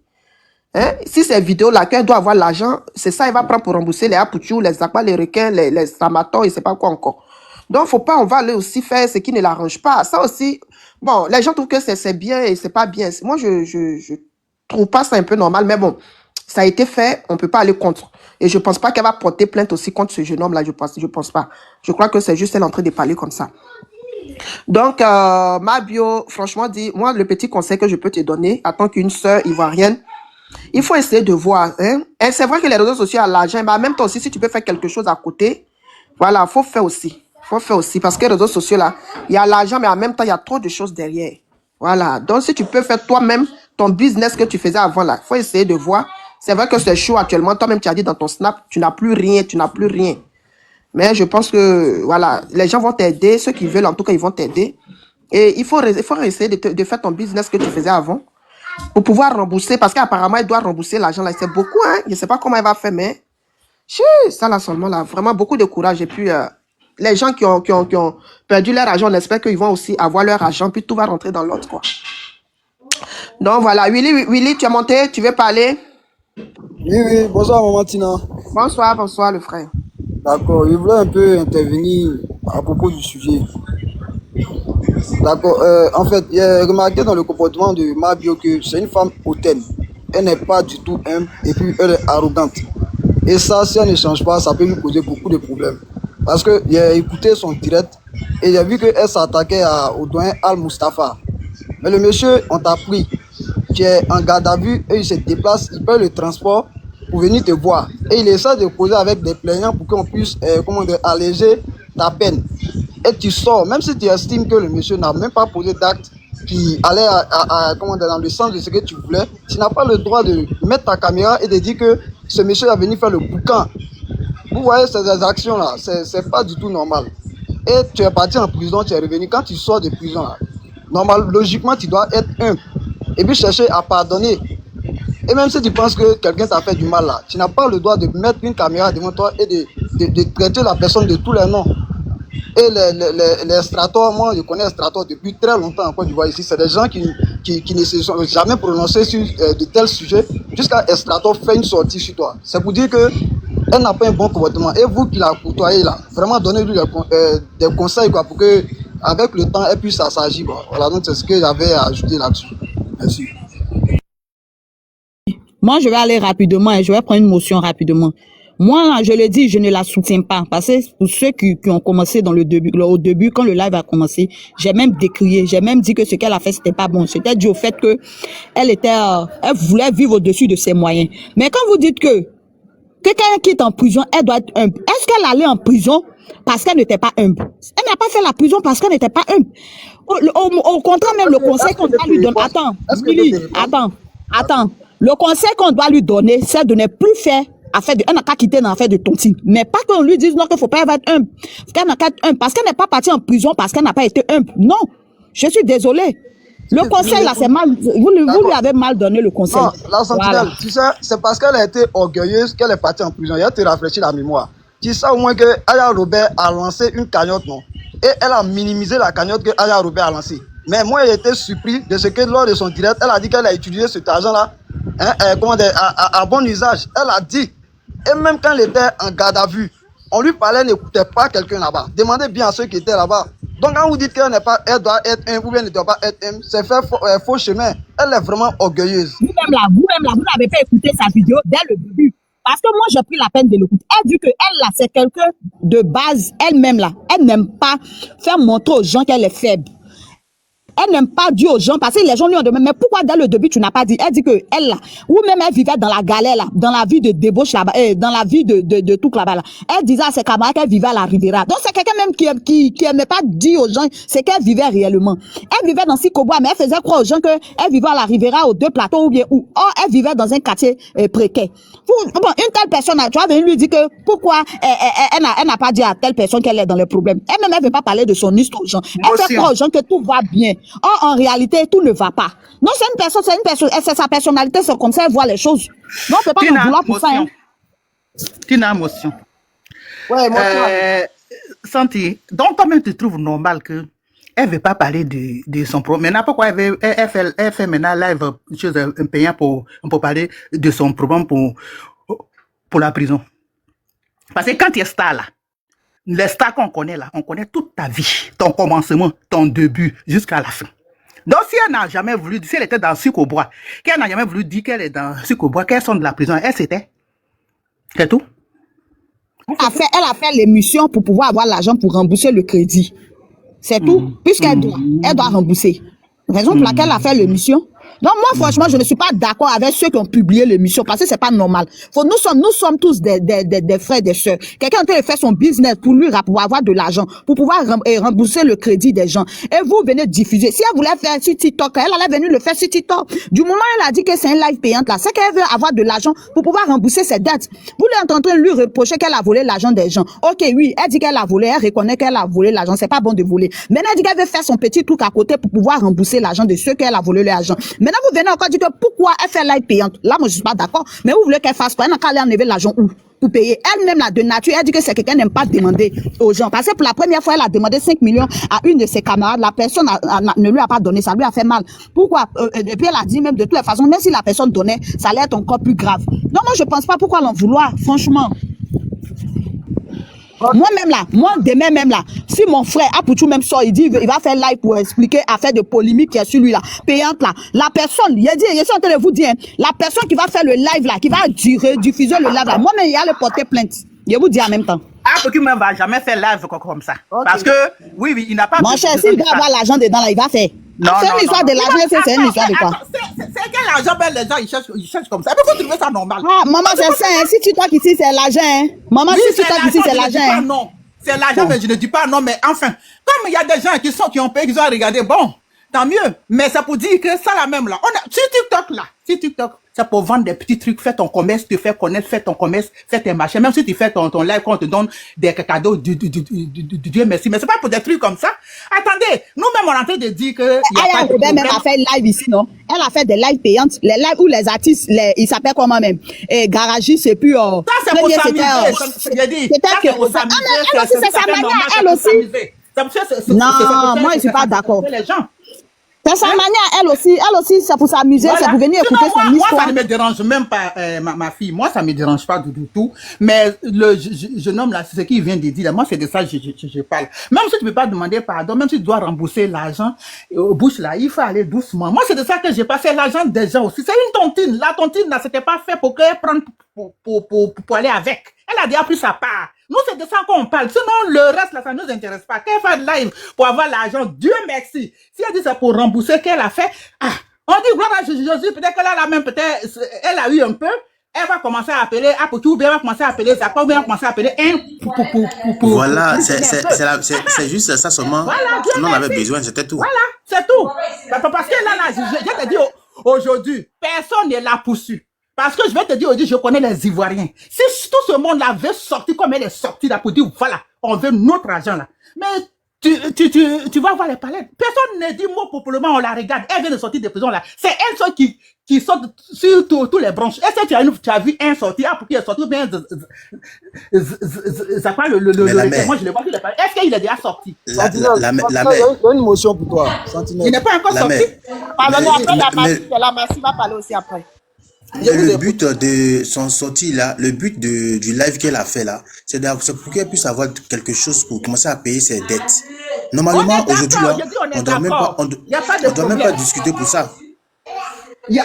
Hein? Si ces vidéos-là, qu'elle doit avoir l'argent, c'est ça, elle va prendre pour rembourser les apouchous, les aquas, les requins, les amateurs, et c'est pas quoi encore. Donc, faut pas, on va aller aussi faire ce qui ne l'arrange pas. Ça aussi, bon, les gens trouvent que c'est bien et c'est pas bien. Moi, je trouve pas ça un peu normal, mais bon, ça a été fait, on peut pas aller contre. Et je pense pas qu'elle va porter plainte aussi contre ce jeune homme-là, je pense pas. Je crois que c'est juste elle en train de parler comme ça. Donc, ma bio, franchement dit, moi, le petit conseil que je peux te donner, en tant qu'une sœur ivoirienne, il faut essayer de voir. Hein? Et c'est vrai que les réseaux sociaux ont l'argent, mais en même temps aussi, si tu peux faire quelque chose à côté, voilà, faut faire aussi. Faut faire aussi, parce que les réseaux sociaux, là, il y a l'argent, mais en même temps, il y a trop de choses derrière. Voilà, donc si tu peux faire toi-même ton business que tu faisais avant, là, il faut essayer de voir. C'est vrai que c'est chaud actuellement. Toi-même, tu as dit dans ton snap, tu n'as plus rien, tu n'as plus rien. Mais je pense que, voilà, les gens vont t'aider. Ceux qui veulent, en tout cas, ils vont t'aider. Et il faut essayer de faire ton business que tu faisais avant pour pouvoir rembourser. Parce qu'apparemment, elle doit rembourser l'argent. Là, c'est beaucoup, hein. Je ne sais pas comment elle va faire, mais ça, là, seulement, là, vraiment beaucoup de courage. Et puis, les gens qui ont perdu leur argent, on espère qu'ils vont aussi avoir leur argent. Puis tout va rentrer dans l'autre, quoi. Donc, voilà. Willy, tu es monté, tu veux parler? Oui, bonsoir Maman Tina. Bonsoir le frère. D'accord, je voulais un peu intervenir à propos du sujet. D'accord, en fait, j'ai remarqué dans le comportement de Mabio que c'est une femme hautaine. Elle n'est pas du tout humble et puis elle est arrogante. Et ça, si elle ne change pas, ça peut lui poser beaucoup de problèmes. Parce que j'ai écouté son direct et j'ai vu qu'elle s'attaquait au doyen Al-Mustafa. Mais le monsieur, on t'a pris. Tu es en garde à vue et il se déplace, il paye le transport pour venir te voir. Et il essaie de causer avec des plaignants pour qu'on puisse alléger ta peine. Et tu sors, même si tu estimes que le monsieur n'a même pas posé d'acte qui allait dans le sens de ce que tu voulais, tu n'as pas le droit de mettre ta caméra et de dire que ce monsieur a venu faire le boucan. Vous voyez ces actions-là, c'est pas du tout normal. Et tu es parti en prison, tu es revenu. Quand tu sors de prison, là, normal, logiquement, tu dois être humble. Et puis chercher à pardonner. Et même si tu penses que quelqu'un t'a fait du mal là, tu n'as pas le droit de mettre une caméra devant toi et de traiter la personne de tous les noms. Et les strators, moi je connais les strators depuis très longtemps en Côte d'Ivoire ici, c'est des gens qui ne se sont jamais prononcés sur de tels sujets jusqu'à Estrator fait une sortie sur toi. C'est pour dire qu'elle n'a pas un bon comportement. Et vous qui la côtoyez là, vraiment donnez-lui des conseils quoi, pour que avec le temps, elle puisse s'assagir, quoi. Voilà, donc c'est ce que j'avais à ajouter là-dessus. Merci. Moi, je vais aller rapidement et je vais prendre une motion rapidement. Moi, là, je le dis, je ne la soutiens pas. Parce que pour ceux qui ont commencé dans le début, au début, quand le live a commencé, j'ai même décrié, j'ai même dit que ce qu'elle a fait, c'était pas bon. C'était dû au fait que elle voulait vivre au-dessus de ses moyens. Mais quand vous dites que quelqu'un qui est en prison, elle doit être humble. Est-ce qu'elle allait en prison parce qu'elle n'était pas humble? Elle n'a pas fait la prison parce qu'elle n'était pas humble. Au contraire, même le conseil qu'on doit lui donner. Attends. Le conseil qu'on doit lui donner, c'est de ne plus faire affaire de. Elle n'a qu'à quitter dans l'affaire de tontine. Mais pas qu'on lui dise non, qu'il ne faut pas être humble. Qu'elle n'a qu'à être humble. Parce qu'elle n'est pas partie en prison parce qu'elle n'a pas été humble. Non. Je suis désolée. Le conseil, là, c'est mal. Vous lui avez mal donné le conseil. Non, la sentinelle, voilà. Tu sais, c'est parce qu'elle a été orgueilleuse qu'elle est partie en prison. Il y a te rafraîchir la mémoire. Tu sais au moins que Aya Robert a lancé une cagnotte, non? Et elle a minimisé la cagnotte que Aya Robert a lancée. Mais moi, j'ai été surpris de ce que lors de son direct, elle a dit qu'elle a utilisé cet argent-là à bon usage. Elle a dit. Et même quand elle était en garde à vue, on lui parlait, n'écoutait pas quelqu'un là-bas. Demandez bien à ceux qui étaient là-bas. Donc quand vous dites qu'elle doit être un ou bien ne doit pas être un, c'est faire faux chemin. Elle est vraiment orgueilleuse. Vous-même là, vous n'avez pas écouté sa vidéo dès le début. Parce que moi, j'ai pris la peine de l'écouter. Elle dit qu'elle là, c'est quelqu'un de base, elle-même là. Elle n'aime pas faire montrer aux gens qu'elle est faible. Elle n'aime pas dire aux gens, parce que les gens lui ont demandé, mais pourquoi dès le début tu n'as pas dit? Elle dit que elle là, ou même elle vivait dans la galère là, dans la vie de débauche là-bas, dans la vie de tout là-bas là. Elle disait à ses camarades qu'elle vivait à la Riviera. Donc c'est quelqu'un même qui aimait pas dire aux gens c'est qu'elle vivait réellement. Elle vivait dans Sikobois, mais elle faisait croire aux gens qu'elle vivait à la Riviera, aux 2 plateaux ou bien où. Or, elle vivait dans un quartier précaire. Bon, une telle personne, tu vas venir lui dire que pourquoi elle n'a pas dit à telle personne qu'elle est dans les problèmes. Elle-même, elle veut pas parler de son histoire aux gens. Elle fait croire aux gens que tout va bien. Or, en réalité, tout ne va pas. Non, c'est sa personnalité, c'est comme ça, elle voit les choses. Non, on peut pas nous vouloir pour ça. Hein. Tina, motion. Ouais, motion. Santi, donc toi-même, tu trouves normal que elle veut pas parler de son problème. Maintenant, pourquoi elle fait maintenant live chose un payant pour parler de son problème pour la prison? Parce que quand tu es star là, les stars qu'on connaît là, on connaît toute ta vie, ton commencement, ton début, jusqu'à la fin. Donc, si elle n'a jamais voulu, si elle était dans Sucre-Bois, qu'elle n'a jamais voulu dire qu'elle est dans Sucre-Bois, qu'elle sort de la prison, elle c'était. C'est tout. Elle a fait l'émission pour pouvoir avoir l'argent pour rembourser le crédit. C'est tout. Puisqu'elle doit rembourser. Raison pour laquelle elle a fait l'émission. Donc, moi, franchement, je ne suis pas d'accord avec ceux qui ont publié l'émission parce que c'est pas normal. Nous sommes tous des frères, des sœurs. Quelqu'un est en train de faire son business pour lui, pour avoir de l'argent, pour pouvoir rembourser le crédit des gens. Et vous venez diffuser. Si elle voulait faire sur TikTok, elle allait venir le faire sur TikTok. Du moment où elle a dit que c'est un live payante là, c'est qu'elle veut avoir de l'argent pour pouvoir rembourser ses dettes. Vous êtes en train de lui reprocher qu'elle a volé l'argent des gens. Ok, oui, elle dit qu'elle a volé, elle reconnaît qu'elle a volé l'argent. C'est pas bon de voler. Maintenant, elle dit qu'elle veut faire son petit truc à côté pour pouvoir rembourser l'argent de ceux qu'elle a volé l'argent. Maintenant, vous venez encore dire que pourquoi elle fait live payante. Là, moi, je suis pas d'accord. Mais vous voulez qu'elle fasse quoi? Elle n'a qu'à aller enlever l'argent où? Pour payer. Elle-même, là, de nature, elle dit que c'est quelqu'un n'aime pas demander aux gens. Parce que pour la première fois, elle a demandé 5 millions à une de ses camarades. La personne ne lui a pas donné. Ça lui a fait mal. Pourquoi? Et puis, elle a dit même de toutes les façons, même si la personne donnait, ça allait être encore plus grave. Donc, moi, je pense pas pourquoi l'en vouloir, franchement. Moi-même là, demain même là, si mon frère Apoutou même sort, il dit il va faire live pour expliquer affaire de polémique qui est sur lui là, payante là, la personne, il dit, je suis en train de vous dire, la personne qui va faire le live là, qui va diffuser le live là, moi-même il y a le porter plainte. Je vous dis en même temps. Apoutou même va jamais faire live comme ça. Okay. Parce que, oui, il n'a pas... Mon cher, s'il doit avoir l'argent dedans là, il va faire. Non, c'est une histoire de l'argent, c'est une histoire de quoi? C'est quel argent les gens ils cherchent comme ça? Pourquoi tu trouves ça normal? Ah, maman, c'est ça, hein. Si tu toques ici, c'est l'argent, hein. Maman, si tu toques ici, c'est l'argent, hein. Non, c'est l'argent, mais je ne dis pas non, mais enfin, comme il y a des gens qui ont payé, qui ont regardé, bon, tant mieux. Mais c'est pour dire que ça la même là. Sur TikTok, c'est pour vendre des petits trucs, faire ton commerce, te faire connaître, faire ton commerce, faire tes marchés. Même si tu fais ton live, quand on te donne des cadeaux du Dieu merci. Mais c'est pas pour des trucs comme ça. Attendez, nous-mêmes, on est en train de dire que... Aya Robert même a fait live ici, non? Elle a fait des lives payantes. Les lives où les artistes, ils s'appellent comment même? Et Garagistes, et puis... ça, c'est pour s'amuser. C'est pour s'amuser. Elle aussi, c'est sa manière, elle aussi. Non, moi, je suis pas d'accord. C'est sa manière, elle aussi, c'est pour s'amuser, Voilà. c'est pour venir Sinon, écouter son moi, histoire. ça ne me dérange même pas, ma fille. Moi, ça ne me dérange pas du tout. Mais le jeune homme là, c'est ce qu'il vient de dire. Là. Moi, c'est de ça que je parle. Même si tu ne peux pas demander pardon, même si tu dois rembourser l'argent aux bouches là, il faut aller doucement. Moi, c'est de ça que j'ai passé l'argent des gens aussi. C'est une tontine. La tontine là, c'était pas fait pour qu'elle prenne pour aller avec. Elle a déjà pris sa part. Nous, c'est de ça qu'on parle. Sinon, le reste, là, ça ne nous intéresse pas. Qu'elle fasse live pour avoir l'argent, Dieu merci. Si elle dit ça pour rembourser, qu'elle a fait, on dit gloire à Jésus, peut-être qu'elle a la même, peut-être, elle a eu un peu, elle va commencer à appeler Apotou, elle va commencer à appeler Zapa, elle va commencer à appeler Voilà, c'est juste ça seulement. Voilà, Dieu On en avait merci. besoin, c'était tout. Voilà, c'est tout. Parce que là, je te dis aujourd'hui, personne n'est là pour suivre. Parce que je vais te dire aujourd'hui, je connais les Ivoiriens. Si tout ce monde-là veut sortir comme elle est sortie là pour dire, voilà, on veut notre argent là. Mais tu vas voir les palettes. Personne ne dit mot populièrement, on la regarde. Elle vient de sortir de prison là. C'est elle seule qui sort sur tous les branches. Est-ce que tu as vu un sortir, pour qu'il est sorti, ou bien ça quoi moi je l'ai pas vu. Est-ce qu'il est déjà sorti? Sentinelle, il y a une motion pour toi. Sentinelle. Il n'est pas encore sorti. Pardonnez, après la Massi va parler aussi après. Le but de son sortie là, le but du live qu'elle a fait là, c'est pour qu'elle puisse avoir quelque chose pour commencer à payer ses dettes. Normalement, aujourd'hui là, on doit même pas discuter pour ça.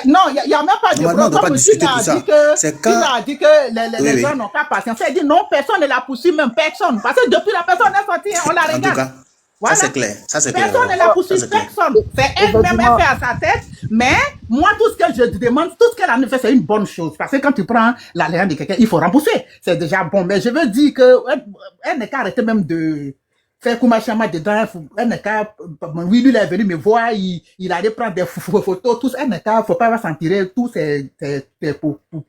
Non, il n'y a même pas de Normalement, on ne doit pas discuter pour ça. C'est quand il a dit que les gens n'ont pas patience. Elle dit non, personne ne la poursuit, même personne. Parce que depuis la personne est sortie, on la regarde. En tout cas, voilà. ça c'est clair. Ça c'est clair. Personne ne la poursuit, personne. C'est elle-même, elle fait à sa tête. Mais moi, tout ce que je demande, tout ce qu'elle a fait, c'est une bonne chose. Parce que quand tu prends la légende de quelqu'un, il faut rembourser. C'est déjà bon. Mais je veux dire qu'elle n'est qu'à arrêter même de faire Koumachama dedans. Elle n'est qu'à. Oui, lui, il est venu me voir. Il allait prendre des photos. Tous. Elle n'est qu'à. Faut pas s'en tirer. Tous ces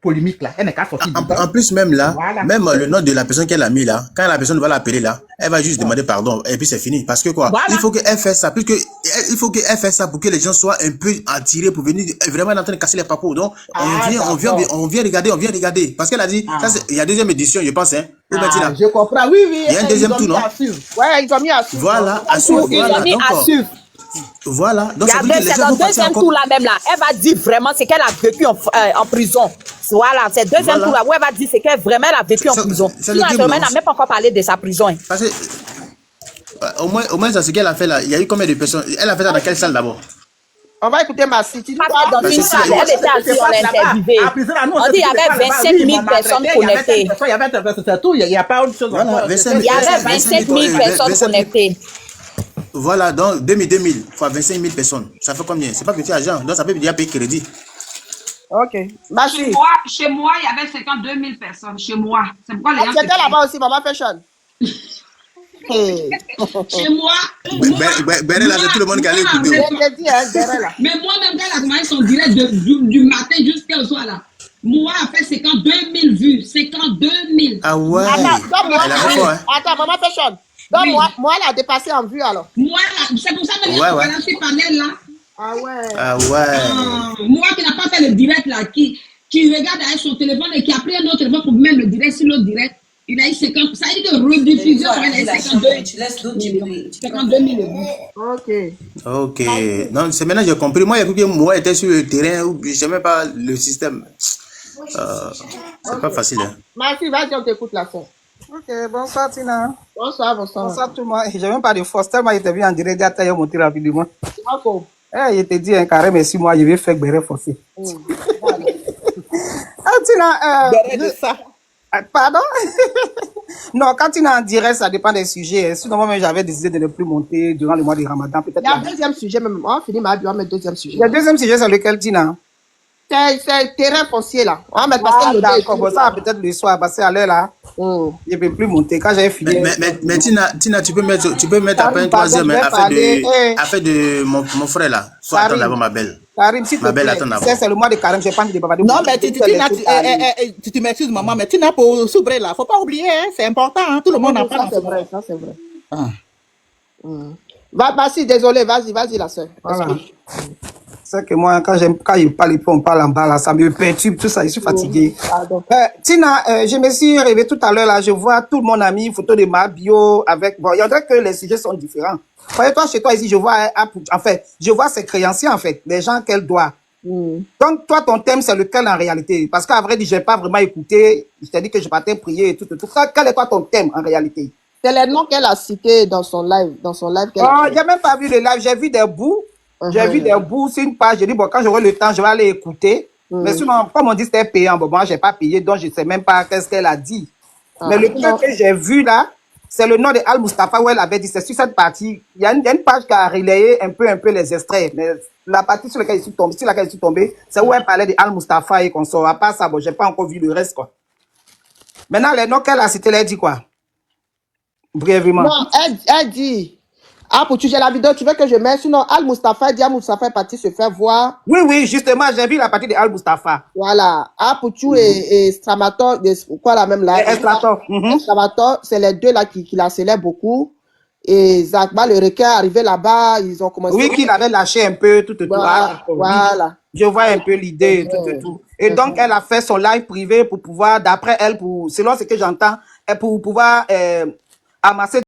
polémiques là. Elle n'est qu'à sortir. En plus, même là, voilà. Même le nom de la personne qu'elle a mis là, quand la personne va l'appeler là, elle va juste demander pardon et puis c'est fini. Parce que quoi, voilà. Il faut qu'elle fasse ça, il faut qu'elle fasse ça pour que les gens soient un peu attirés pour venir vraiment en train de casser les papos. Donc, on vient regarder. Parce qu'elle a dit, ça il y a deuxième édition, je pense, hein. Je comprends, oui. Il y a un deuxième tour, non? Ouais, ils ont mis à suivre. Voilà, à suivre. Ils ont mis à suivre. Voilà. Donc, c'est dans le deuxième tour là même là. Elle va dire vraiment ce qu'elle a vécu en prison. Voilà, c'est le deuxième tour là où elle va dire ce qu'elle vraiment elle a vécu en prison. Sinon, elle n'a même pas encore parlé de sa prison. Parce que, au moins, c'est ce qu'elle a fait là. Il y a eu combien de personnes? Elle a fait ça dans quelle salle d'abord? On va écouter ma city. Dans une salle, elle était assise, on l'interviewait. On dit qu'il y avait 25 000 personnes connectées. Il n'y a pas autre chose. Il y avait 25 000 personnes connectées. Voilà, donc 2000 fois 25 000 personnes. Ça fait combien? C'est pas petit argent. Donc ça peut déjà payer crédit. Ok. Chez moi, il y avait 52 000 personnes. Chez moi. C'est pourquoi les gens. C'était là-bas aussi, Maman Fashion. Chez moi. Béret là, c'est tout le monde qui allait écouter. Mais moi-même, quand elle a commencé son direct du matin jusqu'au soir là, moi, a fait 52 000 vues. 52 000. Ah ouais. Attends, Maman Fashion. Donc, oui. moi, elle a dépassé en vue alors. Moi, c'est pour ça que j'ai balancé panel là. Ah ouais. Ah ouais. Moi qui n'a pas fait le direct là, qui regarde avec son téléphone et qui a pris un autre téléphone pour mettre le direct sur l'autre direct. Il a eu 50. Ça veut dire que rediffusion, il a eu 52 000. Ok. Non, c'est maintenant que j'ai compris. Moi, il y a que moi était sur le terrain où je ne sais même pas le système. C'est pas facile. Hein. Merci, vas-y, on t'écoute la fin. Ok, bonsoir Tina. Bonsoir tout le monde. Je n'ai même pas de force, tellement il était vu en direct, il a monté rapidement. Il te dit un carré, mais si moi je vais faire béret forcé. Tina, ça. Pardon? Non, quand tu es en direct, ça dépend des sujets. Sinon, moi-même, j'avais décidé de ne plus monter durant le mois de Ramadan. Il y a un deuxième sujet, même. On finit ma bio, on met le deuxième sujet. Le deuxième sujet, c'est lequel, Tina? C'est le terrain foncier, là. On va mettre parce que d'accord, bon, ça peut-être le soir, parce qu'à l'heure, là, je ne peux plus monter. Quand j'ai fini. Mais Tina, tu peux mettre après un troisième affaire de mon frère, là. Faut attendre d'abord ma belle. Karim, s'il te plaît, c'est le mois de Karim, je n'ai pas envie de parler. Non, mais tu m'excuses, maman, mais Tina, pour s'ouvrir là, il ne faut pas oublier, hein, c'est important, hein, tout le monde en parle. Ça, c'est vrai, ça, c'est vrai. Vas-y, désolé, vas-y, la soeur. Voilà. C'est que moi, quand il parle, et puis on parle en bas, là, ça me perturbe, tout ça, je suis fatigué. Pardon. Tina, je me suis réveillé tout à l'heure, là, je vois tout le monde a mis une photo de Mabio avec... Bon, il y en a que les sujets sont différents. Voyez, toi, chez toi, ici, je vois, en fait, je vois ses créanciers, en fait, les gens qu'elle doit. Donc, toi, ton thème, c'est lequel en réalité? Parce qu'à vrai dire, je n'ai pas vraiment écouté. Je t'ai dit que je partais prier et tout. Quel est toi ton thème en réalité? C'est les noms qu'elle a cités dans son live. Qu'elle a Oh, fait. j'ai même pas vu le live. J'ai vu des bouts. J'ai vu des bouts sur une page. J'ai dit, bon, quand j'aurai le temps, je vais aller écouter. Mais sinon, comme on dit, c'était payant. Bon, moi, j'ai pas payé, donc je sais même pas qu'est-ce qu'elle a dit. Mais le truc que j'ai vu là, c'est le nom de Al Mustafa où elle avait dit, c'est sur cette partie. Il y a une page qui a relayé un peu les extraits. Mais la partie sur laquelle je suis tombé, c'est où elle parlait de Al Mustafa et qu'on sort. À part ça, bon, j'ai pas encore vu le reste, quoi. Maintenant, les noms qu'elle a cités, elle dit quoi? Brièvement. Non, elle dit. Ah, pour tu j'ai la vidéo, tu veux que je mette? Sinon, Al Mustafa dit Al Mustafa est parti se faire voir. Oui, justement, j'ai vu la partie de Al Mustafa. Voilà. Ah, pour tu et Stramator, quoi la même là? Stramator, c'est les deux là qui la célèbrent beaucoup. Et Zakba, le requin, arrivé là-bas, ils ont commencé. Oui, qu'il avait lâché un peu, tout. Voilà. Voilà. Je vois un peu l'idée, tout. Et donc, elle a fait son live privé pour pouvoir, d'après elle, selon ce que j'entends, pour pouvoir amasser